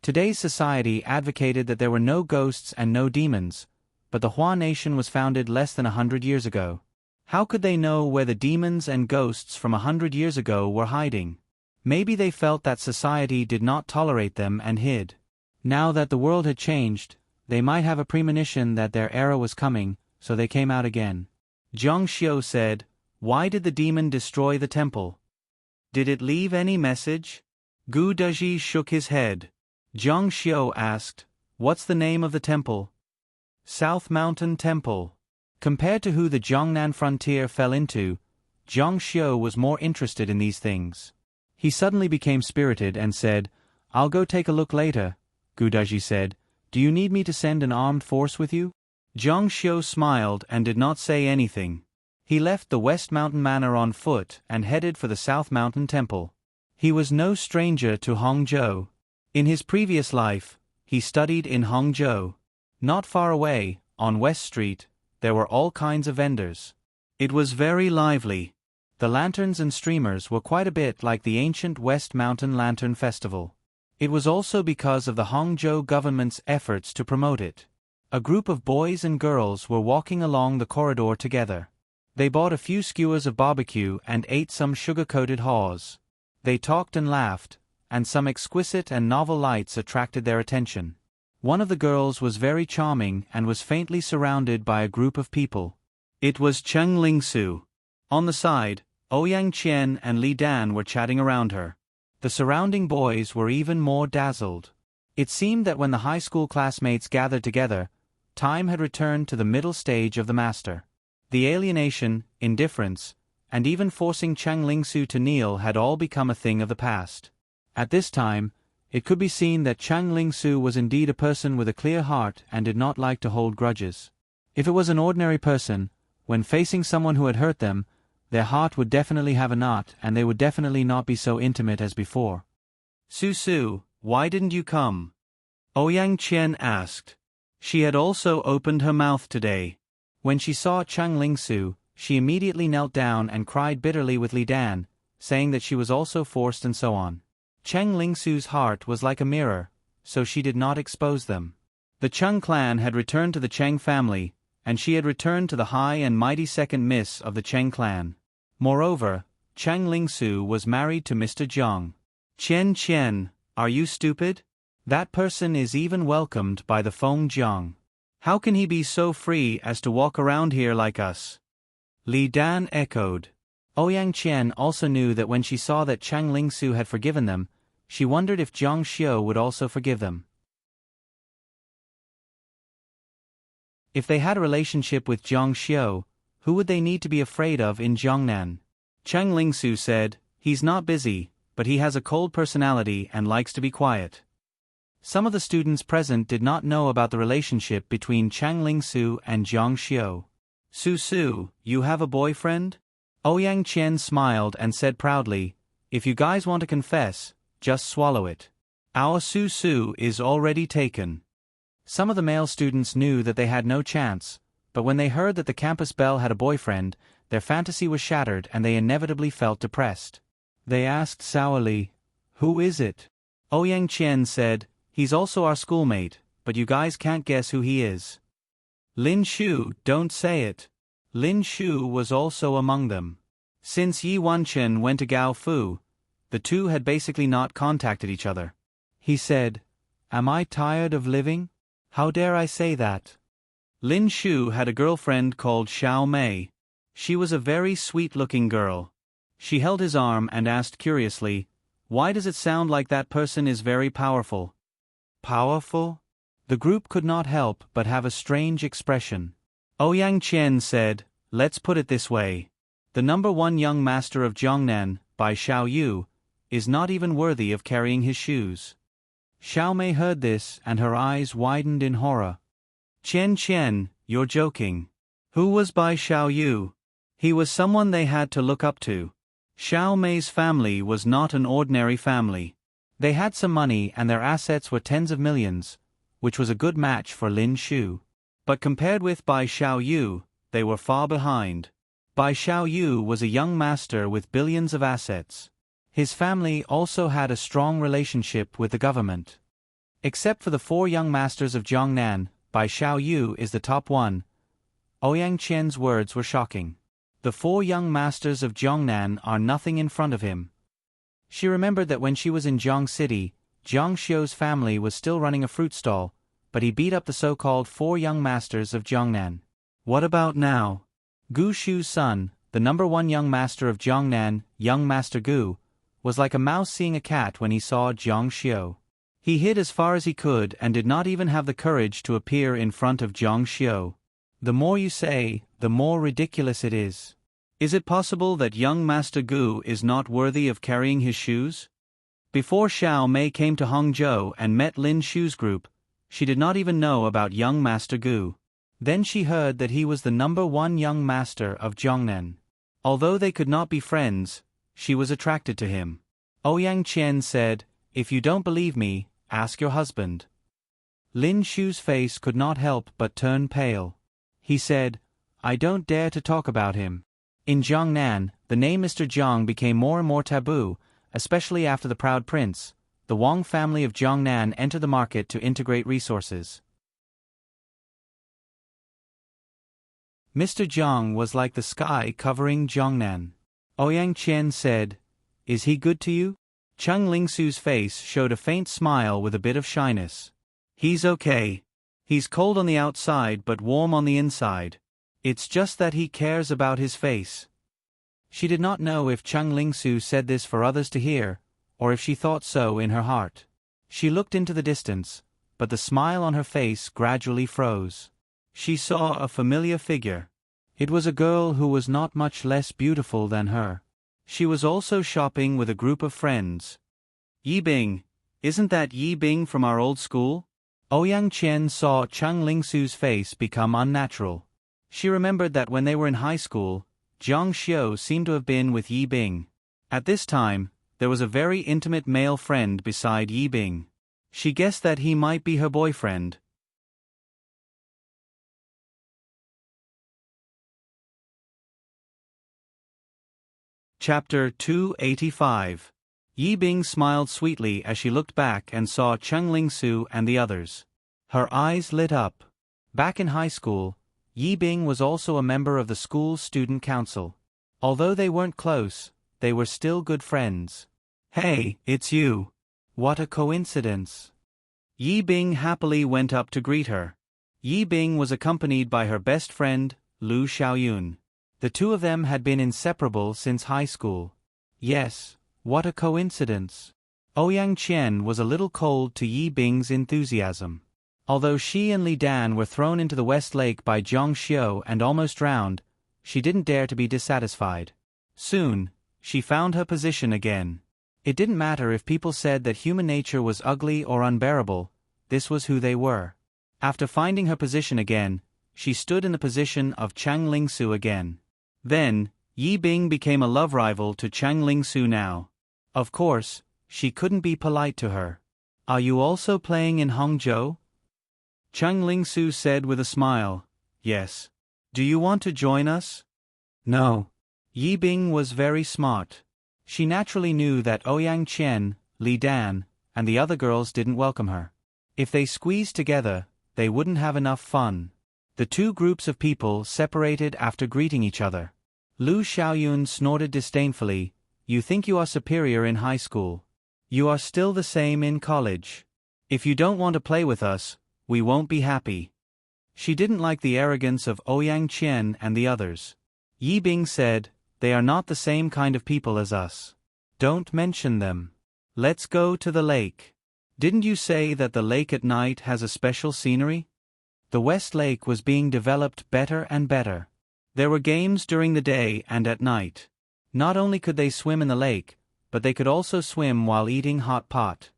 Today's society advocated that there were no ghosts and no demons, but the Hua nation was founded less than 100 years ago. How could they know where the demons and ghosts from 100 years ago were hiding? Maybe they felt that society did not tolerate them and hid. Now that the world had changed, they might have a premonition that their era was coming, so they came out again. Jiang Xiu said, why did the demon destroy the temple? Did it leave any message? Gu Daji shook his head. Jiang Xiu asked, what's the name of the temple? South Mountain Temple. Compared to who the Jiangnan frontier fell into, Jiang Xiu was more interested in these things. He suddenly became spirited and said, I'll go take a look later. Gu Daji said, do you need me to send an armed force with you? Jiang Xiu smiled and did not say anything. He left the West Mountain Manor on foot and headed for the South Mountain Temple. He was no stranger to Hangzhou. In his previous life, he studied in Hangzhou. Not far away, on West Street, there were all kinds of vendors. It was very lively. The lanterns and streamers were quite a bit like the ancient West Mountain Lantern Festival. It was also because of the Hangzhou government's efforts to promote it. A group of boys and girls were walking along the corridor together. They bought a few skewers of barbecue and ate some sugar-coated haws. They talked and laughed, and some exquisite and novel lights attracted their attention. One of the girls was very charming and was faintly surrounded by a group of people. It was Cheng Lingsu. On the side, Ouyang Qian and Li Dan were chatting around her. The surrounding boys were even more dazzled. It seemed that when the high school classmates gathered together, time had returned to the middle stage of the master. The alienation, indifference, and even forcing Cheng Lingsu to kneel had all become a thing of the past. At this time, it could be seen that Cheng Lingsu was indeed a person with a clear heart and did not like to hold grudges. If it was an ordinary person, when facing someone who had hurt them, their heart would definitely have a knot and they would definitely not be so intimate as before. Su, why didn't you come? Ouyang Qian asked. She had also opened her mouth today. When she saw Cheng Lingsu, she immediately knelt down and cried bitterly with Li Dan, saying that she was also forced and so on. Cheng Lingsu's heart was like a mirror, so she did not expose them. The Cheng clan had returned to the Cheng family, and she had returned to the high and mighty second miss of the Cheng clan. Moreover, Cheng Lingsu was married to Mr. Jiang. Qian, are you stupid? That person is even welcomed by the Feng Jiang. How can he be so free as to walk around here like us? Li Dan echoed. Ouyang Qian also knew that when she saw that Cheng Lingsu had forgiven them, she wondered if Jiang Xiu would also forgive them. If they had a relationship with Jiang Xiu, who would they need to be afraid of in Jiangnan? Cheng Lingsu said, "He's not busy, but he has a cold personality and likes to be quiet." Some of the students present did not know about the relationship between Cheng Lingsu and Jiang Xiu. "Su, you have a boyfriend?" Ouyang Qian smiled and said proudly, "If you guys want to confess, just swallow it. Our Su is already taken." Some of the male students knew that they had no chance, but when they heard that the campus belle had a boyfriend, their fantasy was shattered and they inevitably felt depressed. They asked sourly, "Who is it?" Ouyang Qian said, "He's also our schoolmate, but you guys can't guess who he is." "Lin Shu, don't say it." Lin Shu was also among them. Since Yi Wanchen went to Gaofu, the two had basically not contacted each other. He said, "Am I tired of living? How dare I say that?" Lin Shu had a girlfriend called Xiao Mei. She was a very sweet-looking girl. She held his arm and asked curiously, "Why does it sound like that person is very powerful?" "Powerful?" The group could not help but have a strange expression. Ouyang Qian said, "Let's put it this way. The #1 young master of Jiangnan, by Xiao Yu, is not even worthy of carrying his shoes." Xiao Mei heard this and her eyes widened in horror. Qian, you're joking. Who was Bai Xiao Yu? He was someone they had to look up to. Xiao Mei's family was not an ordinary family. They had some money and their assets were tens of millions, which was a good match for Lin Shu. But compared with Bai Xiao Yu, they were far behind. Bai Xiao Yu was a young master with billions of assets. His family also had a strong relationship with the government. Except for the 4 young masters of Jiangnan, Bai Xiao Yu is the top one. Ouyang Qian's words were shocking. The 4 young masters of Jiangnan are nothing in front of him. She remembered that when she was in Jiang City, Jiang Xiu's family was still running a fruit stall, but he beat up the so-called 4 young masters of Jiangnan. What about now? Gu Shu's son, the #1 young master of Jiangnan, young Master Gu, was like a mouse seeing a cat when he saw Jiang Xiu. He hid as far as he could and did not even have the courage to appear in front of Jiang Xiu. The more you say, the more ridiculous it is. Is it possible that young Master Gu is not worthy of carrying his shoes? Before Xiao Mei came to Hangzhou and met Lin Shu's group, she did not even know about young Master Gu. Then she heard that he was the #1 young master of Jiangnan. Although they could not be friends, she was attracted to him. Ouyang Qian said, "If you don't believe me, ask your husband." Lin Shu's face could not help but turn pale. He said, "I don't dare to talk about him." In Jiangnan, the name Mr. Jiang became more and more taboo, especially after the proud prince, the Wang family of Jiangnan, entered the market to integrate resources. Mr. Jiang was like the sky covering Jiangnan. Ouyang Qian said, "Is he good to you?" Cheng Lingsu's face showed a faint smile with a bit of shyness. "He's okay. He's cold on the outside but warm on the inside. It's just that he cares about his face." She did not know if Cheng Lingsu said this for others to hear, or if she thought so in her heart. She looked into the distance, but the smile on her face gradually froze. She saw a familiar figure. It was a girl who was not much less beautiful than her. She was also shopping with a group of friends. "Yi Bing, isn't that Yi Bing from our old school?" Ouyang Qian saw Cheng Lingsu's face become unnatural. She remembered that when they were in high school, Jiang Xiu seemed to have been with Yi Bing. At this time, there was a very intimate male friend beside Yi Bing. She guessed that he might be her boyfriend. Chapter 285. Yi Bing smiled sweetly as she looked back and saw Cheng Lingsu and the others. Her eyes lit up. Back in high school, Yi Bing was also a member of the school's student council. Although they weren't close, they were still good friends. "Hey, it's you. What a coincidence." Yi Bing happily went up to greet her. Yi Bing was accompanied by her best friend, Lu Xiaoyun. The two of them had been inseparable since high school. Yes, what a coincidence. Ouyang Qian was a little cold to Yi Bing's enthusiasm. Although she and Li Dan were thrown into the West Lake by Zhang Xiu and almost drowned, she didn't dare to be dissatisfied. Soon, she found her position again. It didn't matter if people said that human nature was ugly or unbearable, this was who they were. After finding her position again, she stood in the position of Chang Lingsu again. Then, Yi Bing became a love rival to Chang Lingsu now. Of course, she couldn't be polite to her. "Are you also playing in Hangzhou?" Chang Lingsu said with a smile. "Yes. Do you want to join us?" "No." Yi Bing was very smart. She naturally knew that Ouyang Qian, Li Dan, and the other girls didn't welcome her. If they squeezed together, they wouldn't have enough fun. The two groups of people separated after greeting each other. Lu Xiaoyun snorted disdainfully. "You think you are superior in high school. You are still the same in college. If you don't want to play with us, we won't be happy." She didn't like the arrogance of Ouyang Qian and the others. Yi Bing said, "They are not the same kind of people as us. Don't mention them. Let's go to the lake." "Didn't you say that the lake at night has a special scenery?" The West Lake was being developed better and better. There were games during the day and at night. Not only could they swim in the lake, but they could also swim while eating hot pot.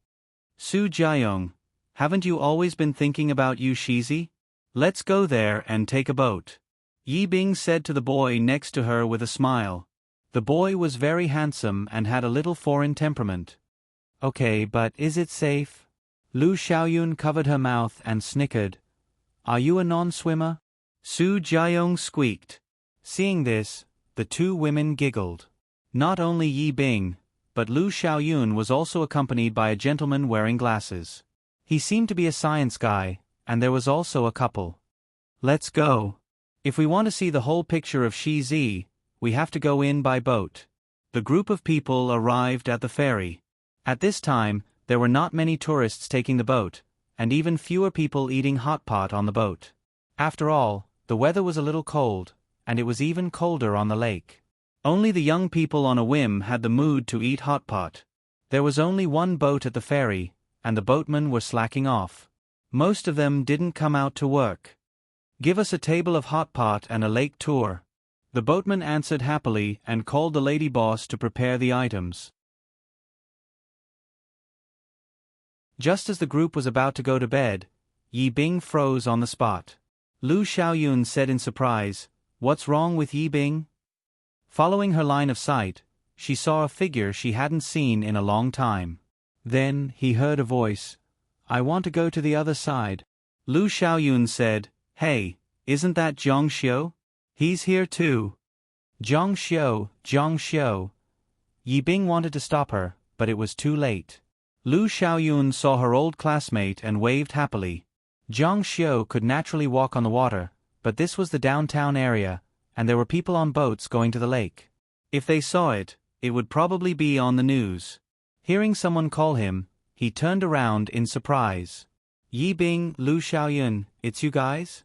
"Su Jiayong, haven't you always been thinking about Yu Shizi? Let's go there and take a boat," Yi Bing said to the boy next to her with a smile. The boy was very handsome and had a little foreign temperament. "Okay, but is it safe?" Lu Xiaoyun covered her mouth and snickered. "Are you a non-swimmer?" Su Jiayong squeaked. Seeing this, the two women giggled. Not only Yi Bing, but Lu Xiaoyun was also accompanied by a gentleman wearing glasses. He seemed to be a science guy, and there was also a couple. "Let's go. If we want to see the whole picture of Shizi, we have to go in by boat." The group of people arrived at the ferry. At this time, there were not many tourists taking the boat, and even fewer people eating hot pot on the boat. After all, the weather was a little cold, and it was even colder on the lake. Only the young people on a whim had the mood to eat hot pot. There was only one boat at the ferry, and the boatmen were slacking off. Most of them didn't come out to work. "Give us a table of hot pot and a lake tour." The boatman answered happily and called the lady boss to prepare the items. Just as the group was about to go to bed, Yi Bing froze on the spot. Lu Xiaoyun said in surprise, "What's wrong with Yi Bing?" Following her line of sight, she saw a figure she hadn't seen in a long time. Then, he heard a voice. "I want to go to the other side." Lu Xiaoyun said, "Hey, isn't that Zhang Xiu? He's here too." Zhang Xiu, Zhang Xiu. Yi Bing wanted to stop her, but it was too late. Lu Xiaoyun saw her old classmate and waved happily. Zhang Xiu could naturally walk on the water, but this was the downtown area, and there were people on boats going to the lake. If they saw it, it would probably be on the news. Hearing someone call him, he turned around in surprise. "Yi Bing, Lu Xiaoyun, it's you guys?"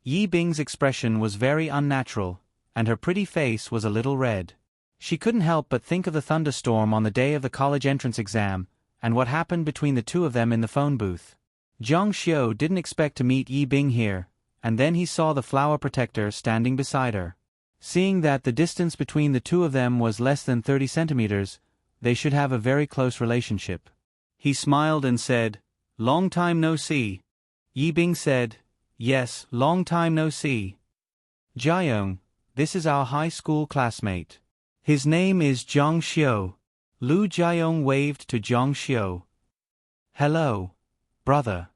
Yi Bing's expression was very unnatural, and her pretty face was a little red. She couldn't help but think of the thunderstorm on the day of the college entrance exam, and what happened between the two of them in the phone booth. Zhang Xiu didn't expect to meet Yi Bing here, and then he saw the flower protector standing beside her. Seeing that the distance between the two of them was less than 30 centimeters, they should have a very close relationship. He smiled and said, "Long time no see." Yi Bing said, "Yes, long time no see. Jiayong, this is our high school classmate. His name is Zhang Xiu." Lu Jiayong waved to Zhang Xiu. "Hello, brother."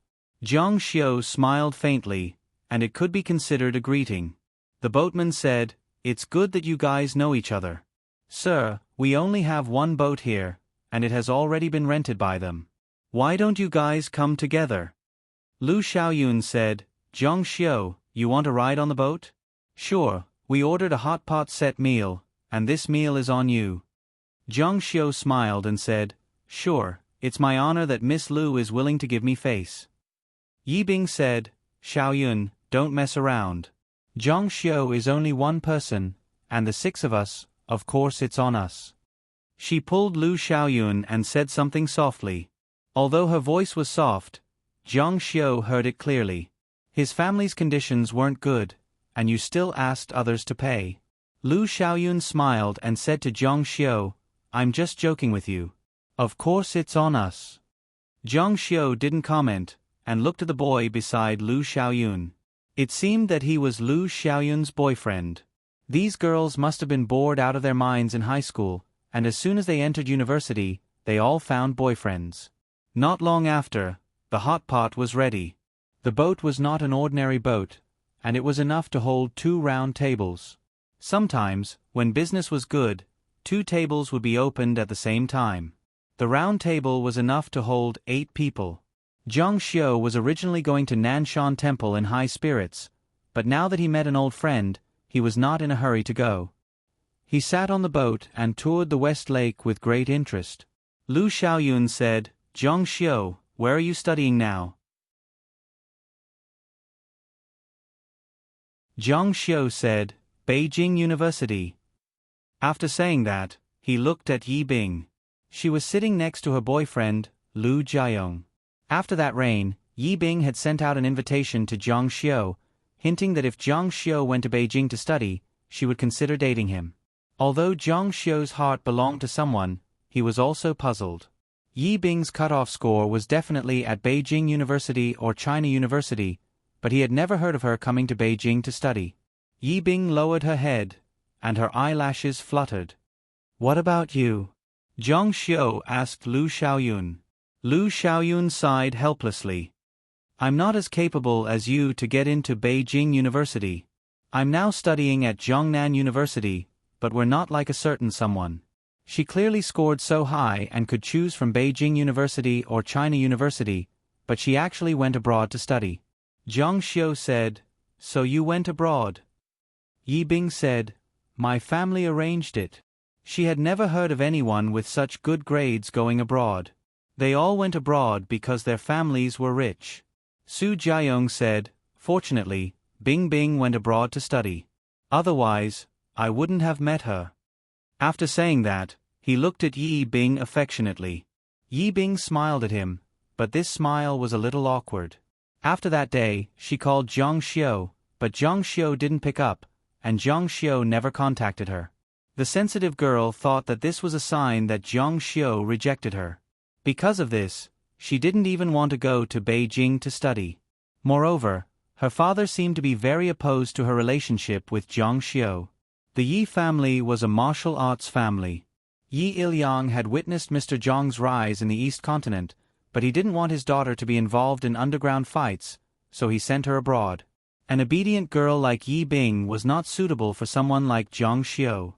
Zhang Xiu smiled faintly, and it could be considered a greeting. The boatman said, "It's good that you guys know each other. Sir, we only have one boat here, and it has already been rented by them. Why don't you guys come together?" Lu Xiaoyun said, "Zhang Xiu, you want a ride on the boat?" "Sure, we ordered a hot pot set meal, and this meal is on you." Zhang Xiu smiled and said, "Sure, it's my honor that Miss Lu is willing to give me face." Yi Bing said, "Xiaoyun, don't mess around. Zhang Xiu is only one person, and the six of us, of course it's on us." She pulled Lu Xiaoyun and said something softly. Although her voice was soft, Jiang Xiu heard it clearly. His family's conditions weren't good, and you still asked others to pay. Lu Xiaoyun smiled and said to Jiang Xiu, I'm just joking with you. Of course it's on us. Jiang Xiu didn't comment, and looked at the boy beside Lu Xiaoyun. It seemed that he was Lu Xiaoyun's boyfriend. These girls must have been bored out of their minds in high school, and as soon as they entered university, they all found boyfriends. Not long after, the hot pot was ready. The boat was not an ordinary boat, and it was enough to hold 2 round tables. Sometimes, when business was good, 2 tables would be opened at the same time. The round table was enough to hold 8 people. Jiang Xiu was originally going to Nanshan Temple in high spirits, but now that he met an old friend, he was not in a hurry to go. He sat on the boat and toured the West Lake with great interest. Lu Xiaoyun said, Jiang Xiu, where are you studying now? Jiang Xiu said, Beijing University. After saying that, he looked at Yi Bing. She was sitting next to her boyfriend, Lu Jiayong. After that rain, Yi Bing had sent out an invitation to Jiang Xiu, hinting that if Jiang Xiu went to Beijing to study, she would consider dating him. Although Jiang Xiu's heart belonged to someone, he was also puzzled. Yi Bing's cutoff score was definitely at Beijing University or China University, but he had never heard of her coming to Beijing to study. Yi Bing lowered her head, and her eyelashes fluttered. What about you? Jiang Xiu asked Lu Xiaoyun. Lu Xiaoyun sighed helplessly. I'm not as capable as you to get into Beijing University. I'm now studying at Jiangnan University, but we're not like a certain someone. She clearly scored so high and could choose from Beijing University or China University, but she actually went abroad to study. Jiang Xiu said, So you went abroad? Yi Bing said, My family arranged it. She had never heard of anyone with such good grades going abroad. They all went abroad because their families were rich. Su Jiayong said, Fortunately, Bing Bing went abroad to study. Otherwise, I wouldn't have met her. After saying that, he looked at Yi Bing affectionately. Yi Bing smiled at him, but this smile was a little awkward. After that day, she called Jiang Xiu, but Jiang Xiu didn't pick up, and Jiang Xiu never contacted her. The sensitive girl thought that this was a sign that Jiang Xiu rejected her. Because of this, she didn't even want to go to Beijing to study. Moreover, her father seemed to be very opposed to her relationship with Jiang Xiu. The Yi family was a martial arts family. Yi Ilyang had witnessed Mr. Zhang's rise in the East Continent, but he didn't want his daughter to be involved in underground fights, so he sent her abroad. An obedient girl like Yi Bing was not suitable for someone like Jiang Xiu.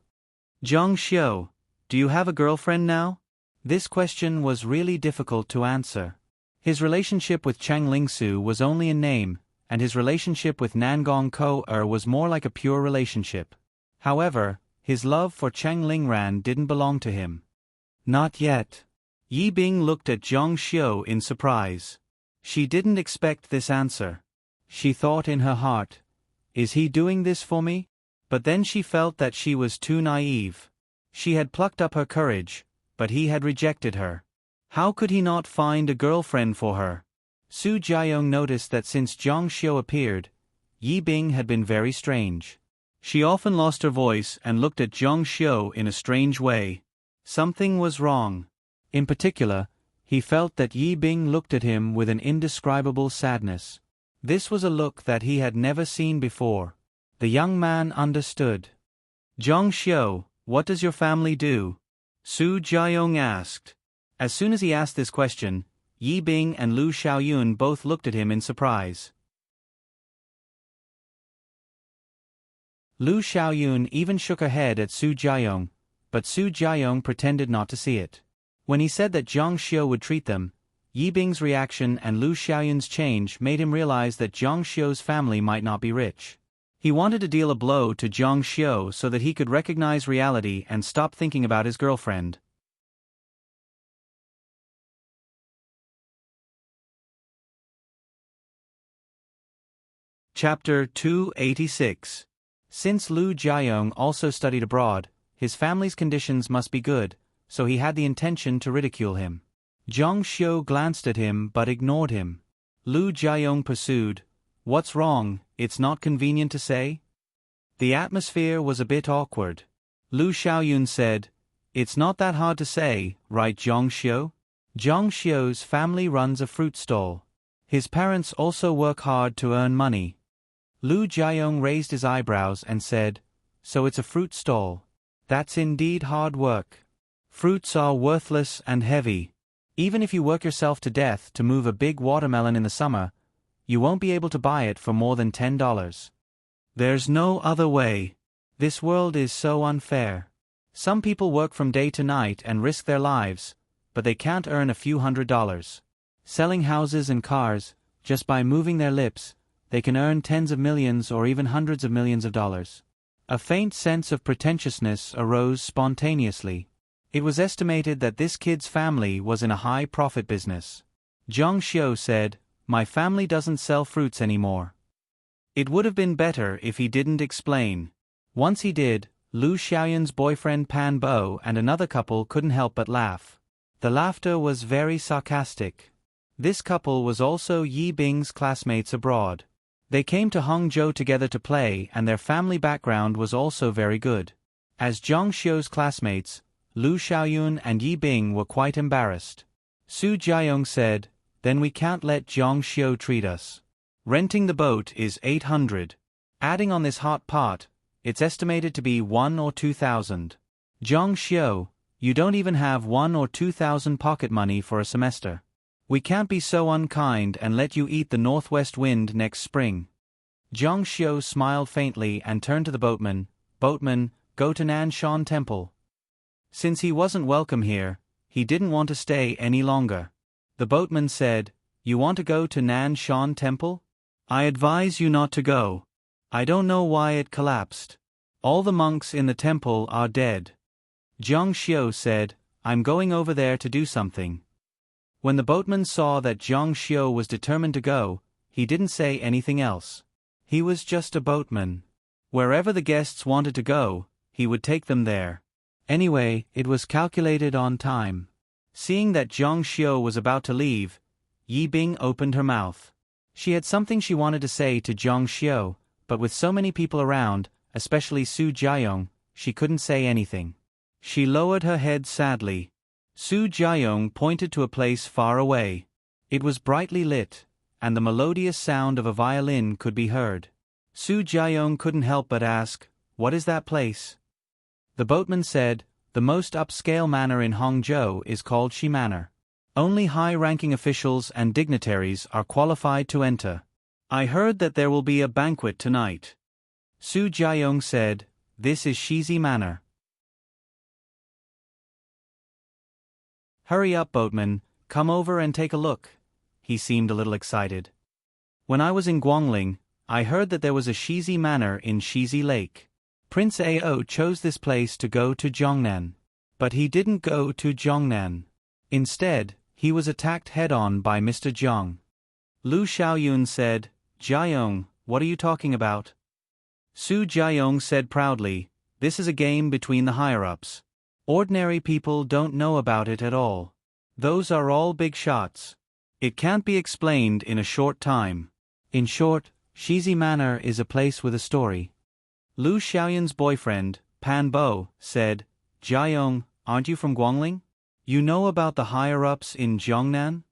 Jiang Xiu, do you have a girlfriend now? This question was really difficult to answer. His relationship with Cheng Lingsu was only in name, and his relationship with Nangong Ko-er was more like a pure relationship. However, his love for Cheng Lingran didn't belong to him. Not yet. Yi Bing looked at Jiang Xiu in surprise. She didn't expect this answer. She thought in her heart, Is he doing this for me? But then she felt that she was too naive. She had plucked up her courage, but he had rejected her. How could he not find a girlfriend for her? Su Jiayong noticed that since Jiang Xiu appeared, Yi Bing had been very strange. She often lost her voice and looked at Jiang Xiu in a strange way. Something was wrong. In particular, he felt that Yi Bing looked at him with an indescribable sadness. This was a look that he had never seen before. The young man understood. Jiang Xiu, what does your family do? Su Jiayong asked. As soon as he asked this question, Yi Bing and Lu Xiaoyun both looked at him in surprise. Lu Xiaoyun even shook her head at Su Jiayong, but Su Jiayong pretended not to see it. When he said that Jiang Xiu would treat them, Yi Bing's reaction and Lu Xiaoyun's change made him realize that Jiang Xiu's family might not be rich. He wanted to deal a blow to Jiang Xiu so that he could recognize reality and stop thinking about his girlfriend. Chapter 286. Since Lu Jiayong also studied abroad, his family's conditions must be good, so he had the intention to ridicule him. Jiang Xiu glanced at him but ignored him. Lu Jiayong pursued. What's wrong, it's not convenient to say? The atmosphere was a bit awkward. Lu Xiaoyun said, It's not that hard to say, right Zhang Xiu? Zhang Xiu's family runs a fruit stall. His parents also work hard to earn money. Lu Jiayong raised his eyebrows and said, So it's a fruit stall. That's indeed hard work. Fruits are worthless and heavy. Even if you work yourself to death to move a big watermelon in the summer, you won't be able to buy it for more than $10. There's no other way. This world is so unfair. Some people work from day to night and risk their lives, but they can't earn a few $100s. Selling houses and cars, just by moving their lips, they can earn tens of millions or even hundreds of millions of dollars. A faint sense of pretentiousness arose spontaneously. It was estimated that this kid's family was in a high-profit business. Zhang Xiu said, My family doesn't sell fruits anymore. It would have been better if he didn't explain. Once he did, Lu Xiaoyun's boyfriend Pan Bo and another couple couldn't help but laugh. The laughter was very sarcastic. This couple was also Yi Bing's classmates abroad. They came to Hangzhou together to play and their family background was also very good. As Zhang Xiu's classmates, Lu Xiaoyun and Yi Bing were quite embarrassed. Su Jiayong said, Then we can't let Zhang Xiu treat us. Renting the boat is 800. Adding on this hot pot, it's estimated to be 1 or 2,000. Zhang Xiu, you don't even have 1 or 2,000 pocket money for a semester. We can't be so unkind and let you eat the northwest wind next spring. Zhang Xiu smiled faintly and turned to the boatman. Boatman, go to Nanshan Temple. Since he wasn't welcome here, he didn't want to stay any longer. The boatman said, You want to go to Nanshan Temple? I advise you not to go. I don't know why it collapsed. All the monks in the temple are dead. Zhang Xiu said, I'm going over there to do something. When the boatman saw that Zhang Xiu was determined to go, he didn't say anything else. He was just a boatman. Wherever the guests wanted to go, he would take them there. Anyway, it was calculated on time. Seeing that Zhang Xiu was about to leave, Yi Bing opened her mouth. She had something she wanted to say to Zhang Xiu, but with so many people around, especially Su Jiayong, she couldn't say anything. She lowered her head sadly. Su Jiayong pointed to a place far away. It was brightly lit, and the melodious sound of a violin could be heard. Su Jiayong couldn't help but ask, What is that place? The boatman said, The most upscale manor in Hangzhou is called Shi Manor. Only high-ranking officials and dignitaries are qualified to enter. I heard that there will be a banquet tonight. Su Jiayong said, This is Shizi Manor. Hurry up, boatman, come over and take a look. He seemed a little excited. When I was in Guangling, I heard that there was a Shizi Manor in Shizi Lake. Prince Ao chose this place to go to Zhongnan. But he didn't go to Zhongnan. Instead, he was attacked head-on by Mr. Zhang. Lu Xiaoyun said, Jiayong, what are you talking about? Su Jiayong said proudly, This is a game between the higher-ups. Ordinary people don't know about it at all. Those are all big shots. It can't be explained in a short time. In short, Shizi Manor is a place with a story. Lu Xiaoyun's boyfriend, Pan Bo, said, Jiayong, aren't you from Guangling? You know about the higher-ups in Zhongnan?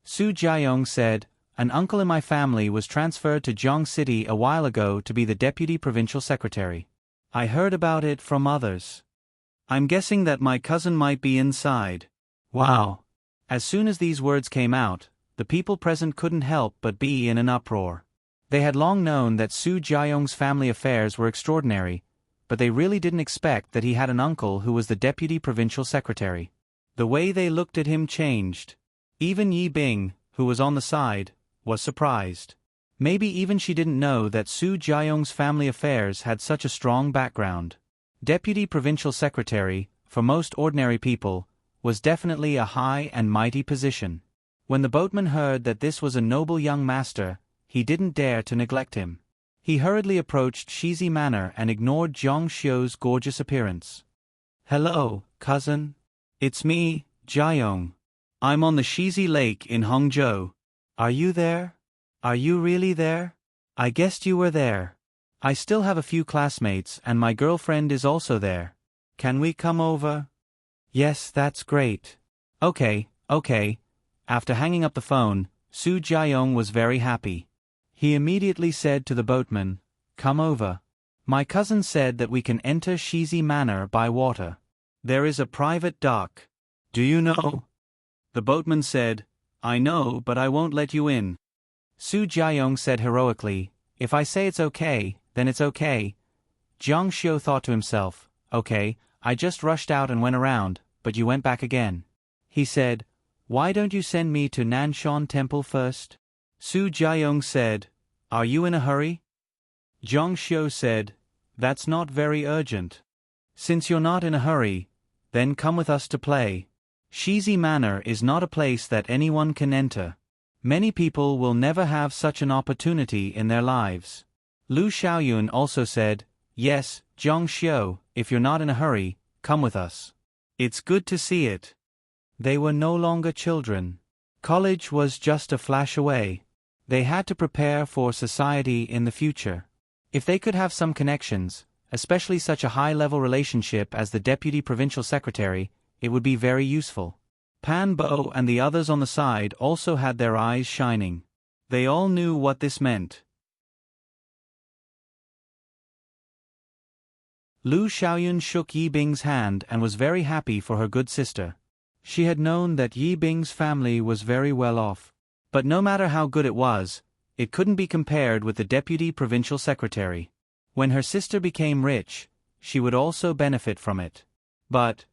Su Jiayong said, An uncle in my family was transferred to Zhong City a while ago to be the deputy provincial secretary. I heard about it from others. I'm guessing that my cousin might be inside. Wow. As soon as these words came out, the people present couldn't help but be in an uproar. They had long known that Su Jiayong's family affairs were extraordinary, but they really didn't expect that he had an uncle who was the deputy provincial secretary. The way they looked at him changed. Even Yi Bing, who was on the side, was surprised. Maybe even she didn't know that Su Jiayong's family affairs had such a strong background. Deputy Provincial Secretary, for most ordinary people, was definitely a high and mighty position. When the boatman heard that this was a noble young master, he didn't dare to neglect him. He hurriedly approached Shizi Manor and ignored Zhang Xiu's gorgeous appearance. Hello, cousin. It's me, Jiayong. I'm on the Shizi Lake in Hangzhou. Are you there? Are you really there? I guessed you were there. I still have a few classmates and my girlfriend is also there. Can we come over? Yes, that's great. Okay. After hanging up the phone, Su Jiayong was very happy. He immediately said to the boatman, "Come over. My cousin said that we can enter Shizi Manor by water. There is a private dock. Do you know?" The boatman said, "I know, but I won't let you in." Su Jiayong said heroically, "If I say it's okay, then it's okay." Jiang Xiu thought to himself, "Okay, I just rushed out and went around, but you went back again." He said, "Why don't you send me to Nanshan Temple first?" Su Jiayong said, "Are you in a hurry?" Jiang Xiu said, "That's not very urgent. Since you're not in a hurry, then come with us to play. Shizi Manor is not a place that anyone can enter. Many people will never have such an opportunity in their lives." Lu Xiaoyun also said, "Yes, Jiang Xiu, if you're not in a hurry, come with us. It's good to see it." They were no longer children. College was just a flash away. They had to prepare for society in the future. If they could have some connections, especially such a high-level relationship as the deputy provincial secretary, it would be very useful. Pan Bo and the others on the side also had their eyes shining. They all knew what this meant. Lu Xiaoyun shook Yi Bing's hand and was very happy for her good sister. She had known that Yi Bing's family was very well off. But no matter how good it was, it couldn't be compared with the deputy provincial secretary. When her sister became rich, she would also benefit from it. But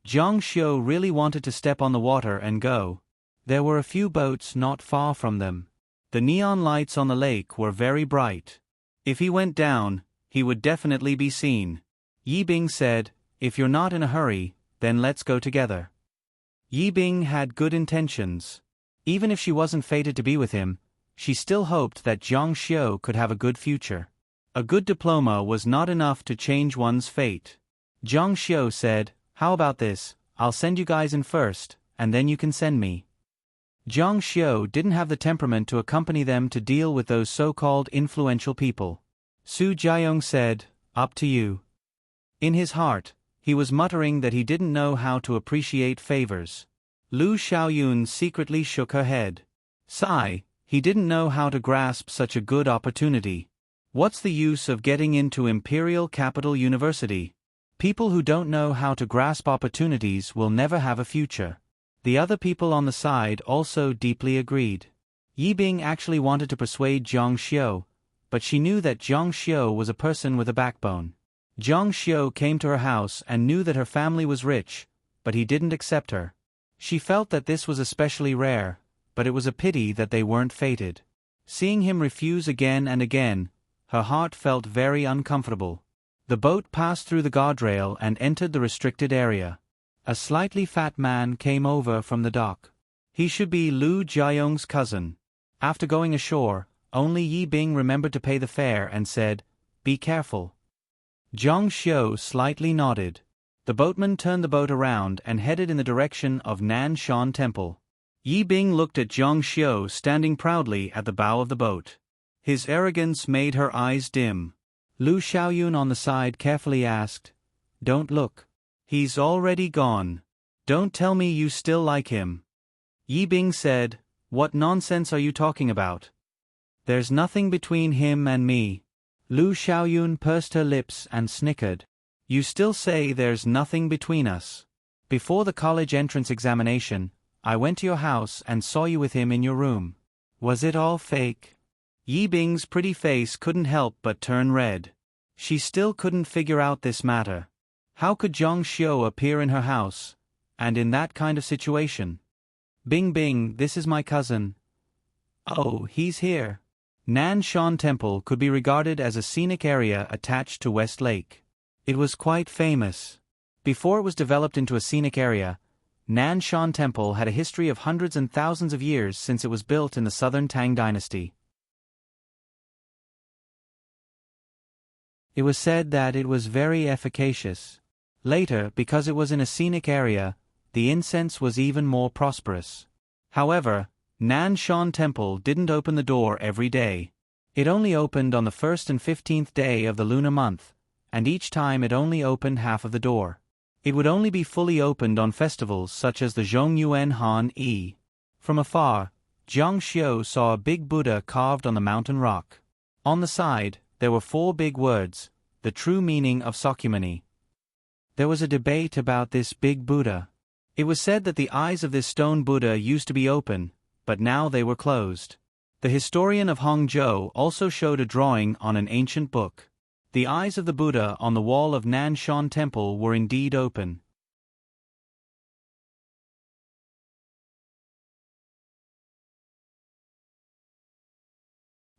Jiang Xiu really wanted to step on the water and go. There were a few boats not far from them. The neon lights on the lake were very bright. If he went down, he would definitely be seen. Yi Bing said, "If you're not in a hurry, then let's go together." Yi Bing had good intentions. Even if she wasn't fated to be with him, she still hoped that Jiang Xiu could have a good future. A good diploma was not enough to change one's fate. Jiang Xiu said, "How about this? I'll send you guys in first, and then you can send me." Jiang Xiu didn't have the temperament to accompany them to deal with those so-called influential people. Su Jiayong said, "Up to you." In his heart, he was muttering that he didn't know how to appreciate favors. Lu Xiaoyun secretly shook her head. Sigh, he didn't know how to grasp such a good opportunity. What's the use of getting into Imperial Capital University? People who don't know how to grasp opportunities will never have a future. The other people on the side also deeply agreed. Yi Bing actually wanted to persuade Jiang Xiu, but she knew that Jiang Xiu was a person with a backbone. Jiang Xiu came to her house and knew that her family was rich, but he didn't accept her. She felt that this was especially rare, but it was a pity that they weren't fated. Seeing him refuse again and again, her heart felt very uncomfortable. The boat passed through the guardrail and entered the restricted area. A slightly fat man came over from the dock. He should be Lu Jiayong's cousin. After going ashore, only Yi Bing remembered to pay the fare and said, "Be careful." Jiang Xiu slightly nodded. The boatman turned the boat around and headed in the direction of Nanshan Temple. Yi Bing looked at Jiang Xiu standing proudly at the bow of the boat. His arrogance made her eyes dim. Lu Xiaoyun on the side carefully asked, "Don't look. He's already gone. Don't tell me you still like him." Yi Bing said, "What nonsense are you talking about? There's nothing between him and me." Lu Xiaoyun pursed her lips and snickered. "You still say there's nothing between us. Before the college entrance examination, I went to your house and saw you with him in your room. Was it all fake?" Yi Bing's pretty face couldn't help but turn red. She still couldn't figure out this matter. How could Jiang Xiu appear in her house, and in that kind of situation? "Bing Bing, this is my cousin." "Oh, he's here." Nanshan Temple could be regarded as a scenic area attached to West Lake. It was quite famous. Before it was developed into a scenic area, Nanshan Temple had a history of hundreds and thousands of years since it was built in the southern Tang dynasty. It was said that it was very efficacious. Later, because it was in a scenic area, the incense was even more prosperous. However, Nan Shan Temple didn't open the door every day. It only opened on the 1st and 15th day of the lunar month, and each time it only opened half of the door. It would only be fully opened on festivals such as the Zhongyuan Han Yi. From afar, Jiang Xiu saw a big Buddha carved on the mountain rock. On the side, there were 4 big words, the true meaning of Sakyamuni. There was a debate about this big Buddha. It was said that the eyes of this stone Buddha used to be open, but now they were closed. The historian of Hangzhou also showed a drawing on an ancient book. The eyes of the Buddha on the wall of Nan Shan Temple were indeed open.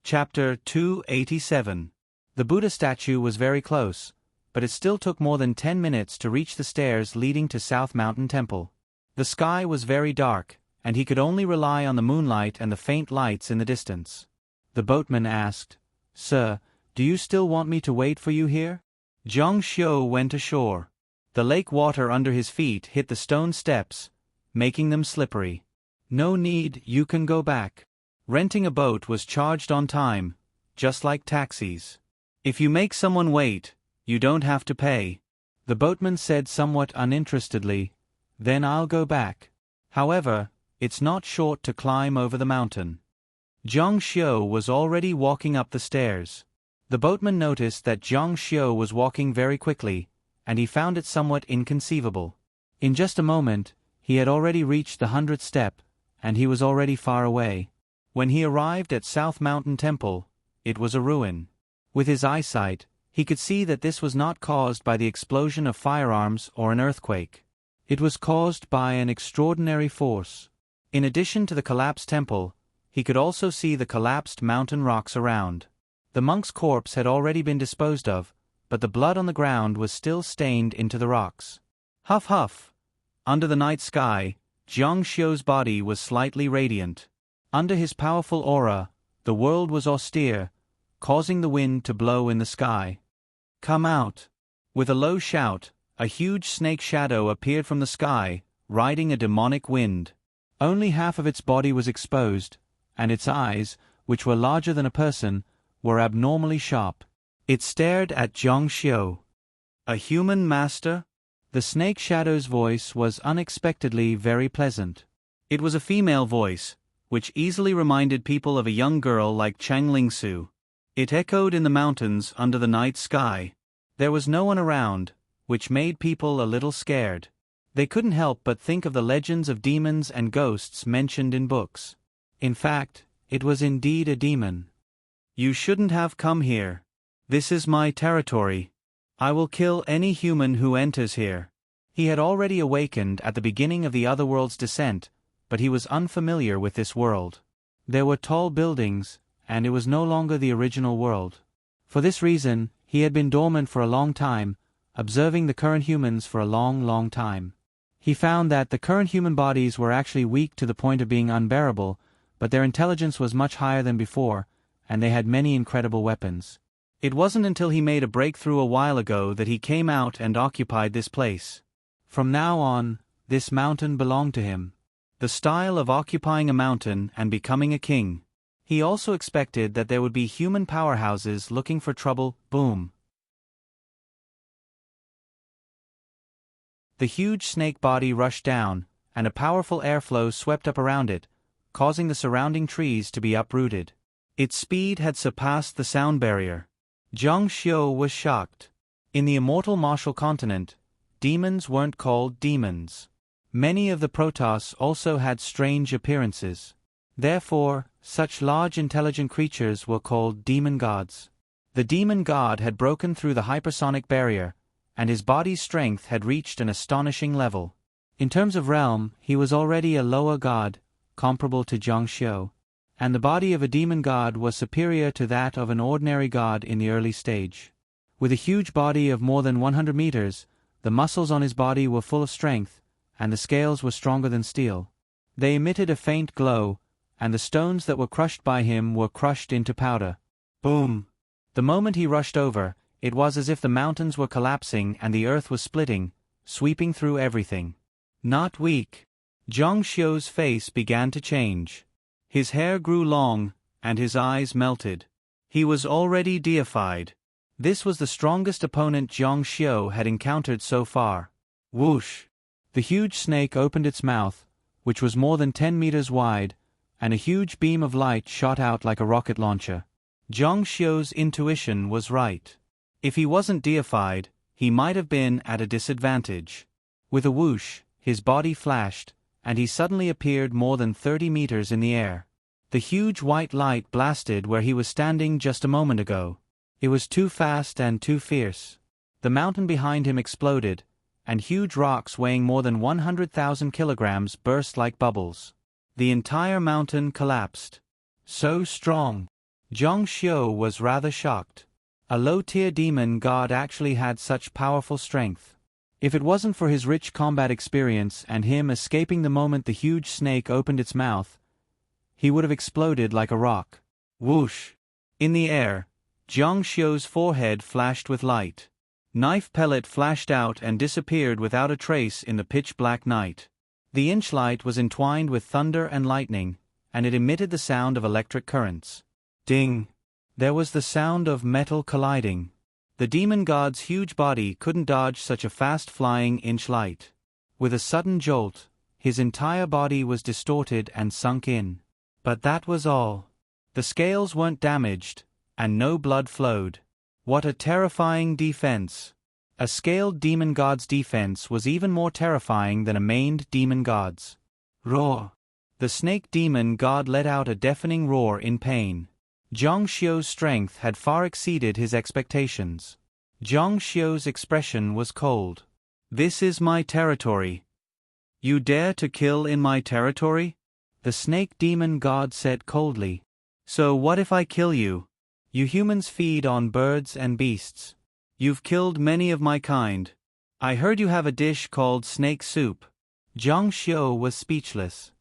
Chapter 287. The Buddha statue was very close, but it still took more than 10 minutes to reach the stairs leading to South Mountain Temple. The sky was very dark, and he could only rely on the moonlight and the faint lights in the distance. The boatman asked, "Sir, do you still want me to wait for you here?" Jiang Xiu went ashore. The lake water under his feet hit the stone steps, making them slippery. "No need, you can go back." Renting a boat was charged on time, just like taxis. "If you make someone wait, you don't have to pay," the boatman said somewhat uninterestedly. "Then I'll go back. However, it's not short to climb over the mountain." Jiang Xiu was already walking up the stairs. The boatman noticed that Jiang Xiu was walking very quickly, and he found it somewhat inconceivable. In just a moment, he had already reached the 100th step, and he was already far away. When he arrived at South Mountain Temple, it was a ruin. With his eyesight, he could see that this was not caused by the explosion of firearms or an earthquake. It was caused by an extraordinary force. In addition to the collapsed temple, he could also see the collapsed mountain rocks around. The monk's corpse had already been disposed of, but the blood on the ground was still stained into the rocks. Huff huff! Under the night sky, Jiang Xiu's body was slightly radiant. Under his powerful aura, the world was austere, causing the wind to blow in the sky. "Come out!" With a low shout, a huge snake shadow appeared from the sky, riding a demonic wind. Only half of its body was exposed, and its eyes, which were larger than a person, were abnormally sharp. It stared at Jiang Xiu. "A human master?" The snake shadow's voice was unexpectedly very pleasant. It was a female voice, which easily reminded people of a young girl like Chang Lingsu. It echoed in the mountains under the night sky. There was no one around, which made people a little scared. They couldn't help but think of the legends of demons and ghosts mentioned in books. In fact, it was indeed a demon. "You shouldn't have come here. This is my territory. I will kill any human who enters here." He had already awakened at the beginning of the otherworld's descent, but he was unfamiliar with this world. There were tall buildings, and it was no longer the original world. For this reason, he had been dormant for a long time, observing the current humans for a long, long time. He found that the current human bodies were actually weak to the point of being unbearable, but their intelligence was much higher than before, and they had many incredible weapons. It wasn't until he made a breakthrough a while ago that he came out and occupied this place. From now on, this mountain belonged to him. The style of occupying a mountain and becoming a king. He also expected that there would be human powerhouses looking for trouble. Boom. The huge snake body rushed down, and a powerful airflow swept up around it, causing the surrounding trees to be uprooted. Its speed had surpassed the sound barrier. Jiang Xiu was shocked. In the immortal martial continent, demons weren't called demons. Many of the Protoss also had strange appearances. Therefore, such large intelligent creatures were called demon gods. The demon god had broken through the hypersonic barrier, and his body's strength had reached an astonishing level. In terms of realm, he was already a lower god, comparable to Jiang Xiu, and the body of a demon god was superior to that of an ordinary god in the early stage. With a huge body of more than 100 meters, the muscles on his body were full of strength, and the scales were stronger than steel. They emitted a faint glow, and the stones that were crushed by him were crushed into powder. Boom! The moment he rushed over, it was as if the mountains were collapsing and the earth was splitting, sweeping through everything. Not weak. Jiang Xiu's face began to change. His hair grew long, and his eyes melted. He was already deified. This was the strongest opponent Jiang Xiu had encountered so far. Whoosh! The huge snake opened its mouth, which was more than 10 meters wide, and a huge beam of light shot out like a rocket launcher. Jiang Xiu's intuition was right. If he wasn't deified, he might have been at a disadvantage. With a whoosh, his body flashed, and he suddenly appeared more than 30 meters in the air. The huge white light blasted where he was standing just a moment ago. It was too fast and too fierce. The mountain behind him exploded, and huge rocks weighing more than 100,000 kilograms burst like bubbles. The entire mountain collapsed. So strong. Jiang Xiu was rather shocked. A low-tier demon god actually had such powerful strength. If it wasn't for his rich combat experience and him escaping the moment the huge snake opened its mouth, he would have exploded like a rock. Whoosh! In the air, Jiang Xiu's forehead flashed with light. Knife pellet flashed out and disappeared without a trace in the pitch-black night. The inchlight was entwined with thunder and lightning, and it emitted the sound of electric currents. Ding! There was the sound of metal colliding. The demon god's huge body couldn't dodge such a fast-flying inchlight. With a sudden jolt, his entire body was distorted and sunk in. But that was all. The scales weren't damaged, and no blood flowed. What a terrifying defense! A scaled demon god's defense was even more terrifying than a maned demon god's. Roar! The snake demon god let out a deafening roar in pain. Jiang Xiu's strength had far exceeded his expectations. Jiang Xiu's expression was cold. This is my territory. You dare to kill in my territory? The snake demon god said coldly. So what if I kill you? You humans feed on birds and beasts. You've killed many of my kind. I heard you have a dish called snake soup. Jiang Xiu was speechless.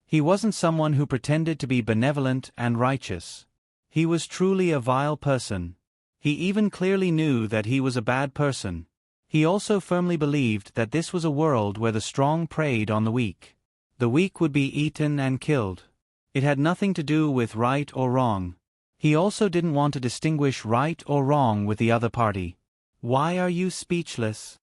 He wasn't someone who pretended to be benevolent and righteous. He was truly a vile person. He even clearly knew that he was a bad person. He also firmly believed that this was a world where the strong preyed on the weak. The weak would be eaten and killed. It had nothing to do with right or wrong. He also didn't want to distinguish right or wrong with the other party. Why are you speechless?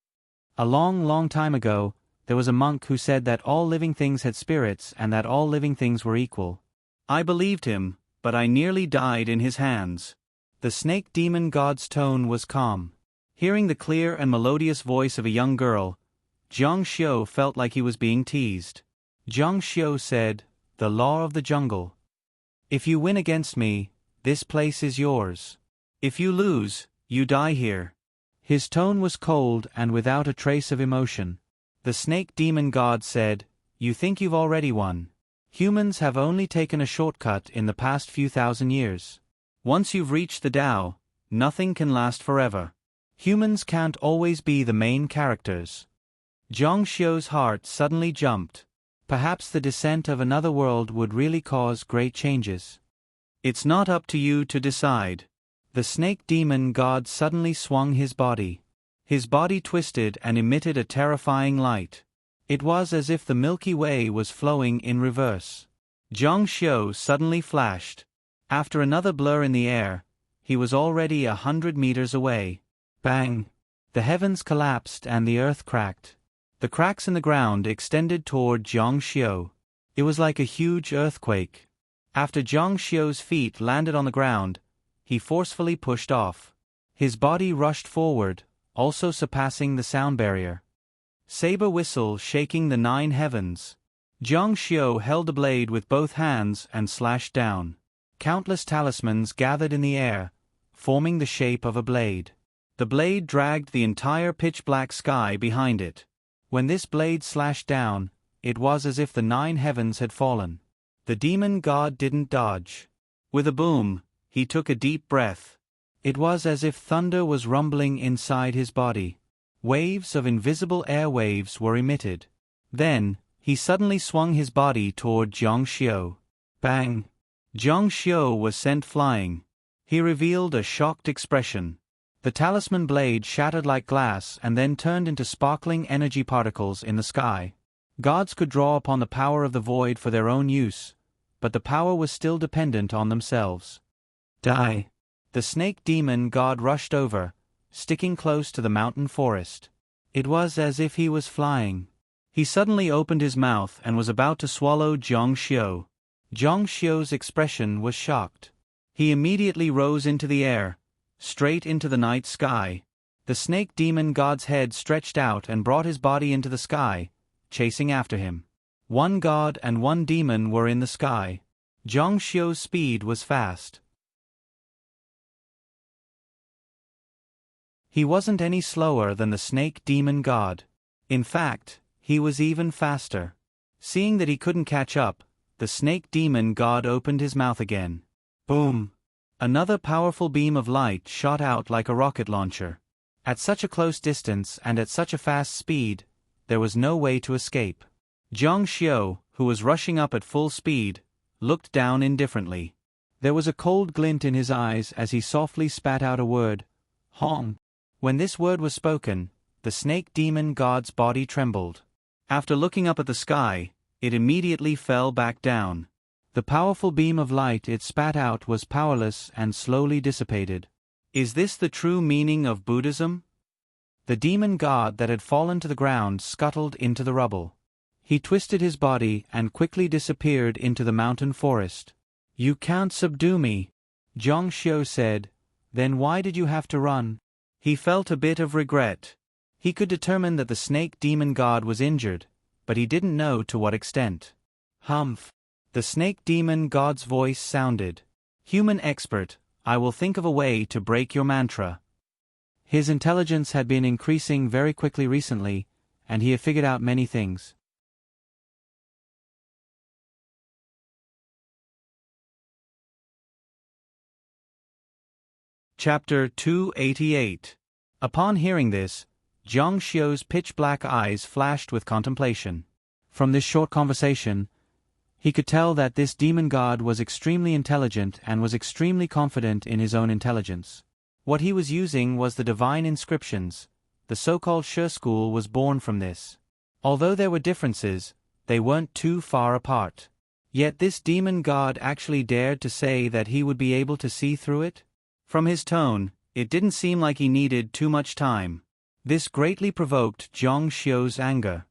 A long time ago, there was a monk who said that all living things had spirits and that all living things were equal. I believed him, but I nearly died in his hands. The snake demon god's tone was calm. Hearing the clear and melodious voice of a young girl, Jiang Xiu felt like he was being teased. Jiang Xiu said, "The law of the jungle. If you win against me, this place is yours. If you lose, you die here." His tone was cold and without a trace of emotion. The snake demon god said, "You think you've already won. Humans have only taken a shortcut in the past few thousand years. Once you've reached the Tao, nothing can last forever. Humans can't always be the main characters." Jiang Xiu's heart suddenly jumped. Perhaps the descent of another world would really cause great changes. It's not up to you to decide. The snake demon god suddenly swung his body. His body twisted and emitted a terrifying light. It was as if the Milky Way was flowing in reverse. Jiang Xiu suddenly flashed. After another blur in the air, he was already 100 meters away. Bang! The heavens collapsed and the earth cracked. The cracks in the ground extended toward Jiang Xiu. It was like a huge earthquake. After Jiang Xiu's feet landed on the ground, he forcefully pushed off. His body rushed forward, also surpassing the sound barrier. Saber whistle shaking the 9 heavens. Jiang Xiu held the blade with both hands and slashed down. Countless talismans gathered in the air, forming the shape of a blade. The blade dragged the entire pitch-black sky behind it. When this blade slashed down, it was as if the 9 heavens had fallen. The demon god didn't dodge. With a boom, he took a deep breath. It was as if thunder was rumbling inside his body. Waves of invisible air waves were emitted. Then, he suddenly swung his body toward Jiang Xiu. Bang! Jiang Xiu was sent flying. He revealed a shocked expression. The talisman blade shattered like glass and then turned into sparkling energy particles in the sky. Gods could draw upon the power of the void for their own use, but the power was still dependent on themselves. Die. The snake demon god rushed over, sticking close to the mountain forest. It was as if he was flying. He suddenly opened his mouth and was about to swallow Jiang Xiu. Jiang Xiu's expression was shocked. He immediately rose into the air, straight into the night sky. The snake demon god's head stretched out and brought his body into the sky, chasing after him. One god and one demon were in the sky. Jiang Xiu's speed was fast. He wasn't any slower than the snake demon god. In fact, he was even faster. Seeing that he couldn't catch up, the snake demon god opened his mouth again. Boom! Another powerful beam of light shot out like a rocket launcher. At such a close distance and at such a fast speed, there was no way to escape. Jiang Xiu, who was rushing up at full speed, looked down indifferently. There was a cold glint in his eyes as he softly spat out a word, Hong. When this word was spoken, the snake demon god's body trembled. After looking up at the sky, it immediately fell back down. The powerful beam of light it spat out was powerless and slowly dissipated. Is this the true meaning of Buddhism? The demon god that had fallen to the ground scuttled into the rubble. He twisted his body and quickly disappeared into the mountain forest. You can't subdue me, Jiang Xiu said. Then why did you have to run? He felt a bit of regret. He could determine that the snake demon god was injured, but he didn't know to what extent. Humph. The snake demon god's voice sounded. Human expert, I will think of a way to break your mantra. His intelligence had been increasing very quickly recently, and he had figured out many things. Chapter 288. Upon hearing this, Jiang Xiu's pitch-black eyes flashed with contemplation. From this short conversation, he could tell that this demon god was extremely intelligent and was extremely confident in his own intelligence. What he was using was the divine inscriptions. The so-called Shi school was born from this. Although there were differences, they weren't too far apart. Yet this demon god actually dared to say that he would be able to see through it? From his tone, it didn't seem like he needed too much time. This greatly provoked Jiang Xiu's anger.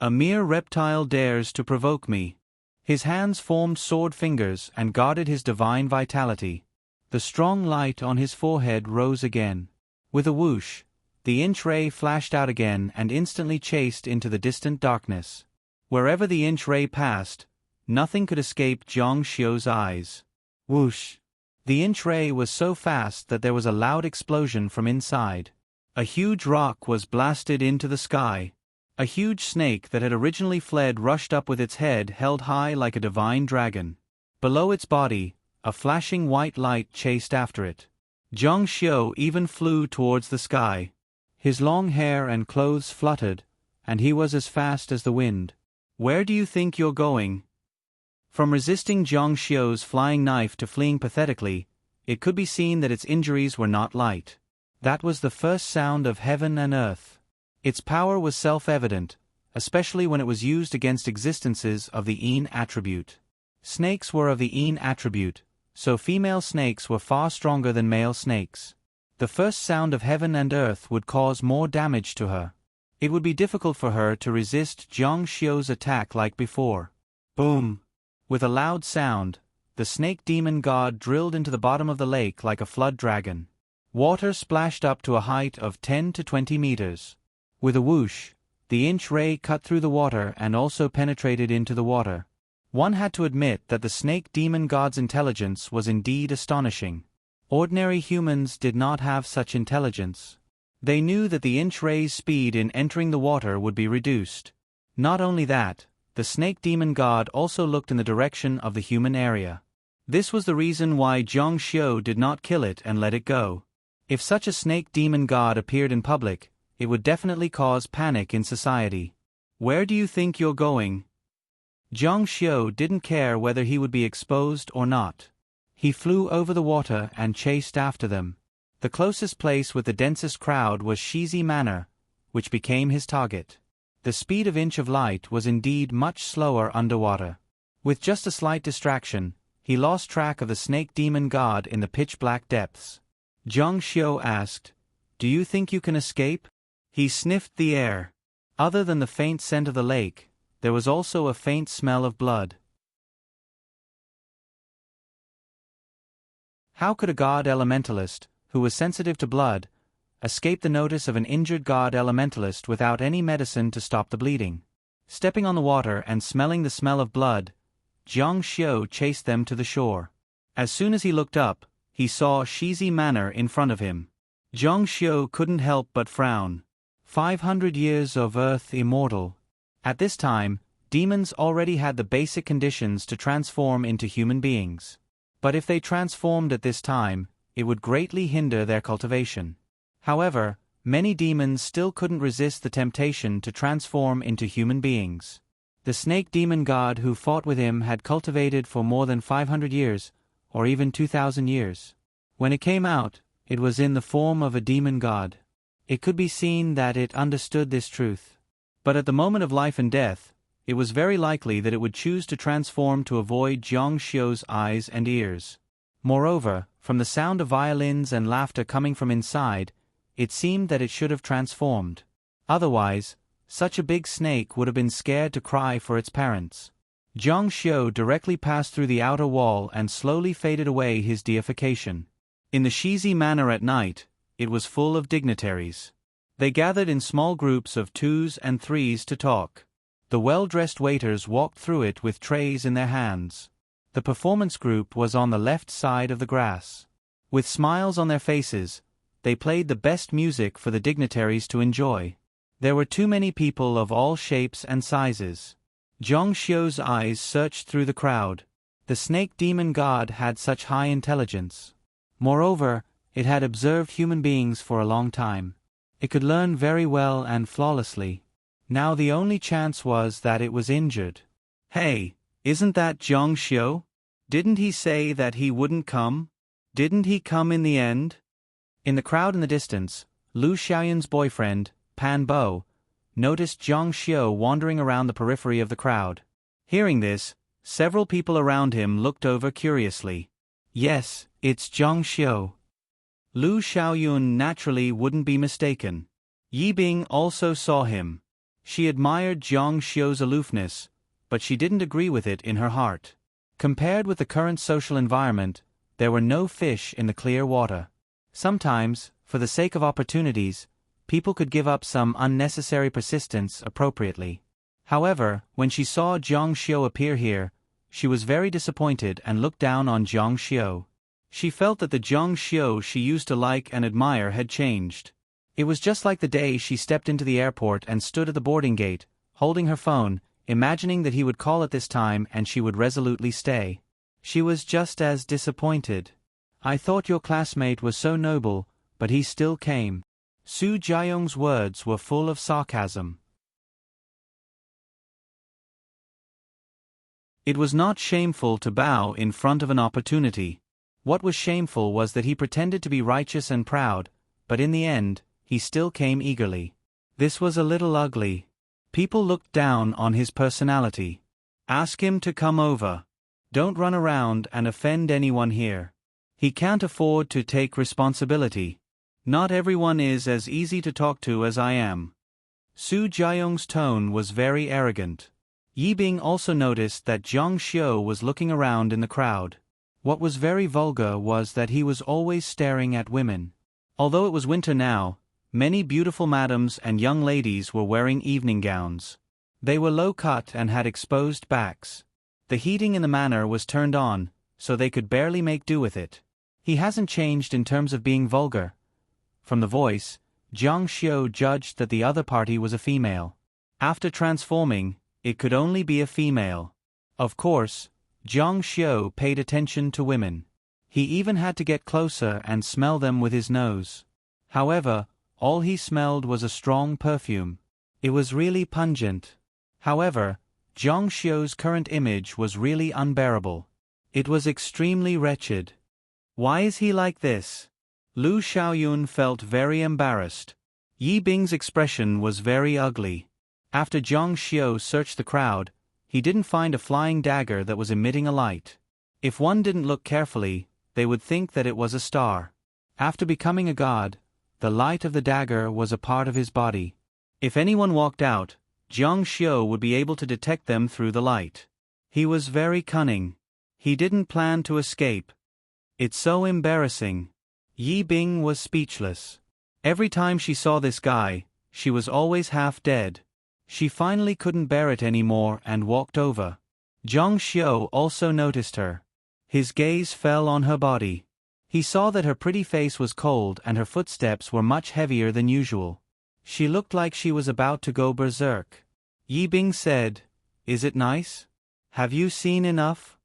A mere reptile dares to provoke me. His hands formed sword fingers and guarded his divine vitality. The strong light on his forehead rose again. With a whoosh, the inch ray flashed out again and instantly chased into the distant darkness. Wherever the inch ray passed, nothing could escape Jiang Xiu's eyes. Whoosh! The inch ray was so fast that there was a loud explosion from inside. A huge rock was blasted into the sky. A huge snake that had originally fled rushed up with its head held high like a divine dragon. Below its body, a flashing white light chased after it. Jiang Xiu even flew towards the sky. His long hair and clothes fluttered, and he was as fast as the wind. Where do you think you're going? From resisting Jiang Xiu's flying knife to fleeing pathetically, it could be seen that its injuries were not light. That was the first sound of heaven and earth. Its power was self-evident, especially when it was used against existences of the Yin attribute. Snakes were of the Yin attribute, so female snakes were far stronger than male snakes. The first sound of heaven and earth would cause more damage to her. It would be difficult for her to resist Jiang Xiu's attack like before. Boom! With a loud sound, the snake demon god drilled into the bottom of the lake like a flood dragon. Water splashed up to a height of 10 to 20 meters. With a whoosh, the inch ray cut through the water and also penetrated into the water. One had to admit that the snake demon god's intelligence was indeed astonishing. Ordinary humans did not have such intelligence. They knew that the inch ray's speed in entering the water would be reduced. Not only that, the snake demon god also looked in the direction of the human area. This was the reason why Jiang Xiu did not kill it and let it go. If such a snake demon god appeared in public, it would definitely cause panic in society. Where do you think you're going? Jiang Xiu didn't care whether he would be exposed or not. He flew over the water and chased after them. The closest place with the densest crowd was Shizi Manor, which became his target. The speed of inch of light was indeed much slower underwater. With just a slight distraction, he lost track of the snake demon god in the pitch-black depths. Zhang Xiu asked, "Do you think you can escape?" He sniffed the air. Other than the faint scent of the lake, there was also a faint smell of blood. How could a god elementalist, who was sensitive to blood, escape the notice of an injured god elementalist without any medicine to stop the bleeding? Stepping on the water and smelling the smell of blood, Zhang Xiu chased them to the shore. As soon as he looked up, he saw Shizi Manor in front of him. Zhang Xiu couldn't help but frown. 500 years of Earth immortal. At this time, demons already had the basic conditions to transform into human beings. But if they transformed at this time, it would greatly hinder their cultivation. However, many demons still couldn't resist the temptation to transform into human beings. The snake demon god who fought with him had cultivated for more than 500 years, or even 2,000 years. When it came out, it was in the form of a demon god. It could be seen that it understood this truth. But at the moment of life and death, it was very likely that it would choose to transform to avoid Zhang Xiu's eyes and ears. Moreover, from the sound of violins and laughter coming from inside, it seemed that it should have transformed. Otherwise, such a big snake would have been scared to cry for its parents. Zhang Xiu directly passed through the outer wall and slowly faded away his deification. In the Shizi Manor at night, it was full of dignitaries. They gathered in small groups of 2s and 3s to talk. The well-dressed waiters walked through it with trays in their hands. The performance group was on the left side of the grass. With smiles on their faces, they played the best music for the dignitaries to enjoy. There were too many people of all shapes and sizes. Zhang Xiu's eyes searched through the crowd. The snake demon god had such high intelligence. Moreover, it had observed human beings for a long time. It could learn very well and flawlessly. Now the only chance was that it was injured. "Hey, isn't that Zhang Xiu? Didn't he say that he wouldn't come? Didn't he come in the end?" In the crowd in the distance, Lu Xiaoyun's boyfriend, Pan Bo, noticed Zhang Xiu wandering around the periphery of the crowd. Hearing this, several people around him looked over curiously. "Yes, it's Zhang Xiu." Lu Xiaoyun naturally wouldn't be mistaken. Yi Bing also saw him. She admired Zhang Xiu's aloofness, but she didn't agree with it in her heart. Compared with the current social environment, there were no fish in the clear water. Sometimes, for the sake of opportunities, people could give up some unnecessary persistence appropriately. However, when she saw Zhang Xiu appear here, she was very disappointed and looked down on Zhang Xiu. She felt that the Zhang Xiu she used to like and admire had changed. It was just like the day she stepped into the airport and stood at the boarding gate, holding her phone, imagining that he would call at this time and she would resolutely stay. She was just as disappointed. "I thought your classmate was so noble, but he still came." Su Jiayong's words were full of sarcasm. It was not shameful to bow in front of an opportunity. What was shameful was that he pretended to be righteous and proud, but in the end, he still came eagerly. This was a little ugly. People looked down on his personality. "Ask him to come over. Don't run around and offend anyone here. He can't afford to take responsibility. Not everyone is as easy to talk to as I am." Su Jiayong's tone was very arrogant. Yi Bing also noticed that Zhang Xiu was looking around in the crowd. What was very vulgar was that he was always staring at women. Although it was winter now, many beautiful madams and young ladies were wearing evening gowns. They were low-cut and had exposed backs. The heating in the manor was turned on, so they could barely make do with it. He hasn't changed in terms of being vulgar. From the voice, Zhang Xiu judged that the other party was a female. After transforming, it could only be a female. Of course, Zhang Xiu paid attention to women. He even had to get closer and smell them with his nose. However, all he smelled was a strong perfume. It was really pungent. However, Zhang Xiu's current image was really unbearable. It was extremely wretched. Why is he like this? Lu Xiaoyun felt very embarrassed. Yi Bing's expression was very ugly. After Zhang Xiu searched the crowd, he didn't find a flying dagger that was emitting a light. If one didn't look carefully, they would think that it was a star. After becoming a god, the light of the dagger was a part of his body. If anyone walked out, Zhang Xiu would be able to detect them through the light. He was very cunning. He didn't plan to escape. It's so embarrassing. Yi Bing was speechless. Every time she saw this guy, she was always half dead. She finally couldn't bear it anymore and walked over. Zhang Xiu also noticed her. His gaze fell on her body. He saw that her pretty face was cold and her footsteps were much heavier than usual. She looked like she was about to go berserk. Yi Bing said, "Is it nice? Have you seen enough?"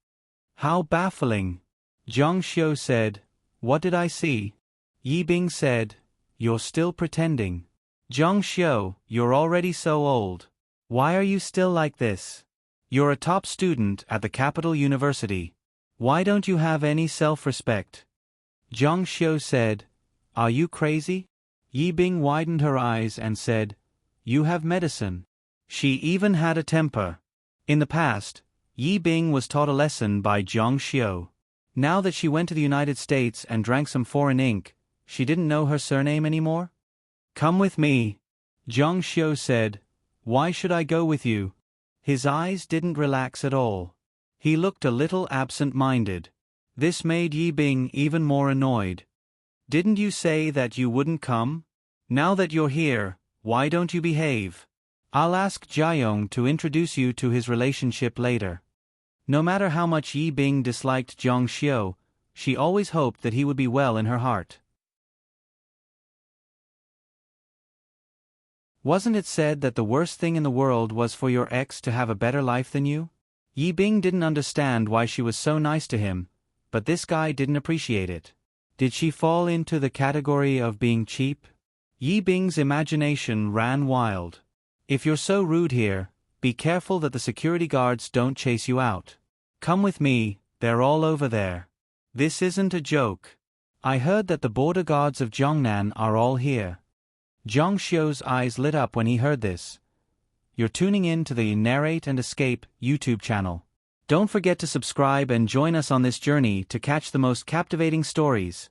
"How baffling." Zhang Xiu said, "What did I see?" Yi Bing said, "You're still pretending. Zhang Xiu, you're already so old. Why are you still like this? You're a top student at the capital university. Why don't you have any self-respect?" Zhang Xiu said, "Are you crazy?" Yi Bing widened her eyes and said, "You have medicine." She even had a temper. In the past, Yi Bing was taught a lesson by Zhang Xiu. Now that she went to the United States and drank some foreign ink, she didn't know her surname anymore. "Come with me," Zhang Xiu said. "Why should I go with you?" His eyes didn't relax at all. He looked a little absent-minded. This made Yi Bing even more annoyed. "Didn't you say that you wouldn't come? Now that you're here, why don't you behave? I'll ask Jiayong to introduce you to his relationship later." No matter how much Yi Bing disliked Zhang Xiu, she always hoped that he would be well in her heart. Wasn't it said that the worst thing in the world was for your ex to have a better life than you? Yi Bing didn't understand why she was so nice to him, but this guy didn't appreciate it. Did she fall into the category of being cheap? Yi Bing's imagination ran wild. If you're so rude here, be careful that the security guards don't chase you out. Come with me, they're all over there. This isn't a joke. I heard that the border guards of Zhongnan are all here. Zhang Xiu's eyes lit up when he heard this. You're tuning in to the Narrate and Escape YouTube channel. Don't forget to subscribe and join us on this journey to catch the most captivating stories.